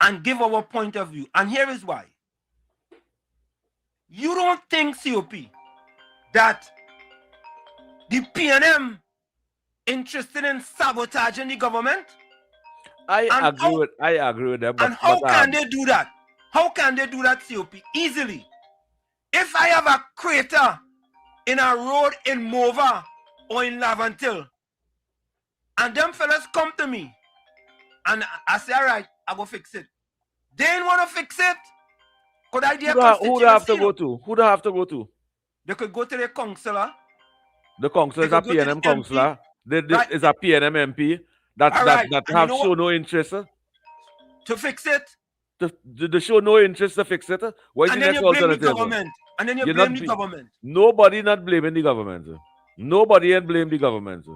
and give our point of view. And here is why. You don't think, COP, that the PNM interested in sabotaging the government? I agree with them. And how can they do that? How can they do that, COP? Easily. If I have a crater in a road in Mova or in Lavantil, and them fellas come to me, and I say, all right, I will fix it. They didn't want to fix it. Could I do who do I have to go to? Who do I have to go to? They could go to the councillor. The councillor is a PNM councillor. Is a PNM MP that have shown no interest to fix it. They show no interest to fix it. What is the next alternative? And then you blame the government. Nobody not blaming the government. Nobody ain't blame the government.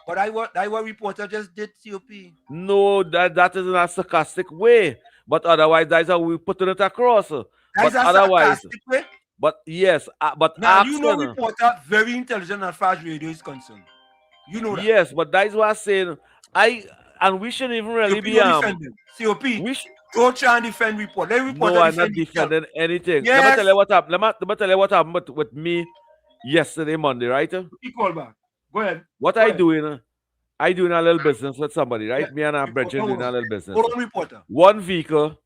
But I what reporter just did, COP. No, that is in a sarcastic way. But otherwise, that's how we putting it across. That's a sarcastic way? But yes, but now you know reporter very intelligent as far as radio is concerned. You know that. Yes, but that's what I'm saying. And we shouldn't even really be COP. Don't try and defend report. No, I'm not defending anything. Yes. Let me tell you what happened. Let me tell you what happened with me yesterday, Monday, right? You call back. Go ahead. What I doing? I doing a little business with somebody, right? Me and our brethren doing a little business. Hold on, reporter. One vehicle,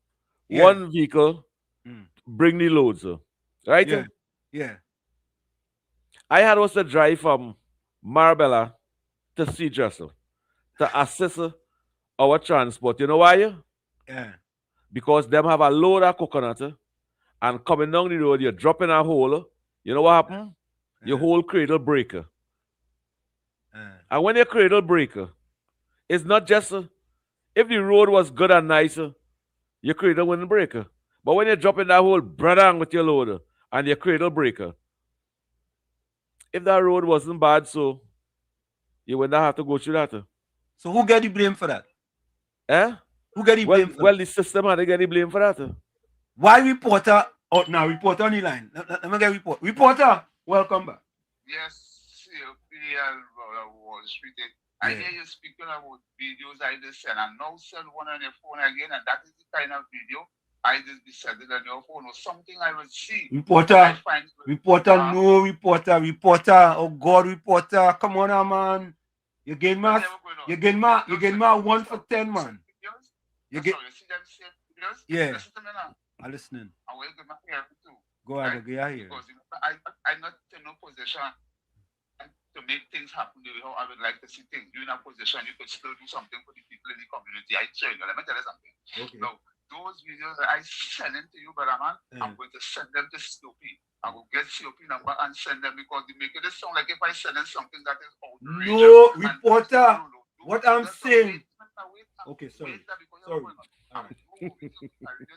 bring the loads, right? Yeah. I had also drive from Marbella to Seadressel to assist our transport. You know why? Yeah. Because them have a load of coconut and coming down the road, you're dropping a hole. You know what happened? Your whole cradle breaker. And when your cradle breaker, it's not just if the road was good and nice, your cradle wouldn't break. But when you're dropping that hole, brother, with your load and your cradle breaker, if that road wasn't bad, so you would not have to go through that. So who get the blame for that? Who get the blame for that? Well, the system had to get the blame for that. Why reporter? Oh, now reporter on the line. Let me get report. Reporter, welcome back. Yes, Wall Street. I hear you speaking about videos I just sent. I now send one on your phone again, and that is the kind of video I just be sending on your phone or something I would see. Reporter. Oh God, reporter. Come on, man. You gain my 1 for 10, man. You get. Yeah. Listen to me now. I'm listening. I will get my ear too. Go ahead, go ahead. Because I'm not in no position to make things happen the way how I would like to see things. You're in a position you could still do something for the people in the community. I tell you, let me tell you something. Okay. Now, those videos that I send them to you, brother man, I'm going to send them to COP. I will get COP number and send them because they make it sound like if I send them something that is outrageous. No, reporter. What I'm saying. Okay, sorry. I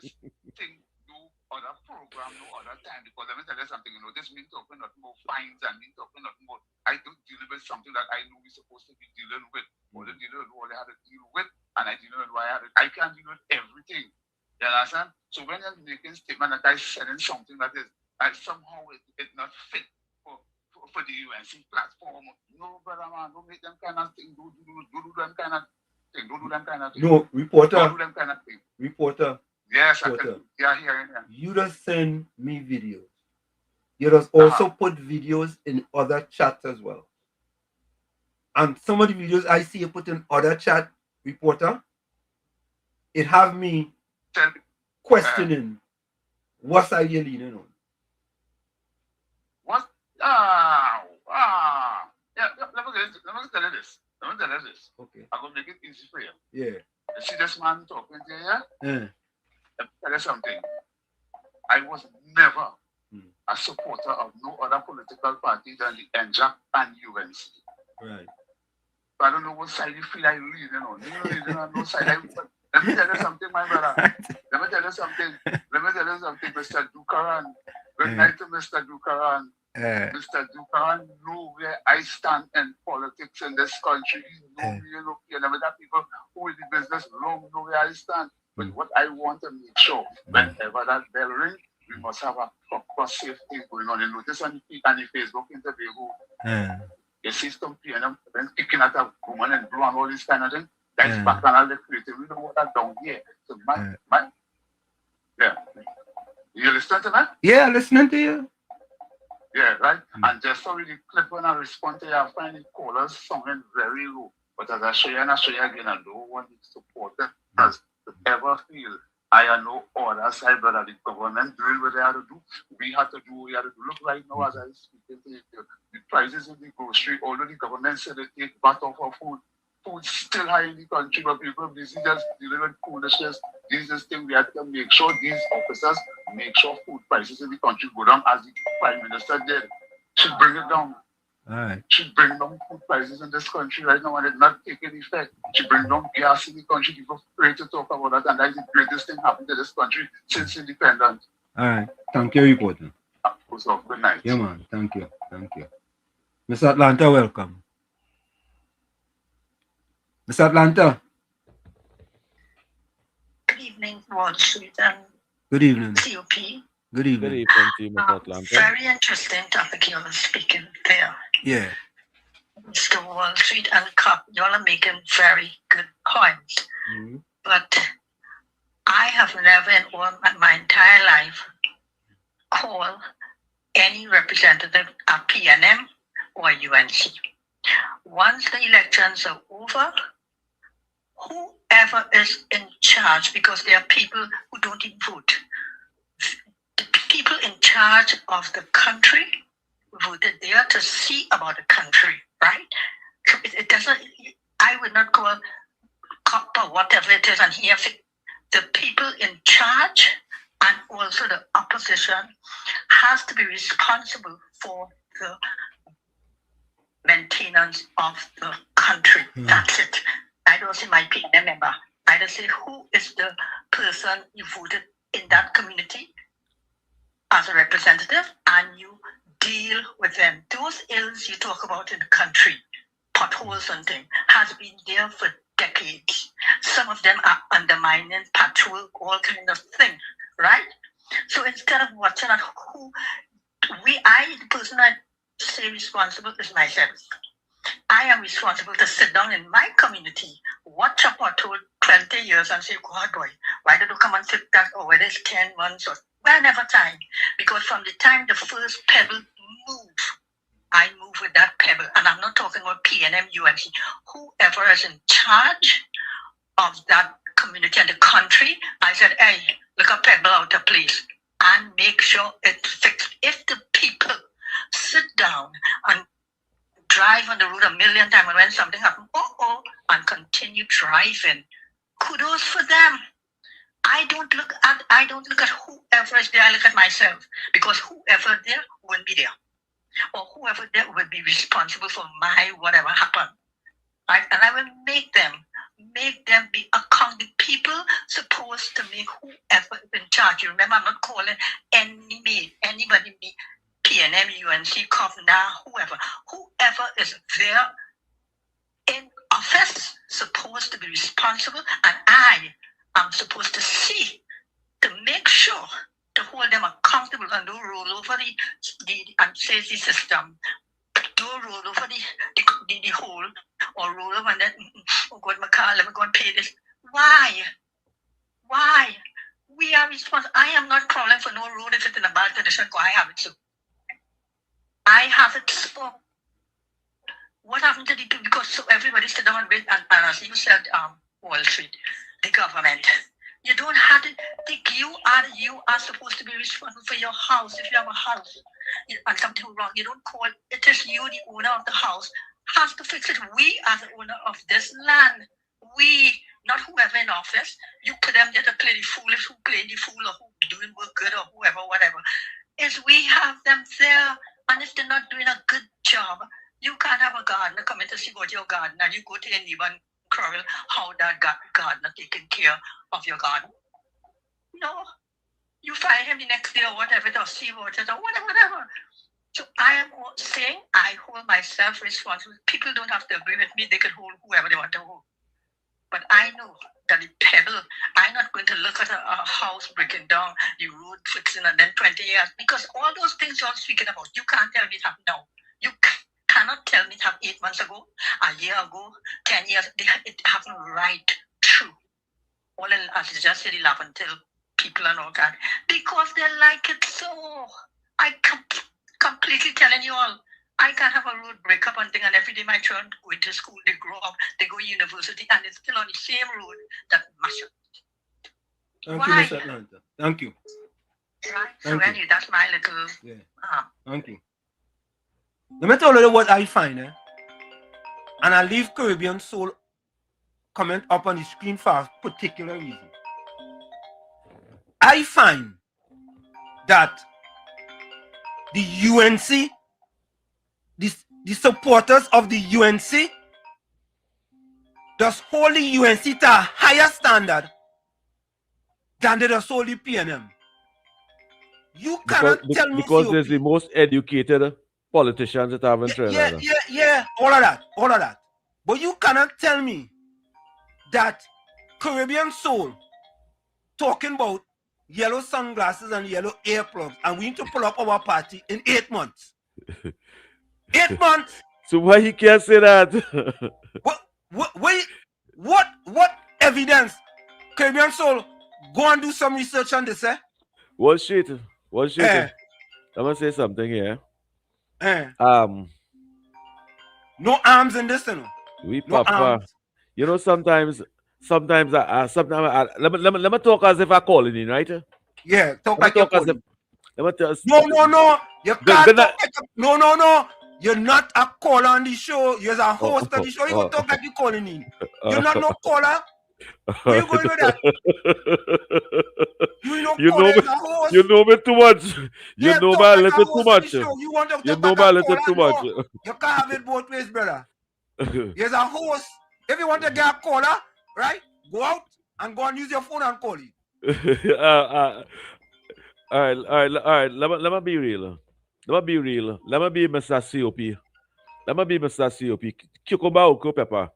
just think do other program, no other time because let me tell you something. This means talking not more fines and means talking not more. I don't deal with something that I know we're supposed to be dealing with. Or the dealer who I had to deal with, and I deal with why I can't deal with everything. You understand? So when you're making statement that I sending something that is somehow it not fit for the UNC platform. No, brother man, don't make them kind of thing. Don't do them kind of thing. Don't do them kind of thing. No, reporter. Don't do them kind of thing. Reporter. Yes, reporter. I can. Yeah. You just send me videos. You just also put videos in other chats as well. And some of the videos I see you put in other chat, reporter, it have me questioning what side you're leaning on. What? Yeah, let me tell you this. Okay. I'm going to make it easy for you. Yeah. You see this man talking to you, yeah? Yeah. Let me tell you something. I was never a supporter of no other political party than the NJAC and UNC. Right. I don't know what side you feel like leaning on. You leaning on no side. Let me tell you something, my brother. Let me tell you something, Mr. Dukaran. Good night to Mr. Dukaran. Mr. Dukaran know where I stand in politics in this country. He know me, you know, that people who in the business long know where I stand. But what I want to make sure, whenever that bell rings, we must have a proper safety going on. You notice on the Facebook interview, you see some people picking at a woman and blue and all this kind of thing. That's bacchanal creative. We don't want that down here. So, yeah. You listen to that? Yeah, listening to you. Yeah, right? And just so really clip when I respond to you, I find the callers sounding very low. But as I show you and I show you again, I don't want to support them as to ever feel I have no order side, but the government doing what they have to do. We have to do what we have to do. Look right now as I speak, the prices in the grocery, although the government said they take VAT off of food, food's still high in the country, but people busy just dealing with foolishness. This is thing we have to make sure these officers make sure food prices in the country go down as the Prime Minister did. Should bring it down. All right. Should bring down food prices in this country right now and it's not taking effect. Should bring down gas in the country. People afraid to talk about that, and that is the greatest thing happened to this country since independence. All right. Thank you, reporter. Good night. Yeah, man. Thank you. Mr. Atlanta, welcome. Mr. Atlanta. Good evening, Wall Street and Good evening. COP. Good evening. Good evening to you, Mr. Atlanta. Very interesting topic you are speaking there. Yeah. Mr. Wall Street and COP, you all are making very good points. Mm-hmm. But I have never in all my entire life called any representative a PNM or UNC. Once the elections are over, whoever is in charge, because there are people who don't even vote, the people in charge of the country voted there to see about the country, right? So it doesn't, I would not call COP or whatever it is, and here the people in charge and also the opposition has to be responsible for the maintenance of the country. That's it. I don't say my PNM member. I just say who is the person you voted in that community as a representative, and you deal with them. Those ills you talk about in the country, potholes and things, has been there for decades. Some of them are undermining patrol, all kind of things, right? So instead of watching at who the person I say responsible is myself. I am responsible to sit down in my community, watch a pothole 20 years and say, God boy, Why don't you come and sit that, or whether it's 10 months or whenever time? Because from the time the first pebble move, I move with that pebble. And I'm not talking about PNM, UNC. Whoever is in charge of that community and the country, I said, hey, look a pebble out of place and make sure it's fixed. If the people sit down and drive on the road a million times, and when something happens, and continue driving, kudos for them. I don't look at whoever is there. I look at myself, because whoever there will be there, or whoever there will be responsible for my whatever happened. Right? And I will make them be accountable. People supposed to make whoever is in charge. You remember, I'm not calling anybody me. PNM, UNC, Governor, whoever is there in office supposed to be responsible, and I am supposed to see to make sure to hold them accountable and don't roll over the safety system, don't roll over the hole, or roll over and then, oh God, my car, let me go and pay this. Why? We are responsible. I am not crawling for no road if it's in a bad condition, because I have it too. I have it so. What happened to the people? Because so everybody sit down and as you said, Wall Street, the government. You don't have to think you are supposed to be responsible for your house. If you have a house and something wrong, you don't call it is you, the owner of the house, has to fix it. We are the owner of this land. We, not whoever in office. You put them there to play the fool, who playing the fool, or who doing work good, or whoever, whatever. Is we have them there. And if they're not doing a good job, you can't have a gardener come in to see what your gardener. You go to your neighbor and quarrel how that gardener taking care of your garden. No. You fire him the next day or whatever, or see what it or whatever. So I am saying I hold myself responsible. People don't have to agree with me. They can hold whoever they want to hold. But I know that the pebble, I'm not going to look at a house breaking down, the road fixing, and then 20 years. Because all those things you're speaking about, you can't tell me it happened now. You cannot tell me it happened 8 months ago, a year ago, 10 years. It happened right through. All in, as you just said, 11 till people and all that. Because they like it so. I completely telling you all. I can have a road breakup and thing, and every day my children go into school, they grow up, they go to university, and it's still on the same road that mash up. Thank you, Miss Atlanta. Thank you. Right? So anyway, that's my little... Yeah. Thank you. Let me tell you what I find, and I leave Caribbean Soul comment up on the screen for a particular reason. I find that the UNC, the supporters of the UNC, does hold the UNC to a higher standard than they does hold the PNM. You cannot tell me because there's the most educated politicians that have in Trinidad. Yeah, all of that. But you cannot tell me that Caribbean Soul talking about yellow sunglasses and yellow earplugs, and we need to pull up our party in 8 months. 8 months. So why he can't say that? What evidence? Caribbean Soul, go and do some research on this, eh? What shit? I'm gonna say something here. No arms in this, you know. No arms. You know, sometimes let me talk as if I calling in, right? Yeah, talk like you're calling. No. You can't talk like no. You're not a caller on the show. You're a host of the show. You go talk like you're calling in. You're not no caller. Where you going with that? You know me too much. You know me a little too much. You know me a little too much. You can't have it both ways, brother. You're a host. If you want to get a caller, right? Go out and go and use your phone and call it. All right. Let me be real. Let me be Mr. COP. Cucumber or pepper.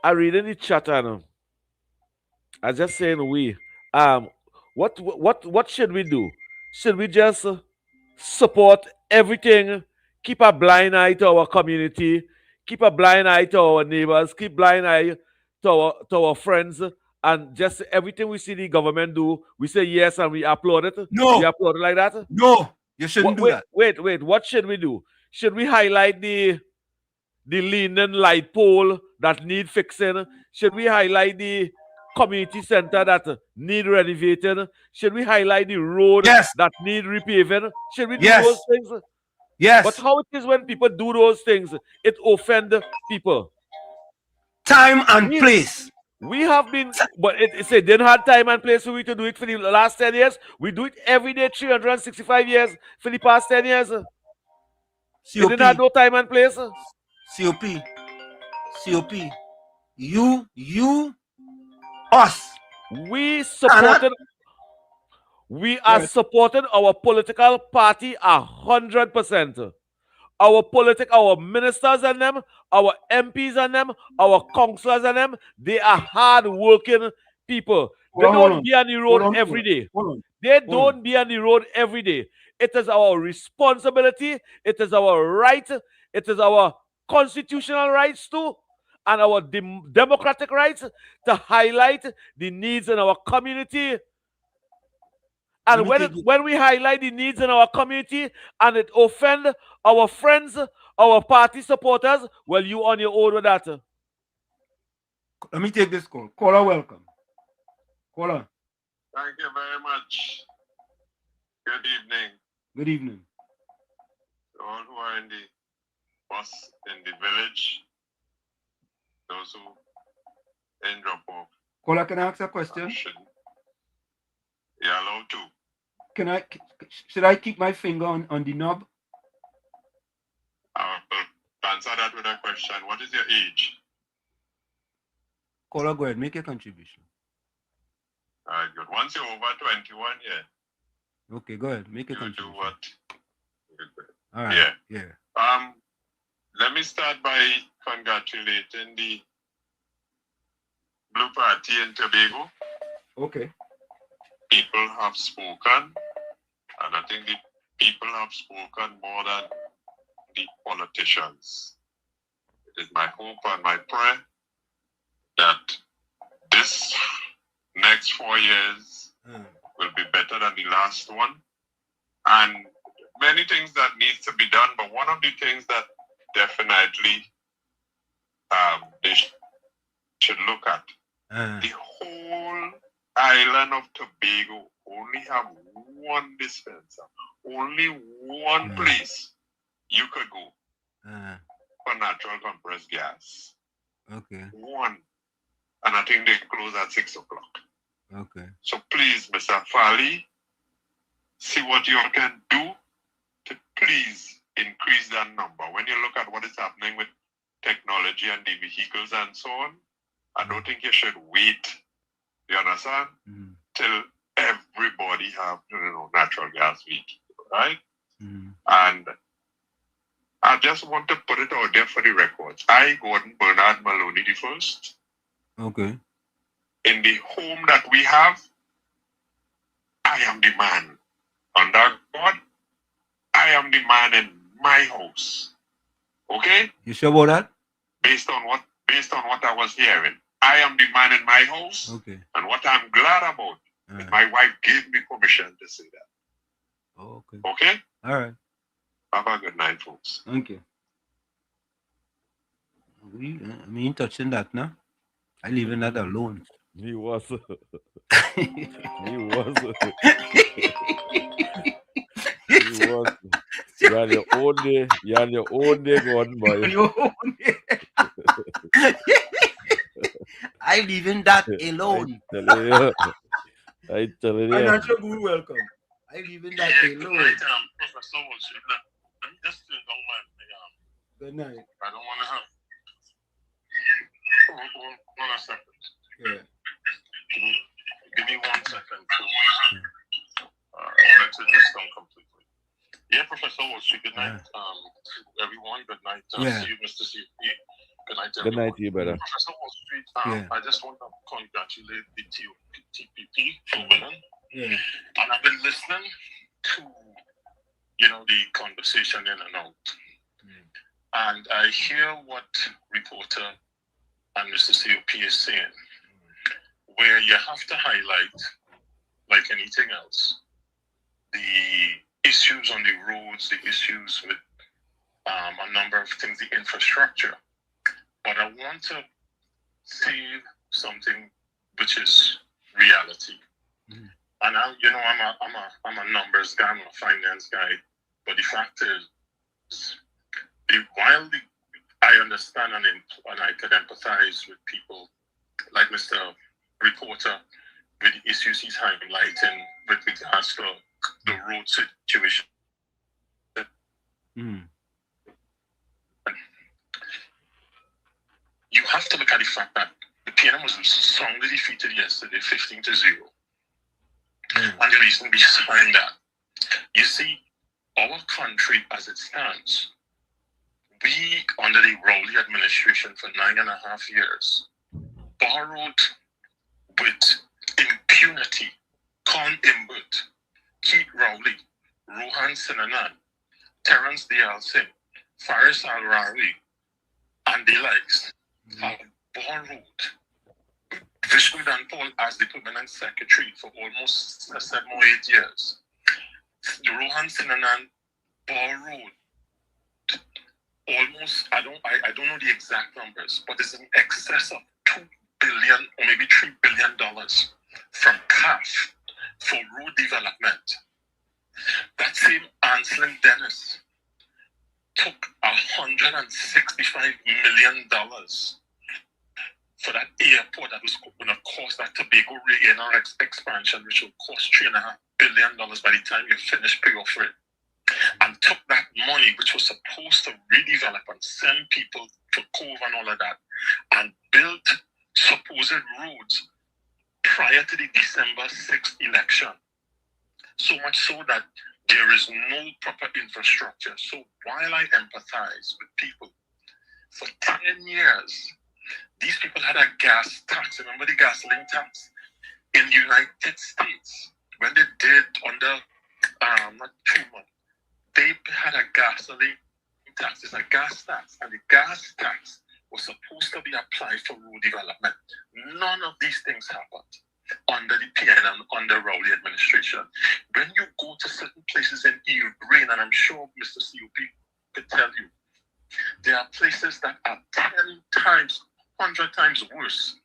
I read in the chat and I just saying what should we do? Should we just support everything? Keep a blind eye to our community, keep a blind eye to our neighbors, keep blind eye to our friends, and just everything we see the government do, we say yes and we applaud it? No. We applaud it like that? No, you shouldn't do that. Wait. What should we do? Should we highlight the leaning light pole that need fixing? Should we highlight the community center that need renovating? Should we highlight the road that need repaving? Should we do those things? Yes. But how it is when people do those things, it offend people. Time and place. We have been, but it didn't have time and place for we to do it for the last 10 years. We do it every day, 365 years for the past 10 years. It didn't have no time and place. COP. You, us. We supported. We are supporting our political party 100%. Our ministers and them, our MPs and them, our councillors and them, they are hard-working people. They don't be on the road every day. They don't be on the road every day. It is our responsibility. It is our right. It is our constitutional rights too, and our democratic rights to highlight the needs in our community. And when we highlight the needs in our community and it offend our friends, our party supporters, well, you on your own with that. Let me take this call. Caller, welcome. Caller. Thank you very much. Good evening. Good evening. All who are in the bus, in the village, those who in drop off. Caller, can I ask a question? You're allowed to. Should I keep my finger on the knob? I will answer that with a question. What is your age? Caller, go ahead, make a contribution. All right, good. Once you're over 21, yeah. Okay, go ahead, make a contribution. Do what? All right. Yeah. Let me start by congratulating the Blue Party in Tobago. Okay. People have spoken, and I think the people have spoken more than the politicians. It is my hope and my prayer that this next 4 years will be better than the last one. And many things that needs to be done, but one of the things that definitely they should look at, the whole island of Tobago only have one dispenser, only one place you could go for natural compressed gas. Okay. One. And I think they close at 6 o'clock. Okay. So please, Mr. Fali, see what you can do to please increase that number. When you look at what is happening with technology and the vehicles and so on, I don't think you should wait. You understand? Till everybody have natural gas vehicle, right? And I just want to put it out there for the records. I, Gordon Bernard Maloney the first. Okay. In the home that we have, I am the man. Under God, I am the man in my house. Okay? You sure about that? Based on what I was hearing. I am the man in my house. Okay. And what I'm glad about is my wife gave me permission to say that. Oh, okay. Okay? All right. Have a good night, folks. Thank you. We ain't touching that now. I leaving that alone. He was. He was. He was. You are your own day. You are your own day, Gordon boy. Your own day. I leaving that alone. I tell you. Financial Guru, welcome. I leaving that alone. Good night, Professor Wolsey. Let me just don't mind me. Good night. I don't want to have. Hold on a second. Yeah. Give me 1 second. I wanted to just come completely. Yeah, Professor Wolsey. Good night, everyone. Good night. See you, Mr. CP. Good night, everyone. Good night to you, brother. Professor Wall Street, I just want to congratulate the TPP for winning. Yeah. And I've been listening to, the conversation in and out. And I hear what reporter and Mr. COP is saying, where you have to highlight, like anything else, the issues on the roads, the issues with a number of things, the infrastructure. But I want to say something which is reality. And I'm a numbers guy, I'm a finance guy, but the fact is, while I understand and I could empathize with people like Mr. Reporter with the issues he's highlighting with regards to the road situation. You have to look at the fact that the PNM was strongly defeated yesterday, 15-0. And the reason behind that, you see, our country as it stands, we, under the Rowley administration for 9.5 years, borrowed with impunity, Con Imbut, Keith Rowley, Rohan Sinanan, Terence D.L. Singh, Faris Al-Rawi, and the likes have borrowed Vishnu Danpal as the permanent secretary for almost 7 or 8 years. Rohan Sinanan borrowed almost, I don't know the exact numbers, but it's in excess of $2 billion or maybe $3 billion from CAF for road development. That same Anselm Dennis took $165 million for that airport that was going to cost that Tobago ANR expansion, which will cost $3.5 billion by the time you finish pay off it. And took that money, which was supposed to redevelop and send people to Cove and all of that, and built supposed roads prior to the December 6th election. So much so that there is no proper infrastructure. So while I empathize with people, for 10 years, these people had a gas tax. Remember the gasoline tax? In the United States, when they did under, not Truman, they had a gasoline tax. It's a gas tax. And the gas tax was supposed to be applied for road development. None of these things happened under the PNM, under Rowley administration. When you go to certain places in Ukraine, and I'm sure Mr. COP could tell you, there are places that are 10 times, 100 times worse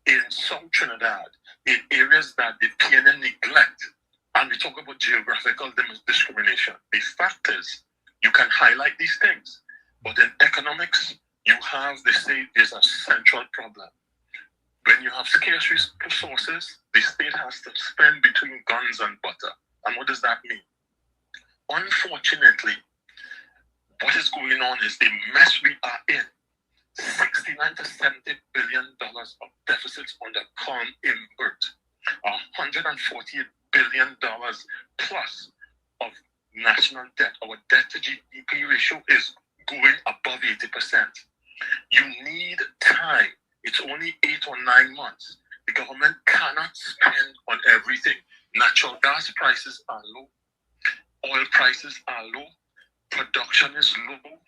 in South Trinidad, in areas that the PNM neglect. And we talk about geographical discrimination. The fact is, you can highlight these things, but in economics, you have, they say, there's a central problem. When you have scarce resources, the state has to spend between guns and butter. And what does that mean? Unfortunately, what is going on is the mess we are in. 69 to $70 billion of deficits under Con Imbert. $148 billion plus of national debt. Our debt to GDP ratio is going above 80%. You need time. It's only 8 or 9 months. The government cannot spend on everything. Natural gas prices are low. Oil prices are low. Production is low.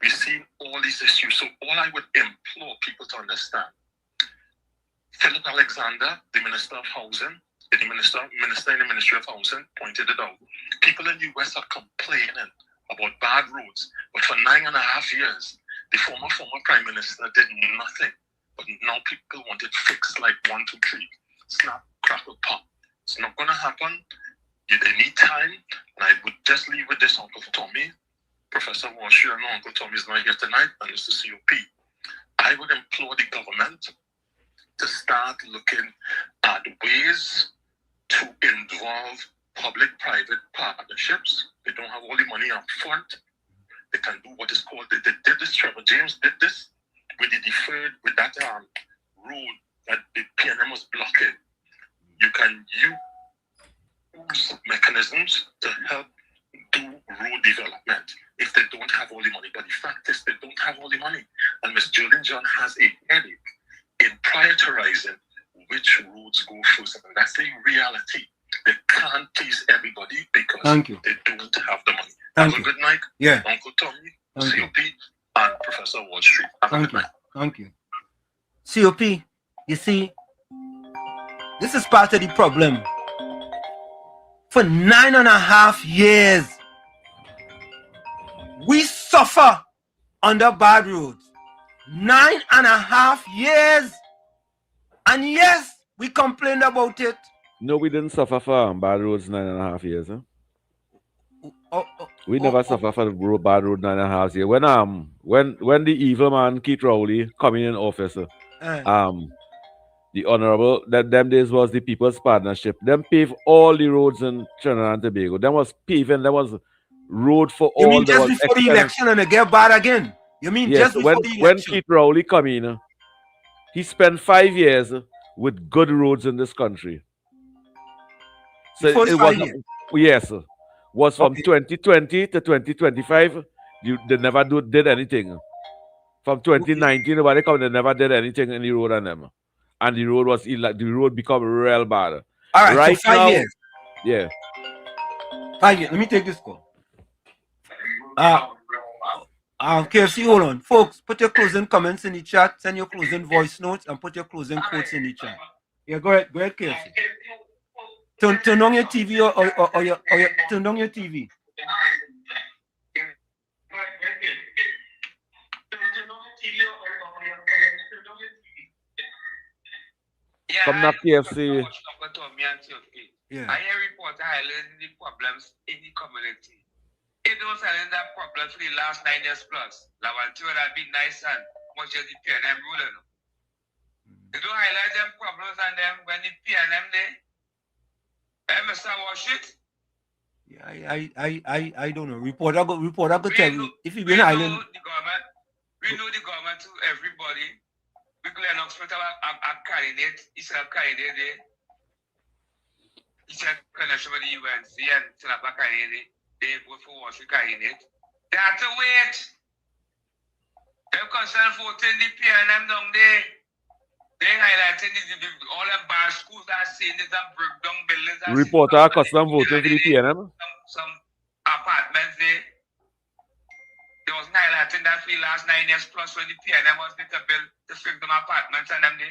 We see all these issues. So all I would implore people to understand, Philip Alexander, the Minister of Housing, the Minister in the Ministry of Housing, pointed it out. People in the West are complaining about bad roads, but for 9.5 years, the former Prime Minister did nothing. But now people want it fixed like 1, 2, 3. Snap, crackle, pop. It's not going to happen. They need time. And I would just leave with this, Uncle Tommy. Professor Walsh, I know Uncle Tommy is not here tonight, and Mr. COP. I would implore the government to start looking at ways to involve public-private partnerships. They don't have all the money up front. They can do what is called, they did this, Trevor James did this, with the deferred, with that road that the PNM was blocking. You can use mechanisms to help do road development if they don't have all the money. But the fact is, they don't have all the money. And Ms. Jolene John has a headache in prioritizing which roads go first. And that's the reality. They can't please everybody because they don't have the money. Have a good night. Yeah. Uncle Tommy, COP, and Professor Wall Street. Have a good night. Thank you. COP, you see, this is part of the problem. For 9.5 years, we suffer under bad roads. 9.5 years. And yes, we complained about it. No, we didn't suffer for bad roads 9.5 years. Huh? We never suffer for bad road 9.5 years. When the evil man Keith Rowley coming in office, the honorable that them days was the People's Partnership. Them pave all the roads in Trinidad and Tobago. There was paving. There was road for all. You mean just before the election and they get bad again? You mean yes, just before the election? When Keith Rowley come in, he spent 5 years with good roads in this country. So it was yes, was from 2020 to 2025. They never did anything. From 2019, nobody come. They never did anything in the road on them, and the road was the road become real bad. All right, so 5 years. Yeah. 5 years. Let me take this call. KFC, hold on. Folks, put your closing comments in the chat, send your closing voice notes, and put your closing quotes in the chat. Yeah, go ahead, KFC. Turn on your TV or your turn on your TV. Come now, KFC. Yeah. I hear reports highlighting the problems in the community. It was highlighting that problem for the last 9 years plus. Like, one thing that be nice and much as the PNM ruling. They don't highlight them problems and them when the PNM they. Mr. Washit? Yeah, I don't know. Reporter go tell you if you been island. We know the government to everybody. We go and expect a candidate, he's a candidate. He's a connection with the UNC and Tinapa candidate. They vote for Washington candidate. They have to wait. They're concerned for voting the PNM down there. They highlighting all the bad schools that are seeing it and break down buildings. Reporter custom voting for the PNM. Some apartments there. They was highlighting that for the last 9 years plus when the PNM was going to build to fix them apartments and them the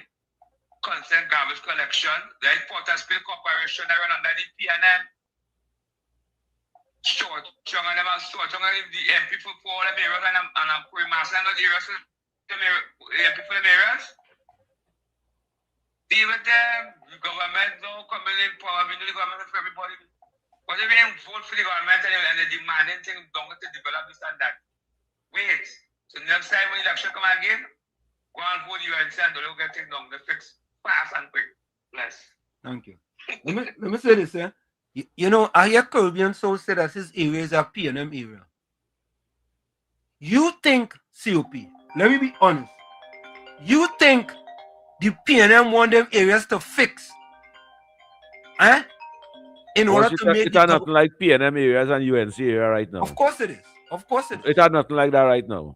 consent garbage collection. The Porter Spill Corporation that run under the PNM. Short on them and short on the MP for all the areas and I'm putting master on the areas the MP for the areas. Deal with them. The government don't come in power. We know the government for everybody. But if they vote for the government and they demanding things don't to develop this and that. Wait. So next time when election come again, go and vote you and send the local thing down the fix fast and quick. Bless. Thank you. let me say this, eh? You know, I hear Caribbean Soul say that his area is a PNM area. You think, COP, let me be honest. You think the PNM want them areas to fix? Eh? In order to make it are nothing like PNM areas and UNC area right now. Of course it is. Of course it is. It are nothing like that right now.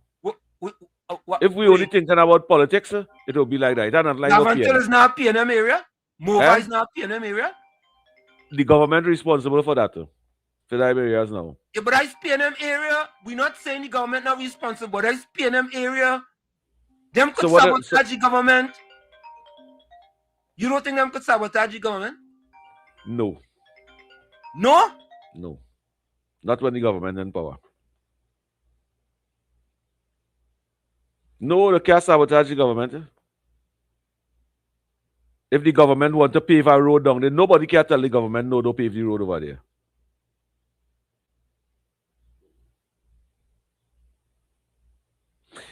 If we only thinking about politics, it will be like that. It are not like Lavantil is not a PNM area. Mova is not a PNM area. The government responsible for that, for that areas now. Yeah, but that's PNM area. We're not saying the government not responsible, but that's PNM area. Them could sabotage the government. You don't think them could sabotage the government? No. No? No. Not when the government in power. No, they can't sabotage the government. If the government want to pave a road down there, nobody can tell the government, no, don't pave the road over there.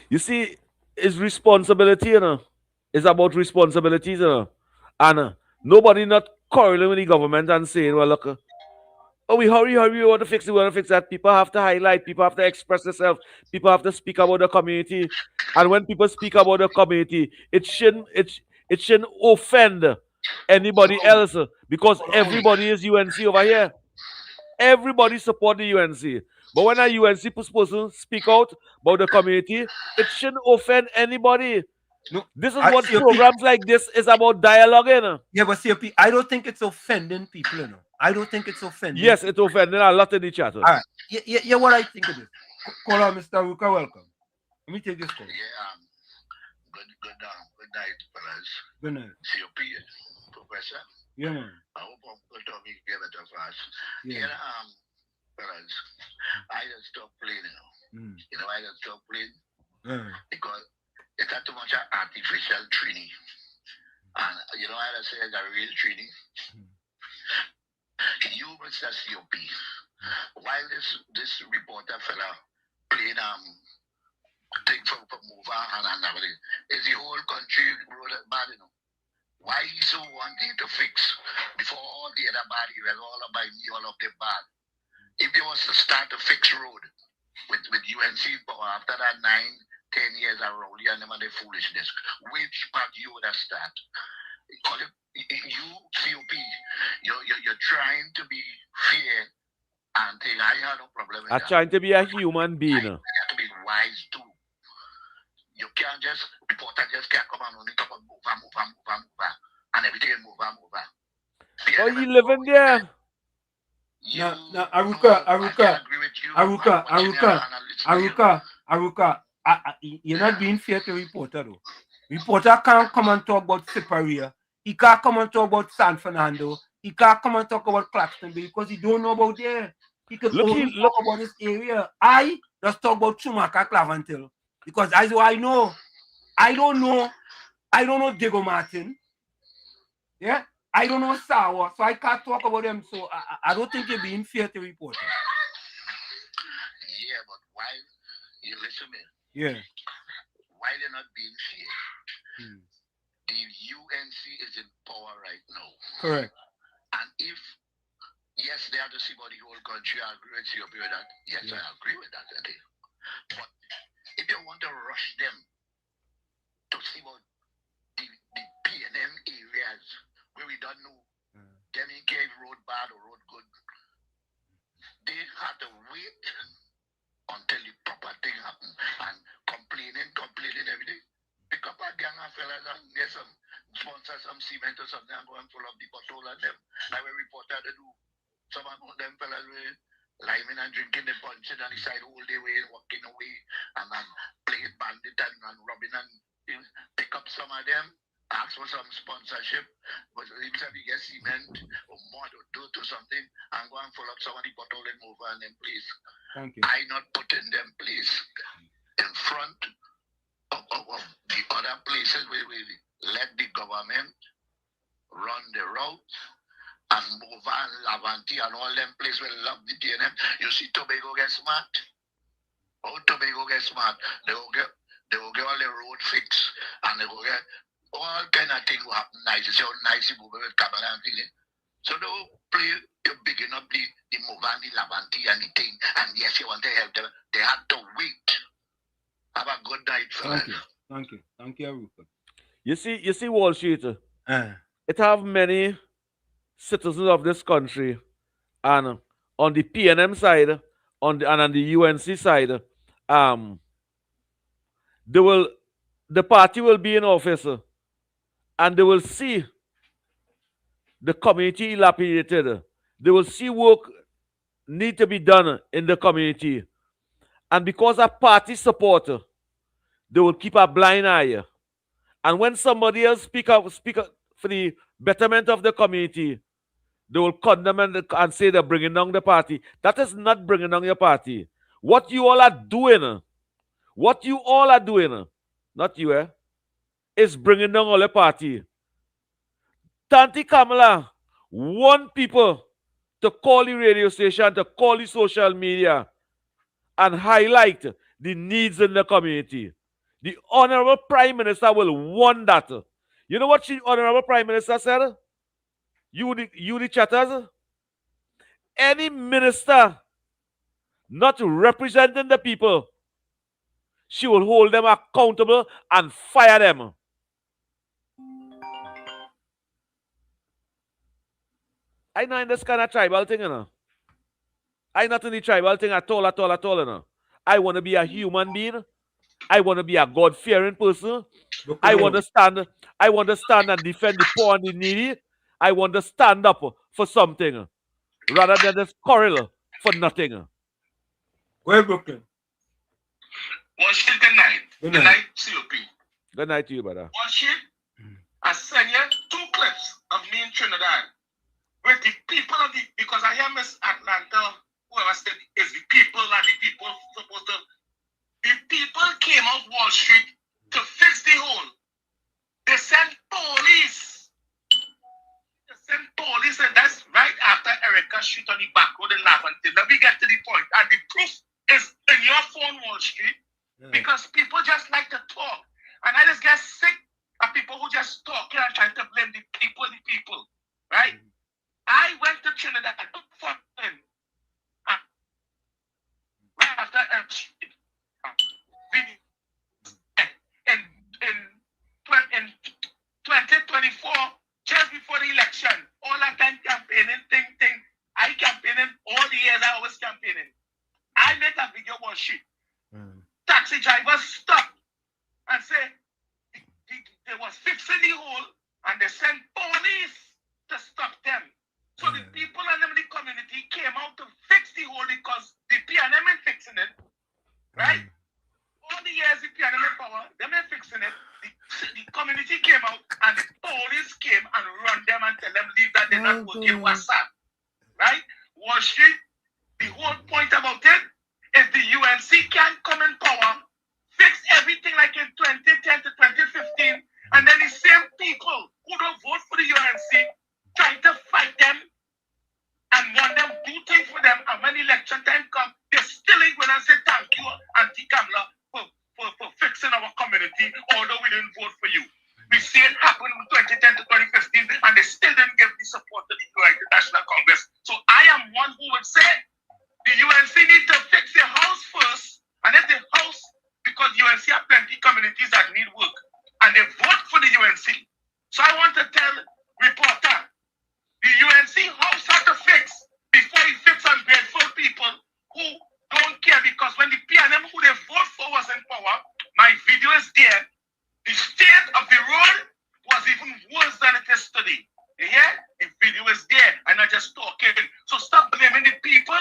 You see, it's responsibility, you know. It's about responsibilities, you know. And nobody not quarreling with the government and saying, well, look, oh, we hurry, we want to fix it, we want to fix that. People have to highlight, people have to express themselves, people have to speak about the community. And when people speak about the community, it shouldn't offend anybody else because everybody is UNC over here. Everybody support the UNC. But when a UNC person speak out about the community, it shouldn't offend anybody. No, this is what programs like this is about, dialoguing. Yeah, but COP, I don't think it's offending people, you know. I don't think it's offending. Yes, it's offending a lot in the chat. All right. Yeah, what I think it is. Call out Mr. Ruka, welcome. Let me take this call. Yeah, good good night, fellas. Good night. COP, Professor. Yeah, man. I hope Uncle Tommy give it a fast. Yeah. Fellas, I just stopped playing, You know, I just stopped playing because it's not too much artificial training. And, you know, I just say it's a real training. You, Mr. COP, while this reporter fella playing thing for Mova and everything, is the whole country road bad, you know? Why he so wanting to fix before all the other bad areas, all of me, all of them bad? If he was to start to fix road with UNC power after that 9-10 years around, you and them and the foolishness, which part you would have started? You, COP, you're trying to be fair and think I have no problem with that. I'm trying to be a human being. You have to be wise too. You can't just report and just can't come and only talk about move and everything move. Oh, you living there? Now, Aruka, you're not being fair to reporter though. Reporter can't come and talk about Siparia. He can't come and talk about San Fernando. He can't come and talk about Claxton because he don't know about there. He can only talk about this area. I just talk about Chumaka Clavantil because that's what I know. I don't know Diego Martin. Yeah, I don't know Sawa, so I can't talk about them. So I don't think you're being fair to reporter. Yeah, but why? You listen to me. Yeah. Why they're not being fair? The UNC is in power right now. Correct. And if, yes, they have to see about the whole country, I agree with you with that. Yes, I agree with that. Okay. But if you want to rush them to see about the P&M areas where we don't know them in cave road bad or road good, they have to wait until the proper thing happen and complaining every day. Pick up a gang of fellas and get some sponsor some cement or something and go and pull up the bottle and them. Like we reporter to do. Some of them fellas will liming and drinking the punch and the side all the way, walking away and then playing bandit and robbing and pick up some of them, ask for some sponsorship, but if you get cement or mud or dirt or something and go and pull up some of the bottle and move and then please. Thank you. I not putting them please in front of the other places where we let the government run the route and move on Lavanti and all them places where love the DNM. You see Tobago get smart. Oh, Tobago get smart. They will get all the road fixed and they will get all kind of things will happen nice. You see how nice you move with camera and things. So they will play, you're bigging up the move and the Lavanti and the thing. And yes, you want to help them. They have to wait. Have a good night, fellas. Thank you, Aruka. You see, Wall Street. It have many citizens of this country, and on the PNM side, and on the UNC side, the party will be in office, and they will see the community dilapidated. They will see work need to be done in the community, and because of party support, they will keep a blind eye. And when somebody else speak up for the betterment of the community, they will condemn and say they're bringing down the party. That is not bringing down your party. What you all are doing, not you, is bringing down all the party. Tanti Kamala want people to call the radio station, to call the social media, and highlight the needs in the community. The Honorable Prime Minister will want that. You know what the Honorable Prime Minister said? You the chatters? Any minister not representing the people, she will hold them accountable and fire them. I'm not in this kind of tribal thing, you know. I'm not in the tribal thing at all, you know. I want to be a human being. I want to be a God-fearing person. I want to stand and defend the poor and the needy. I want to stand up for something rather than just quarrel for nothing. Go ahead, Brooklyn. Good night. Good night, COP. Good night to you, brother. Wall Street, I send you 2 clips of me in Trinidad with the people of the, because I hear Miss Atlanta, whoever said is the people and the people supposed to, the people came out Wall Street to fix the hole. They sent police. And that's right after Erica shoot on the back road in Laventille. Let me get to the point. And the proof is in your phone, Wall Street, because people just like to talk. And I just get sick of people who just talk and trying to blame the people, right? I went to Trinidad and took something right after in 2024, just before the election, all that time campaigning, thing. I campaigning all the years I was campaigning. I made a video Wall Street. Taxi drivers stop and say they was fixing the hole and they sent police to stop them. So the people in the community came out to fix the hole because the PNM ain't fixing it, right? All the years the PNM in power, them ain't fixing it. The community came out and the police came and run them and tell them leave that they're not working WhatsApp, right? Wall Street, the whole point about it is the UNC can come in power, fix everything like in 2010 to 2015, and then the same people who don't vote for the UNC trying to fight them and want them do things for them, and when election time comes, they still ain't going to say thank you, Auntie Kamla, for fixing our community, although we didn't vote for you. We see it happen from 2010 to 2015, and they still didn't give the support to the United National Congress. So I am one who would say the UNC need to fix their house first, and if the house, because UNC have plenty communities that need work, and they vote for the UNC. So I want to tell reporter, the UNC house had to fix before he fix ungrateful people who don't care, because when the PNM who they vote for was in power, my video is there. The state of the road was even worse than it is today. You hear? The video is there. I'm not just talking. So stop blaming the people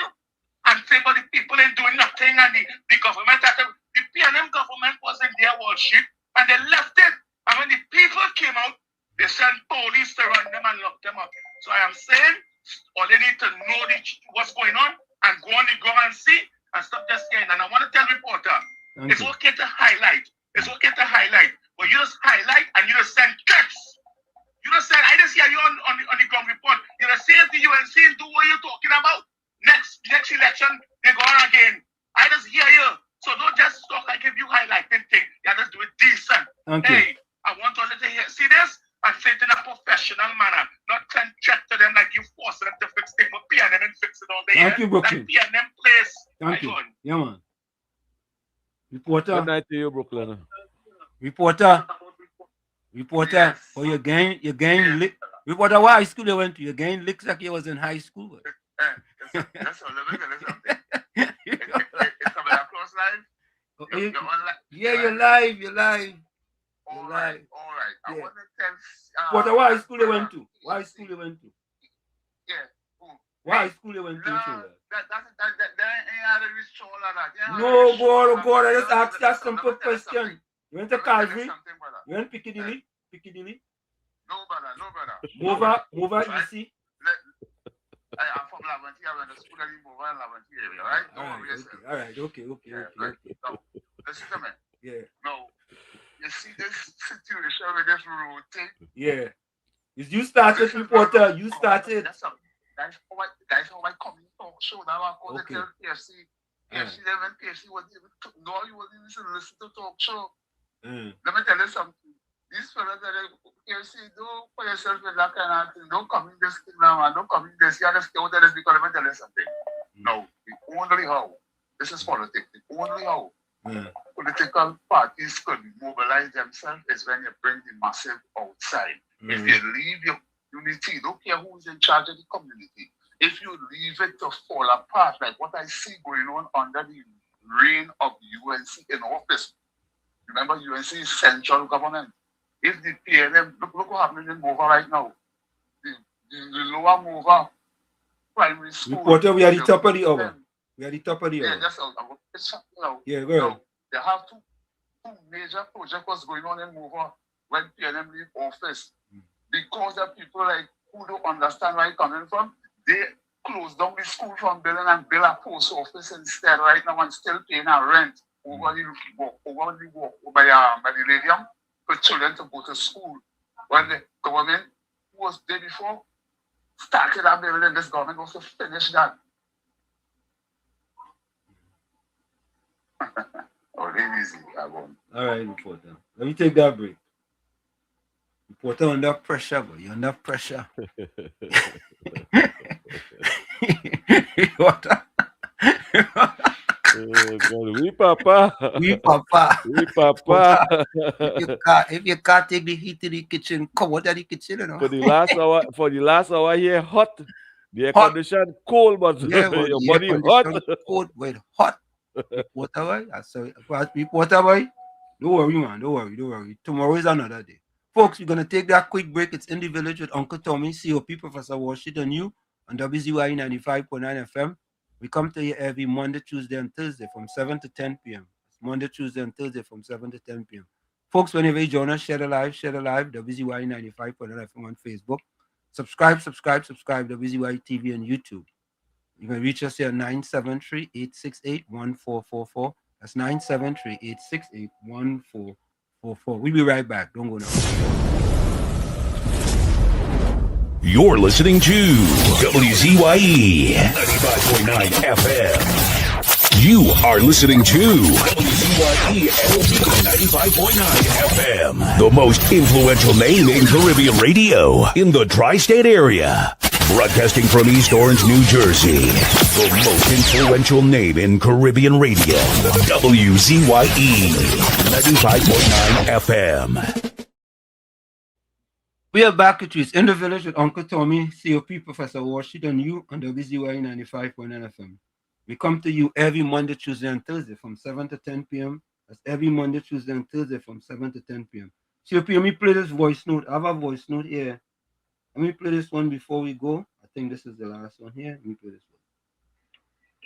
and say, but the people ain't doing nothing, and the government, the PNM government was in their Wall Street, and they left it. And when the people came out, they sent police to run them and lock them up. So I am saying, all they need to know what's going on and go on the ground and see, and stop just saying. And I want to tell reporter, it's okay to highlight. It's okay to highlight. But you just highlight and you just send clips. You just said, I just hear you on the ground report. You just say if the UNC do what you're talking about, next election, they go on again. I just hear you. So don't just talk like if you highlighting things. You just do it decent. Hey, I want all to see this and say it in a professional manner. Not send check to them like you force them to fix things. But PNM and fix it all day. Thank you, Brooklyn. That PNM place. Thank you. Yeah, man. Reporter. Good night to you, Brooklyn. Reporter, for your game lick. Reporter, what high school you went to? You gained licks like you was in high school. That's all. Let me tell you something. It's coming across live. You're live. All right. I want to tell. Reporter, what high school you went to? Yeah. What high school you went to? No, God, I just asked that simple question. You went to Calvary? You went Piccadilly? No, brother. Mova, EC? I'm from Laventille. I went to school in Mova and Laventille area, right? All right, okay. Now, listen to me. Yeah. Now, you see this situation with this road thing? Yeah. You started, reporter. You started. That's how I come in talk show. Now I'm going to tell PFC. PFC, then when PFC was even no, you wasn't even listen to talk show. Let me tell you something. These fellas that PFC, don't put yourself in that kind of thing. Don't come in this thing now, man. Don't come in this. You understand what that is? Because let me tell you something. No, the only how, this is politics, the only how political parties could mobilize themselves is when you bring the massive outside. If you leave your unity, don't care who's in charge of the community. If you leave it to fall apart, like what I see going on under the reign of UNC in office. Remember, UNC is central government. If the PNM, look what happening in Mova right now. The lower Mova primary school. Reporter, we are the top of the hour. Yeah, that's all. It's, yeah, go ahead. They have two two major projects was going on in Mova when PNM leave office. Because the people like who don't understand where it's coming from, they closed down the school from building and build a post office instead right now and still paying a rent over the stadium for children to go to school. When the government who was there before started that building, this government was to finish that. Oh, they easy. All right, reporter. Let me take that break. Reporter under pressure, boy. You're under pressure. Reporter. Oui, papa. Oui, papa. Oui, papa. If you can't take the heat to the kitchen, come out of the kitchen, you know. For the last hour here, hot. The air condition cold, but yeah, your body hot. Cold, wait, hot. Reporter boy, reporter boy. Don't worry, man. Don't worry. Tomorrow is another day. Folks, we're going to take that quick break. It's In the Village with Uncle Tommy, COP, Professor Washington, you on WZYE 95.9 FM. We come to you every Monday, Tuesday, and Thursday from 7 to 10 p.m. It's Monday, Tuesday, and Thursday from 7 to 10 p.m. Folks, whenever you join us, share the live, WZYE 95.9 FM on Facebook. Subscribe, WZYE TV on YouTube. You can reach us here at 973-868-1444. That's 973-868-1444. We'll be right back. Don't go now. You're listening to WZYE 95.9 FM. You are listening to WZYE 95.9 FM, the most influential name in Caribbean radio in the tri-state area. Broadcasting from East Orange, New Jersey, the most influential name in Caribbean radio, WZYE 95.9 FM. We are back at In the Village with Uncle Tommy, COP, Professor Washington, you on WZYE 95.9 FM. We come to you every Monday, Tuesday, and Thursday from 7 to 10 p.m. That's every Monday, Tuesday, and Thursday from 7 to 10 p.m. COP, let me play this voice note. I have a voice note here. Let me play this one before we go. I think this is the last one here. Let me play this one.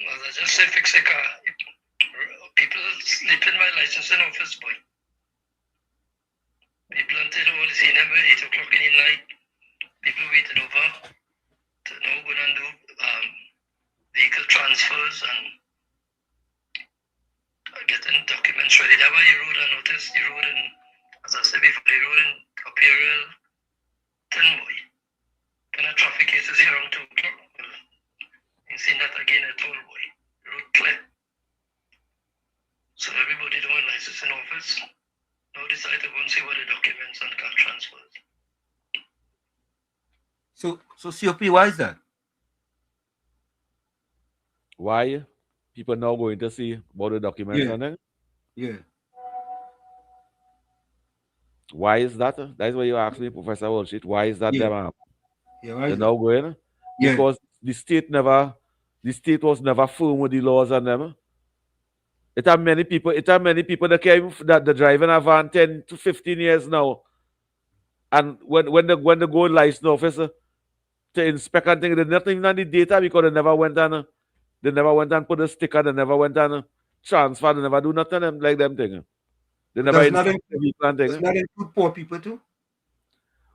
Well, I just say fix a car. People sleep in my license in office, boy. People until all the scene at 8 o'clock in the night. People waiting over to now go and do vehicle transfers and getting documents ready. That way the road, I noticed the road in, as I said before, the road in Imperial, Tinboy. Kind of traffic cases here around 2 o'clock. Well, you've seen that again at all, boy. Road clear. So everybody doing license in office. Now decide to go and see what the documents and car transfers. So COP, why is that? Why? People now going to see about the documents and then? Yeah. Why is that? That's why you asked me, Professor Walshit. Why is that them? Yeah, they're now going? Because the state was never firm with the laws on them. It have many people that came that the driving a van 10 to 15 years now. And when they go license officer to inspect and things, they not even on the data because they never went and put a sticker, they never went and transfer, they never do nothing like them thing. They never include poor people too?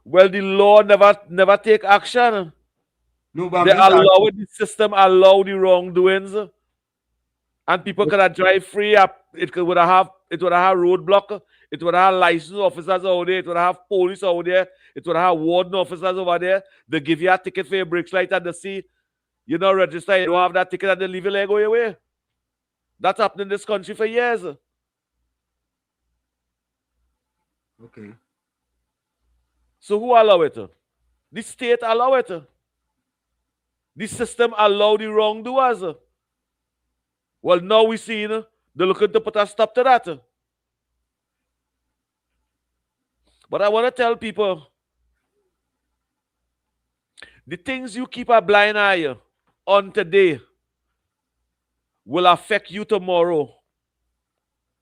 Well, the law never take action. No, but the system allow the wrongdoings. And people could drive free up. It would have roadblock. It would have license officers out there. It would have police out there. It would have warden officers over there. They give you a ticket for your brakes light and they see you don't register. You don't have that ticket and they leave your leg away. That's happened in this country for years. Okay. So who allow it? The state allow it. The system allow the wrongdoers. Well, now we see they're looking to put a stop to that. But I want to tell people, the things you keep a blind eye on today will affect you tomorrow.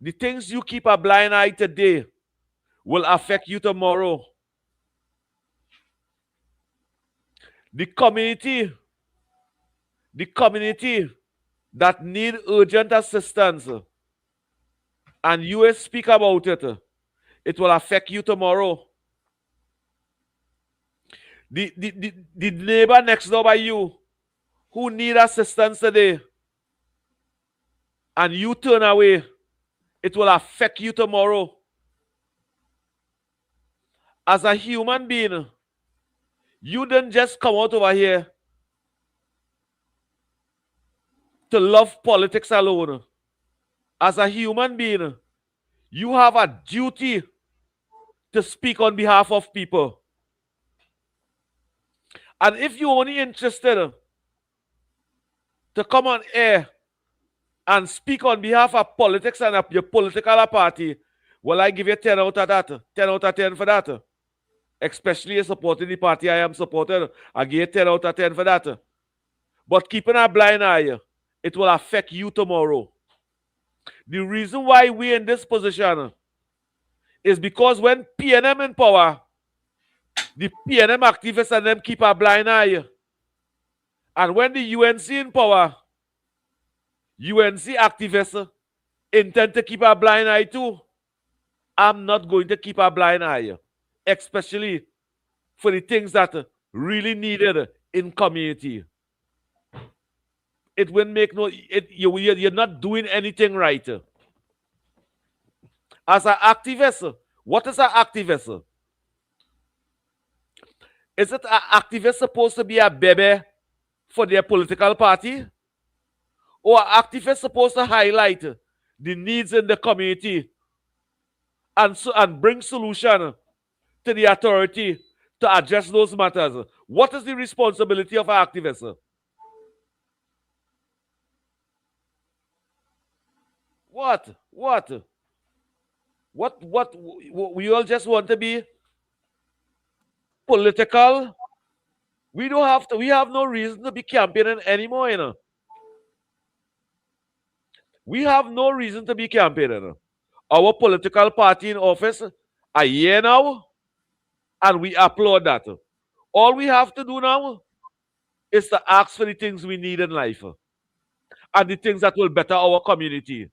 The things you keep a blind eye today will affect you tomorrow. The community that need urgent assistance and you speak about it, it will affect you tomorrow. The neighbor next door by you who need assistance today, and you turn away, it will affect you tomorrow. As a human being, you didn't just come out over here to love politics alone. As a human being, you have a duty to speak on behalf of people. And if you're only interested to come on air and speak on behalf of politics and of your political party, well, I give you 10 out of that. 10 out of 10 for that. Especially supporting the party I am supporting. I give you 10 out of 10 for that. But keeping a blind eye, it will affect you tomorrow. The reason why we're in this position is because when PNM in power, the PNM activists and them keep a blind eye. And when the UNC in power, UNC activists intend to keep a blind eye too. I'm not going to keep a blind eye, especially for the things that really needed in community. It will make you're not doing anything right. As an activist, what is an activist? Is it an activist supposed to be a baby for their political party? Or an activist supposed to highlight the needs in the community and bring solution to the authority to address those matters? What is the responsibility of an activist? What? We all just want to be political? We don't have to. We have no reason to be campaigning anymore, you know. We have no reason to be campaigning. Our political party in office a year now, and we applaud that. All we have to do now is to ask for the things we need in life and the things that will better our community.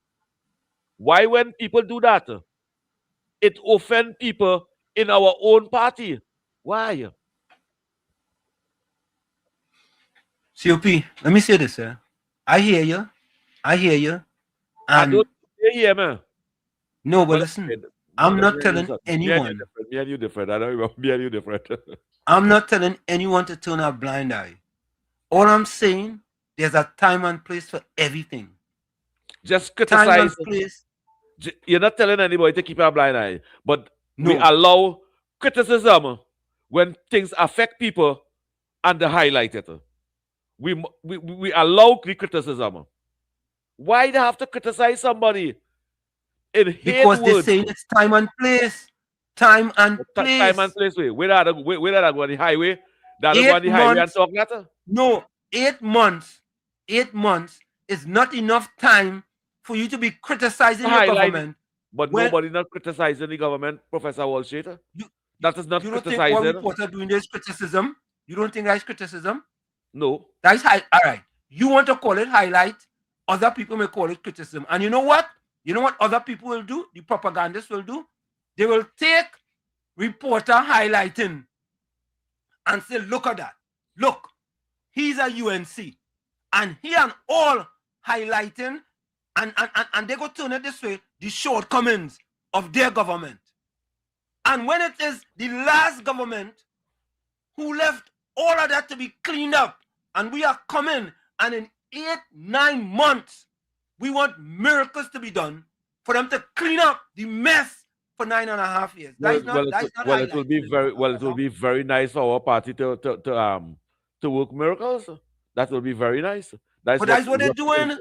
Why, when people do that, it offends people in our own party? Why? COP, let me say this, sir. I hear you. And I don't hear me. No, but listen, I'm not telling anyone. Me and you different. I don't remember. Me and you different. I'm not telling anyone to turn a blind eye. All I'm saying, there's a time and place for everything. Just criticize. Time and place. You're not telling anybody to keep a blind eye, but we allow criticism when things affect people and they highlight it. We allow the criticism. Why they have to criticize somebody? Because they're saying it's time and place. Time and place. Time and place. Where are they go on the highway? They go on the highway and talk that? No, 8 months. 8 months is not enough time for you to be criticizing your government. But nobody not criticizing the government, Professor Wall Street. That is not criticizing. You don't think one reporter doing this criticism? You don't think that's criticism? No. That's all right. You want to call it highlight? Other people may call it criticism. And you know what? You know what other people will do? The propagandists will do? They will take reporter highlighting and say, look at that. Look, he's a UNC. And he and all highlighting and they go turn it this way, the shortcomings of their government. And when it is the last government who left all of that to be cleaned up, and we are coming, and in 8-9 months, we want miracles to be done for them to clean up the mess for 9.5 years. It will be very nice for our party to work miracles. That will be very nice. That's what they're doing.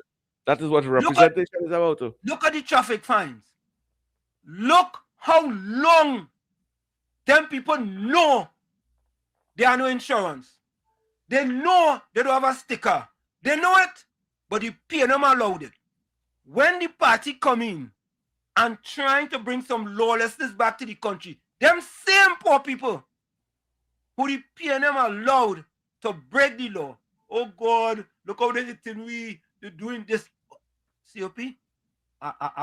That is what representation is about. Look at the traffic fines. Look how long them people know there are no insurance. They know they don't have a sticker. They know it, but the PNM allowed it. When the party come in and trying to bring some lawlessness back to the country, them same poor people who the PNM allowed to break the law. Oh God, look how they're doing this. COP,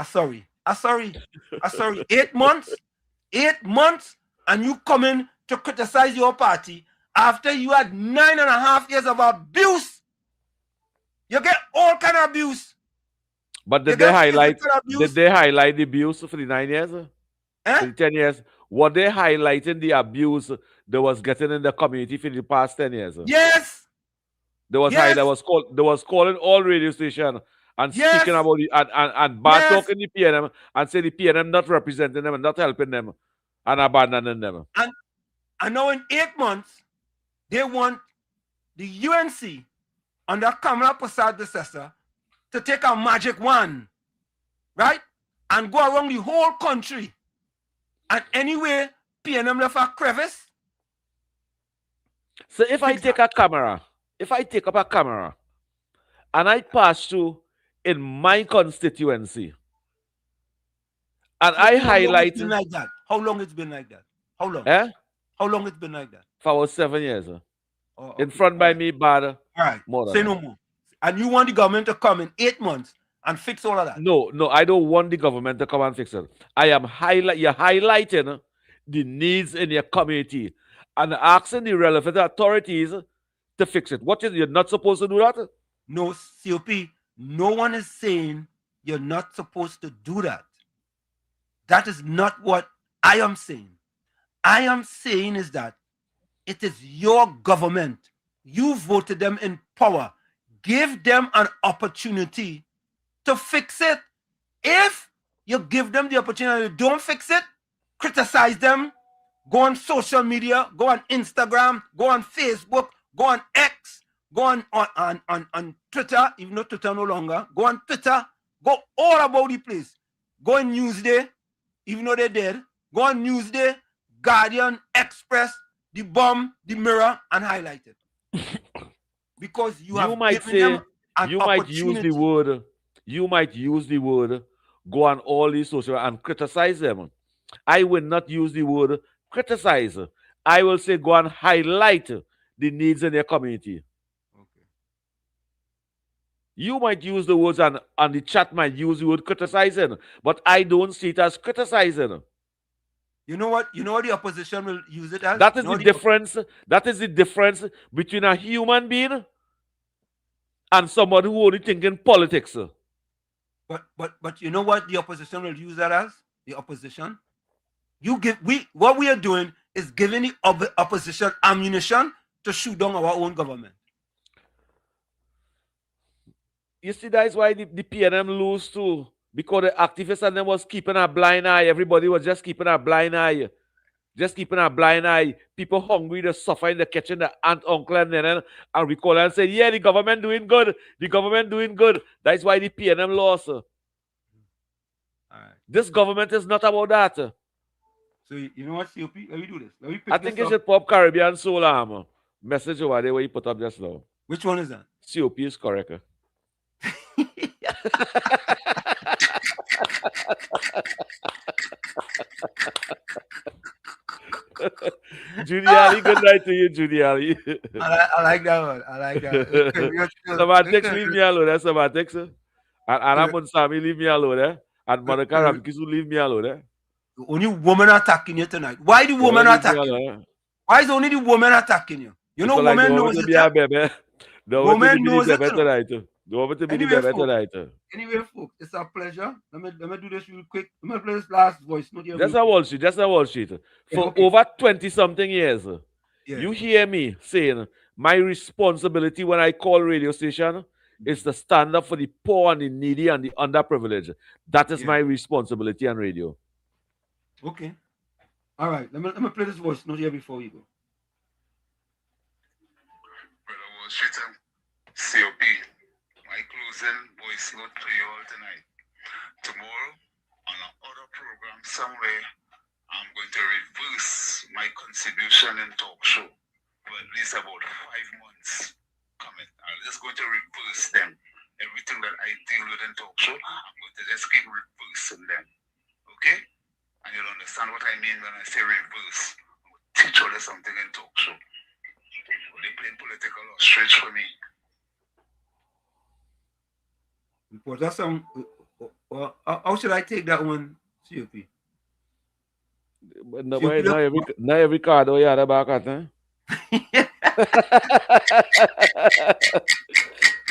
sorry. sorry. 8 months? 8 months, and you come in to criticize your party after you had 9.5 years of abuse. You get all kind of abuse. But did they highlight the abuse for the 9 years? For the 10 years? Were they highlighting the abuse that was getting in the community for the past 10 years? Yes. There was calling all radio stations and speaking about it and bad talking the PNM and say the PNM not representing them and not helping them and abandoning them. And now in 8 months, they want the UNC under Kamala predecessor to take a magic wand, right? And go around the whole country. And anyway, PNM left a crevice. So if I take up a camera and I pass through in my constituency and I highlight like that. How long it's been like that? How long? How long it's been like that? For about 7 years. In front by me, bad. All right. More Say no more. And you want the government to come in 8 months and fix all of that? No, I don't want the government to come and fix it. You're highlighting the needs in your community and asking the relevant authorities to fix it. You're not supposed to do that? No, COP, no one is saying you're not supposed to do that. That is not what I am saying. I am saying is that it is your government. You voted them in power. Give them an opportunity to fix it. If you give them the opportunity, don't fix it, criticize them, go on social media, go on Instagram, go on Facebook, go on X, go on Twitter, even though Twitter no longer, go on Twitter, go all about the place. Go on Newsday, even though they're dead, go on Newsday, Guardian, Express, The Bomb, The Mirror, and highlight it. Because you might use the word, go on all these social and criticize them. I will not use the word criticize. I will say go and highlight the needs in your community. Okay. You might use the words and the chat might use the word criticizing, but I don't see it as criticizing. You know what the opposition will use it as? That is the difference. That is the difference between a human being and somebody who only thinking politics. But you know what the opposition will use that as? The opposition. What we are doing is giving the opposition ammunition to shoot down our own government. You see, that's why the PNM lose too. Because the activists and them was keeping a blind eye. Everybody was just keeping a blind eye. Just keeping a blind eye. People hungry, they suffer in the kitchen, the aunt, uncle, and we call and say, yeah, the government doing good. The government doing good. That's why the PNM lost. Right. This government is not about that. So you know what, COP? Let me do this. I think you should pop Caribbean Soul Armor message over there where you put up just now. Which one is that? COP is correct. Judy Ali, good night to you, Judy Ali. I like that one. I like that. Semantics, leave me alone. That's semantics. And Aramon Sami, leave me alone. And Monica Ramkisu, leave me alone. Only woman attacking you tonight. Why the woman attacking you? Why is only the woman attacking you? You know, woman knows it. Woman knows it tonight. Anyway, folks, it's a pleasure. Let me do this real quick. Let me play this last voice. That's a Wall Street. That's a Wall Street. For over 20-something years, you hear me saying my responsibility when I call radio station is to stand up for the poor and the needy and the underprivileged. That is my responsibility on radio. Okay. All right. Let me play this voice note here before we go. Brother Wall Street and COP, my closing voice note to you all tonight. Tomorrow, on another program somewhere, I'm going to reverse my contribution and talk show for at least about 5 months coming. I'm just going to reverse them. Everything that I deal with in talk show, I'm going to just keep reversing them. Okay? And you'll understand what I mean when I say reverse. I'm going to teach all something in talk show. They play political ostrich for me. Because that's How should I take that one, COP? But not every card you had back at, huh?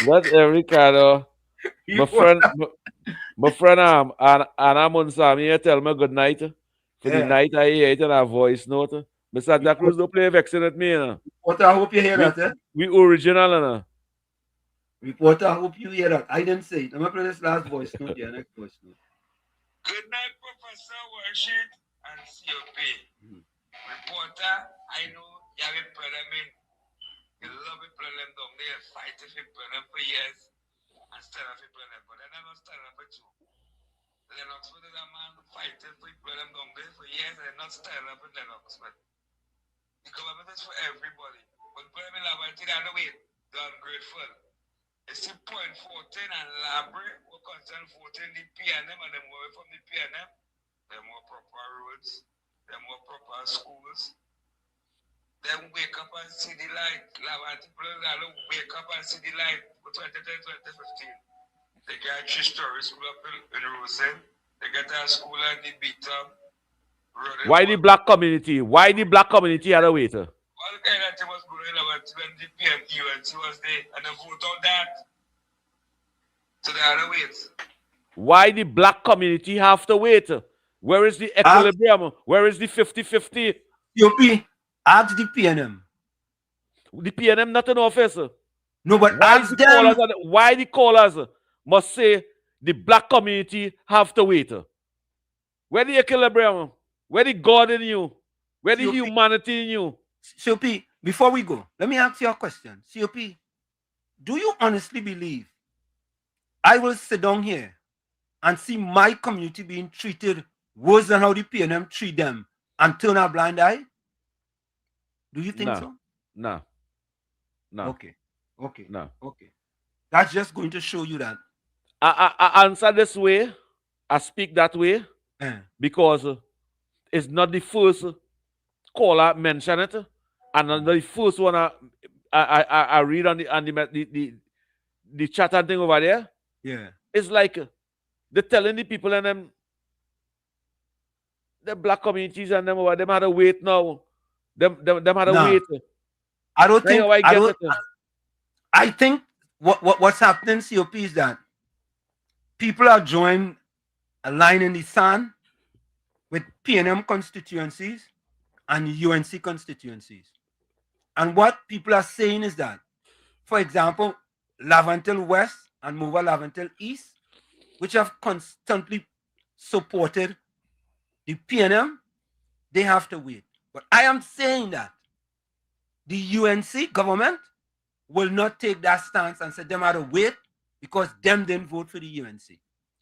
Not every card. My friend and I'm on Sam here tell me good night. For the night I hear it in a voice note. Mr. Santa Cruz don't play vexing at me, you know. Reporter, I hope you hear that, eh? We original, you know. Reporter, I hope you hear that. I didn't say it. I'm going to play this last voice note here, next voice note. Good night, Professor Worship and COP. Reporter, I know you have a problem. You love a problem down there. Fight if you problem for years and stand up for problem. But then I'm not standing up for two. Lennox is a man fighting for problem down there for years and not standing up for Lennox. But the government is for everybody. But problem in Labanty, I know it. They're ungrateful. It's the point 14 and Labre were concerned 14 the PNM and them away from the PNM. They're more proper roads, they're more proper schools. Then wake up and see the light. Labanty people wake up and see the light for 2010, 2015. They get a 3-story school up in Rosen. They get a school at the Beaton. Why the black community? Why the black community are the waiter? All kind of thing was going on when the UNC was there and they vote on that. So they had to wait. Why the black community have to wait? Where is the equilibrium? Where is the 50-50? COP, ask the PNM. The PNM not in office. No, but ask them. Why the callers must say the black community have to wait? Where the equilibrium? Where the God in you? Where the humanity in you? COP, before we go, let me ask you a question. COP, do you honestly believe I will sit down here and see my community being treated worse than how the PNM treat them and turn a blind eye? Do you think so? No. Okay. No. Okay. That's just going to show you that. I answer this way. I speak that way because it's not the first caller mention it. And the first one I read on the chat and thing over there. Yeah. It's like they're telling the people and them the black communities and them over them had to wait now. Them had to wait. I don't think I think what's happening, COP, is that people are drawing a line in the sand with PNM constituencies and UNC constituencies. And what people are saying is that, for example, Lavantel West and Mova Lavantel East, which have constantly supported the PNM, they have to wait. But I am saying that the UNC government will not take that stance and say them have to wait because them didn't vote for the UNC.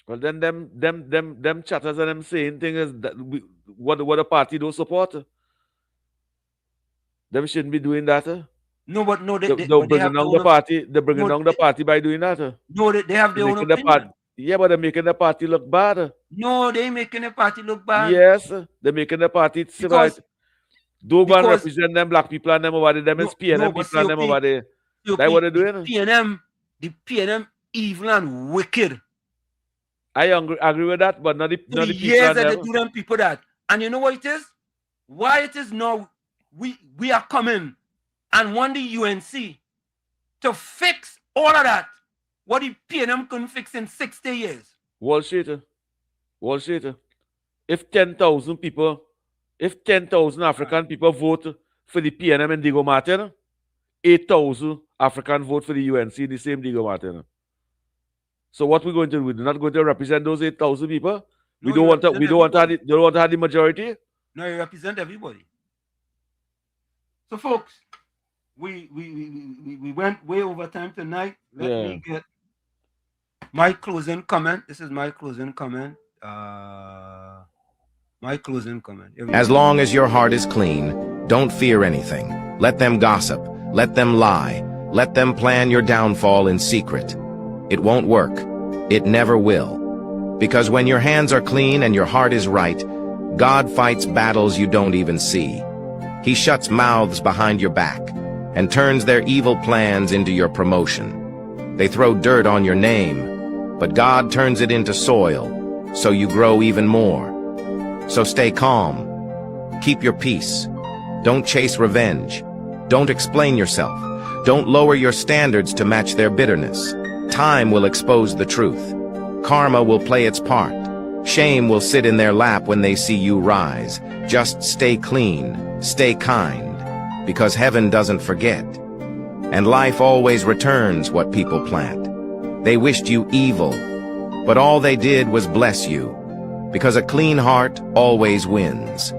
Well, then them chatters and them saying things that what the party don't support. Them shouldn't be doing that. No, but no, they're bringing down the party. They're bringing down the party by doing that. No, they have their own opinion. Yeah, but they're making the party look bad. No, they're making the party look bad. Yes, they're making the party right. Don't go and represent them black people and them over there. Them is PNM people and them over there. That's what they're doing. The PNM evil and wicked. I agree with that, but not the people. Years that they do them people that. And you know what it is? Why it is now we are coming and want the UNC to fix all of that. What the PNM couldn't fix in 60 years. Wall Street. If 10,000 people, if 10,000 African people vote for the PNM and Diego Martin, 8,000 African vote for the UNC, the same Diego Martin. So what we're going to do? We're not going to represent those 8,000 people. We don't want to have the majority. No, you represent everybody. So folks, we went way over time tonight. Let me get my closing comment. This is my closing comment. As long as your heart is clean, don't fear anything. Let them gossip. Let them lie. Let them plan your downfall in secret. It won't work. It never will. Because when your hands are clean and your heart is right, God fights battles you don't even see. He shuts mouths behind your back and turns their evil plans into your promotion. They throw dirt on your name, but God turns it into soil, so you grow even more. So stay calm. Keep your peace. Don't chase revenge. Don't explain yourself. Don't lower your standards to match their bitterness. Time will expose the truth. Karma will play its part. Shame will sit in their lap when they see you rise. Just stay clean, stay kind, because heaven doesn't forget. And life always returns what people plant. They wished you evil, but all they did was bless you, because a clean heart always wins.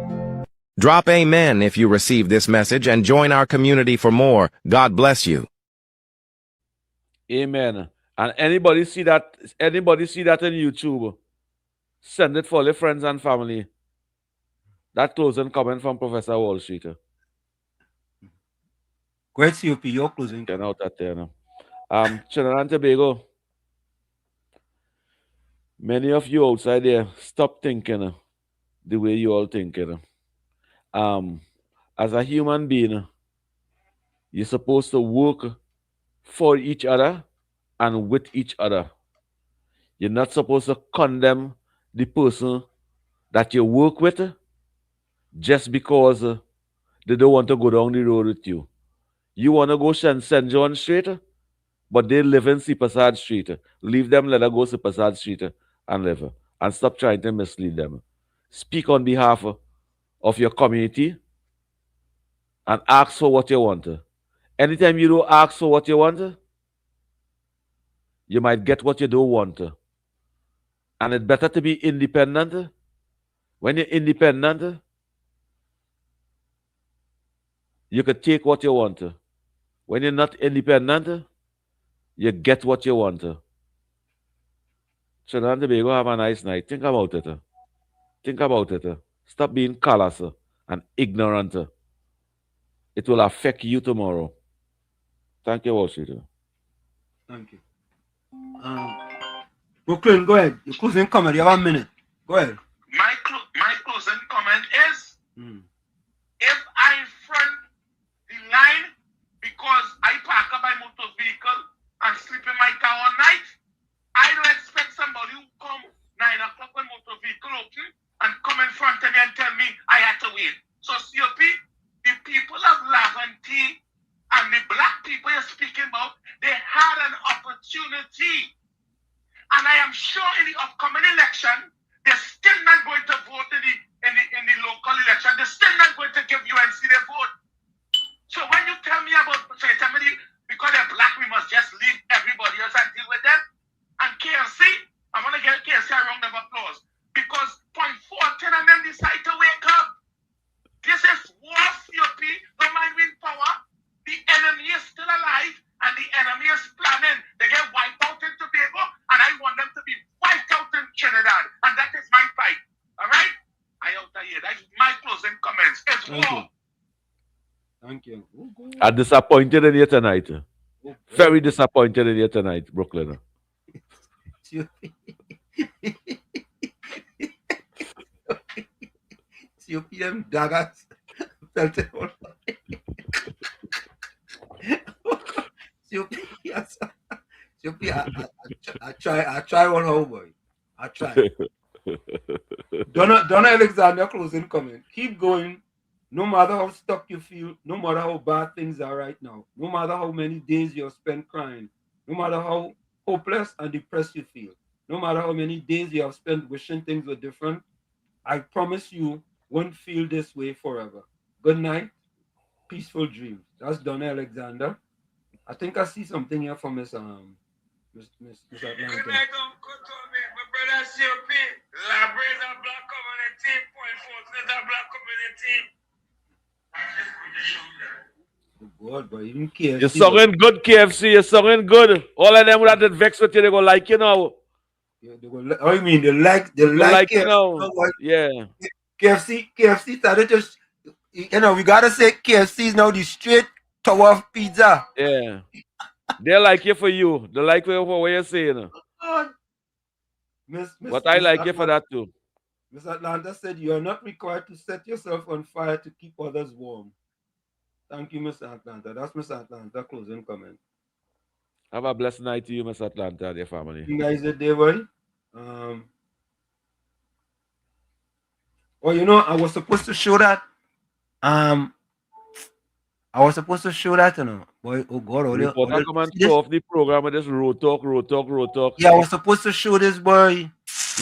Drop amen if you receive this message and join our community for more. God bless you. Amen. And anybody see that on YouTube? Send it for their friends and family. That closing comment from Professor Wall Street. Great COP, your closing. Get out that there now. Trinidad and Tobago. Many of you outside there, stop thinking the way you all think. As a human being, you're supposed to work for each other and with each other. You're not supposed to condemn the person that you work with just because they don't want to go down the road with you. You want to go St. John Street, but they live in Sipasad Street. Leave them, let them go Sipasad Street and live. And stop trying to mislead them. Speak on behalf of your community and ask for what you want. Anytime you don't ask for what you want, you might get what you don't want. And it's better to be independent. When you're independent, you can take what you want. When you're not independent, you get what you want. Trinidad and Tobago, have a nice night. Think about it. Think about it. Stop being callous and ignorant. It will affect you tomorrow. Thank you, Wall Street. Thank you. Brooklyn, go ahead. Your closing comment. You have a minute. Go ahead. My closing comment is, if I front the line because I park up my motor vehicle and sleep in my car all night, I don't expect somebody who come 9 o'clock when motor vehicle open and come in front of me and tell me I had to wait. So COP, the people of Laventille and the black people you're speaking about, they had an opportunity. And I am sure in the upcoming election, they're still not going to vote in the local election. They're still not going to give UNC their vote. So when you tell me about, so you tell me because they're black, we must just leave everybody else and deal with them. And KFC, I'm going to give KFC a round of applause. Because 0.14 and them decide to wake up. This is war, COP, no mind win power. The enemy is still alive and the enemy is planning. They get wiped out in Tobago and I want them to be wiped out in Trinidad. And that is my fight. All right? I out here. That's my closing comments. It's war. Thank you. I'm disappointed in you tonight. Very disappointed in you tonight, Brooklyn. COP them daggers. Felt it all. COP, yes. COP, I try one whole boy. I try. Donna Alexander closing comment. Keep going. No matter how stuck you feel, no matter how bad things are right now, no matter how many days you've spent crying, no matter how hopeless and depressed you feel, no matter how many days you have spent wishing things were different, I promise you won't feel this way forever. Good night. Peaceful dreams. That's Donna Alexander. I think I see something here from Miss Atlanta. Good night, Uncle Tommy. My brother COP, Labrador Black Community, Point Fortnite Black Community. God, but even KFC. You're singing good, KFC. You're singing good. All of them that did vex with you, they go like you now. Yeah, they go, oh, you mean they like KFC, you know. Yeah. KFC started to, you know, we gotta say KFC is now the straight tower of pizza. Yeah. They like you for you. They like you for what you're saying. But I like you for that too. Miss Atlanta said you are not required to set yourself on fire to keep others warm. Thank you, Miss Atlanta. That's Miss Atlanta closing comment. Have a blessed night to you, Miss Atlanta, and your family. You guys are there, boy. Well, you know, I was supposed to show that. I was supposed to show that, you know. Boy, oh God, Reporter come and show off the program with this road talk. Yeah, I was supposed to show this, boy.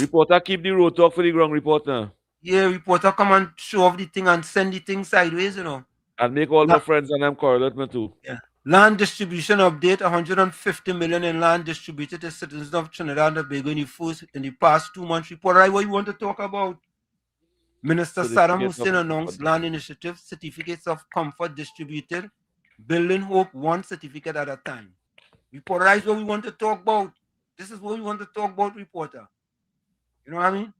Reporter keep the road talk for the ground reporter. Yeah, reporter come and show off the thing and send the thing sideways, you know. And make all my friends and them correlate me too. Yeah. Land distribution update: 150 million in land distributed to citizens of Trinidad and Tobago in the past 2 months. Report, right? What you want to talk about? Minister Saddam Hussein announced land initiative, certificates of comfort distributed, building hope one certificate at a time. Reporter, right? What we want to talk about. This is what we want to talk about, reporter. You know what I mean?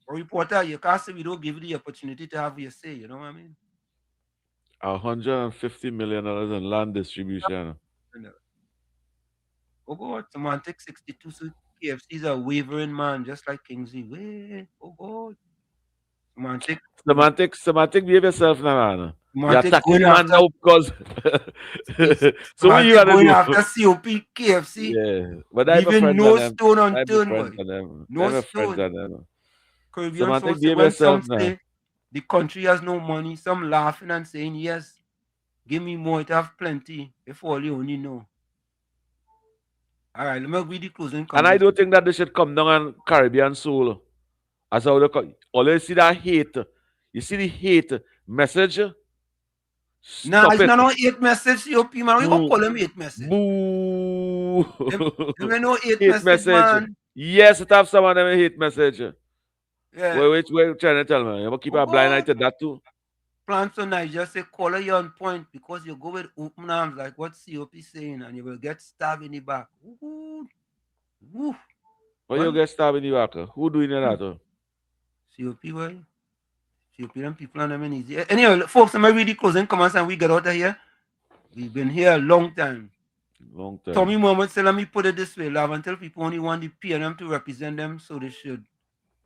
Or reporter, you can't say we don't give you the opportunity to have your say. You know what I mean? $150 million in land distribution. Oh God, semantic 62 so KFC's a wavering man, just like Kingsley. Wait, oh God. Semantic, behave yourself now, man. You're Semantic attacking going the man after now because so what you Semantic gonna going do? after COP KFC. Yeah, but I'm a Leaving friend no of them. stone I'm a unturned, friend boy. of them. No I'm a friend stone. of them. Caribbean Semantic, folks, behave when some yourself now. say the country has no money, some laughing and saying, yes, give me more, it have plenty, if all you only know. All right, let me read the closing comments. And I don't think that they should come down on Caribbean soul. As how they always see that hate. You see the hate message? Nah, it's not no hate message, COP, man. We gonna call him hate message. Boo. Them no hate message, man. Yes, it have some of them a hate message. Yeah. Wait, trying to tell me. You gonna keep a blind eye to that too? Plans on Niger say color you on point because you go with open arms like what COP saying and you will get stabbed in the back. Woo. Why you get stabbed in the back? Who doing that? COP, why? COP them people and them in easy. Anyway, folks, I'm read the closing comments and we get out of here. We've been here a long time. Tommy Mohammed said, let me put it this way, love, until people only want the PNM to represent them, so they should.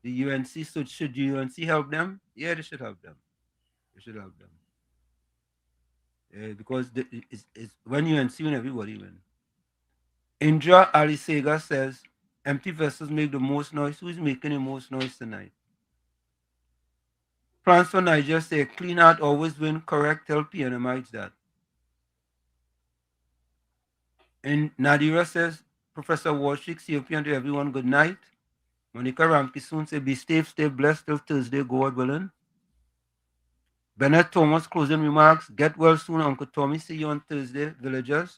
The UNC, so should the UNC help them? Yeah, they should help them. They should help them. Yeah, because it's when UNC win, everybody win. Indra Ali Sega says, empty vessels make the most noise. Who is making the most noise tonight? Plans for Niger say, clean out, always win, correct, tell PNMites that. And Nadira says, Professor Walshik, COP, and to everyone, good night. Monica Ramki soon say, be safe, stay blessed till Thursday, God willing. Bennett Thomas, closing remarks. Get well soon, Uncle Tommy. See you on Thursday, villagers.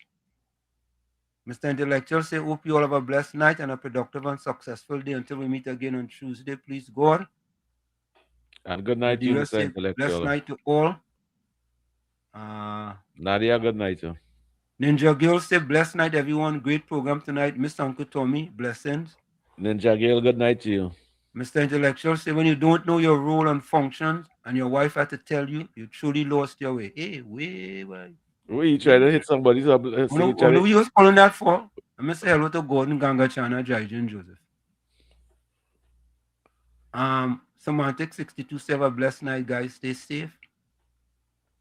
Mr. Intellectual say, hope you all have a blessed night and a productive and successful day until we meet again on Tuesday, please, God. And good night to you, Mr. Intellectual. Blessed night to all. Nadia, good night. Ninja Girl say, blessed night, everyone. Great program tonight. Mr. Uncle Tommy, blessings. Ninja Girl, good night to you. Mr. Intellectual say, when you don't know your role and functions and your wife had to tell you, you truly lost your way. Hey, wait. Were you trying to hit somebody? What you was calling that for? I'm going to say hello to Gordon, Ganga, Chana, Jaijan, Joseph. Semantic 62 say, have a blessed night, guys. Stay safe.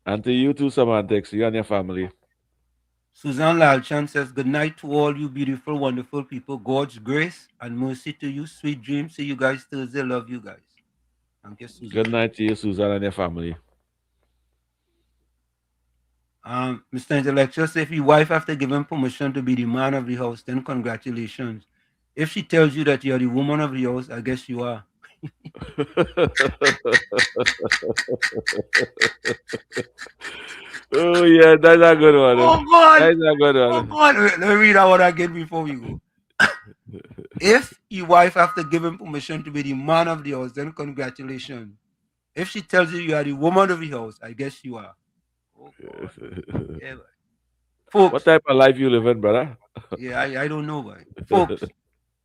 And to you too, Semantics, you and your family. Suzanne Lalchan says, good night to all you beautiful, wonderful people. God's grace and mercy to you. Sweet dreams. See you guys Thursday. Love you guys. Thank you, Suzanne. Good night to you, Suzanne, and your family. Mr. Intellectual says, if your wife have to give him permission to be the man of the house, then congratulations. If she tells you that you're the woman of the house, I guess you are. Oh, yeah, that's a good one. Oh, God. That's a good one. Oh, God. Let me read that one again before we go. If your wife have to give him permission to be the man of the house, then congratulations. If she tells you you are the woman of the house, I guess you are. Oh, God. Yeah, folks, what type of life you living, brother? Yeah, I don't know, boy. Folks,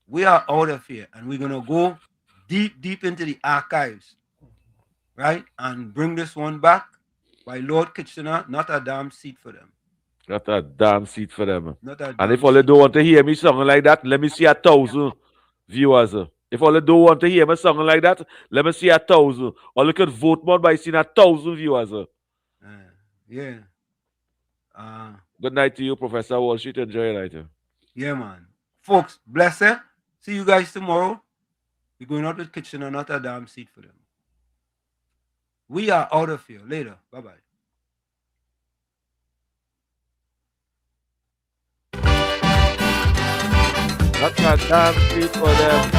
we are out of here, and we're going to go deep into the archives, right? And bring this one back by Lord Kitchener, not a damn seat for them. Not a damn seat for them. And if all they don't want to hear me singing like that, let me see 1,000 viewers. If all they don't want to hear me singing like that, let me see 1,000. Or you can vote more by seeing 1,000 viewers. Yeah. Good night to you, Professor Wall Street. Enjoy your night. Yeah, man. Folks, bless them. See you guys tomorrow. We're going out to the kitchen and not a damn seat for them. We are out of here. Later. Bye-bye. Not a damn seat for them.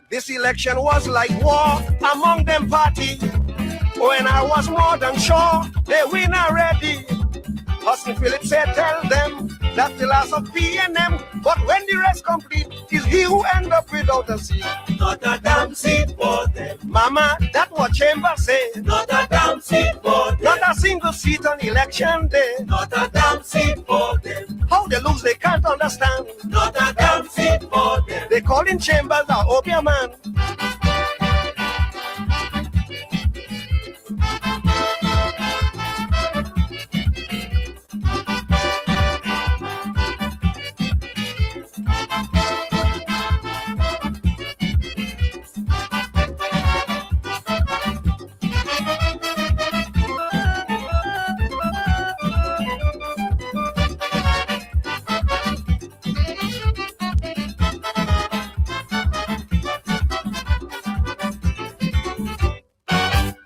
This election was like war among them party. When I was more than sure they win already. Hudson Phillips said, tell them that's the last of PNM. But when the rest complete, is he who end up without a seat. Not a damn seat for them. Mama, that's what Chambers said. Not a damn seat for them. Not a single seat on election day. Not a damn seat for them. How they lose, they can't understand. Not a damn seat for them. They call in Chambers a opium man.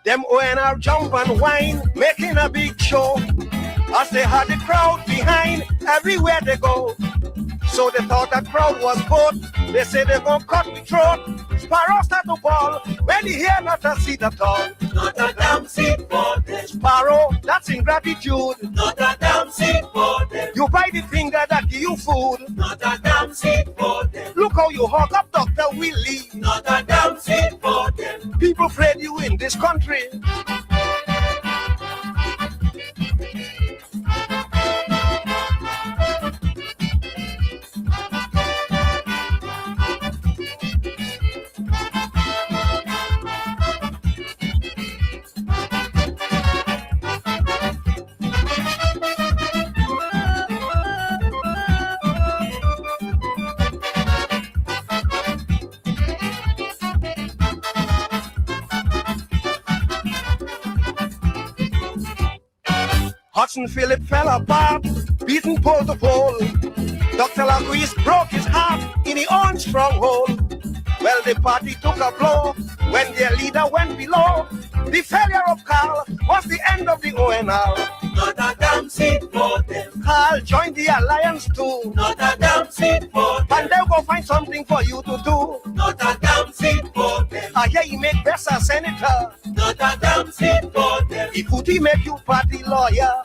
Them ONR jump and whine, making a big show. As they had the crowd behind, everywhere they go. So they thought that crowd was both. They say they're gonna cut the throat. Sparrow start to ball, when he hear not a seat at all. Not a damn seat for them. Sparrow, that's ingratitude. Not a damn seat for them. You buy the finger that give you food. Not a damn seat for them. Look how you hug up Dr. Willie. Not a damn seat for them. People afraid you in this country. Hudson Philip fell apart, beaten pole to pole. Dr. Laguise broke his heart in his own stronghold. Well, the party took a blow when their leader went below. The failure of Carl was the end of the ONR. Not a damn seat for them. Carl joined the alliance too. Not a damn seat for them. And they'll go find something for you to do. Not a damn seat for them. I hear he make Bessa senator. Not a damn seat for them. If he make you party lawyer.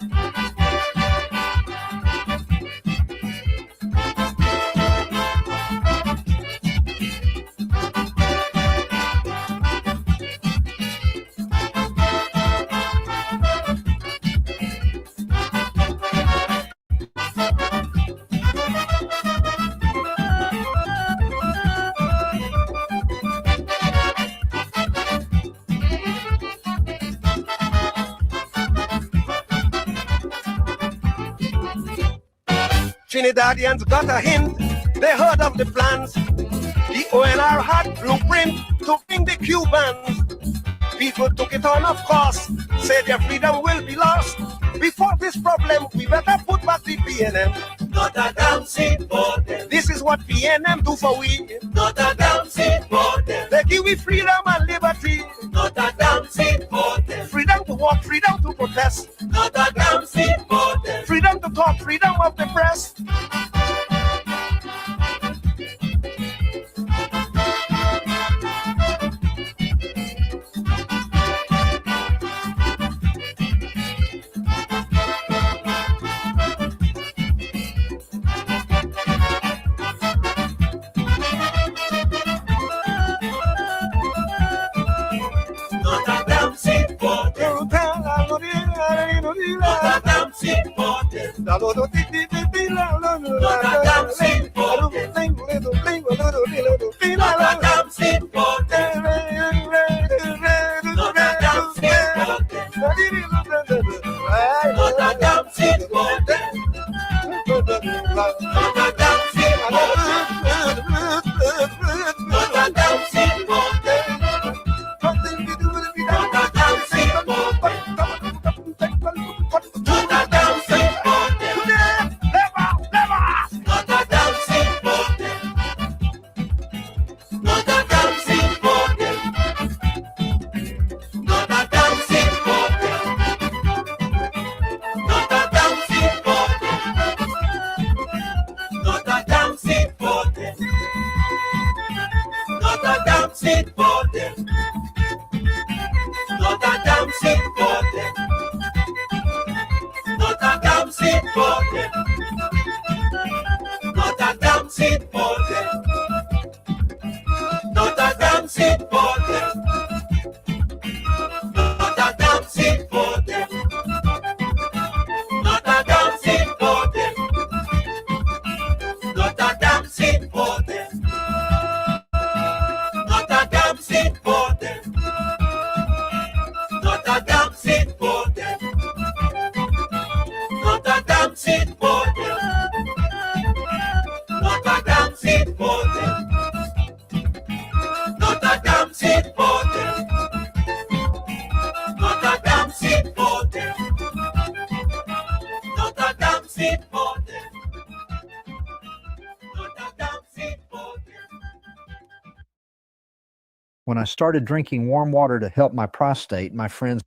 Trinidadians got a hint, they heard of the plans. The ONR had blueprint to bring the Cubans. People took it on, of course, said their freedom will be lost. Before this problem, we better put back the PNM. Not a damn seat for them. This is what PNM do for we. Not a damn seat for them. They give we freedom and liberty. Not a damn seat for them. Freedom to walk, freedom to protest. Not a damn seat for them. Freedom to talk, freedom of the press. Not a damn seat for them. seat for them. Not a damn seat for them. Not a damn seat for them. Not a damn seat for them. Not a damn seat for them. Not a damn seat for them. Not a damn seat for them. Not a damn seat for them. Not a damn seat for them. Not a damn seat for them. Not a damn seat for them. Not a damn seat for them. Not a damn seat for them. Not a damn seat for them. Not a damn seat for them. Not a damn seat for them. When I started drinking warm water to help my prostate, my friends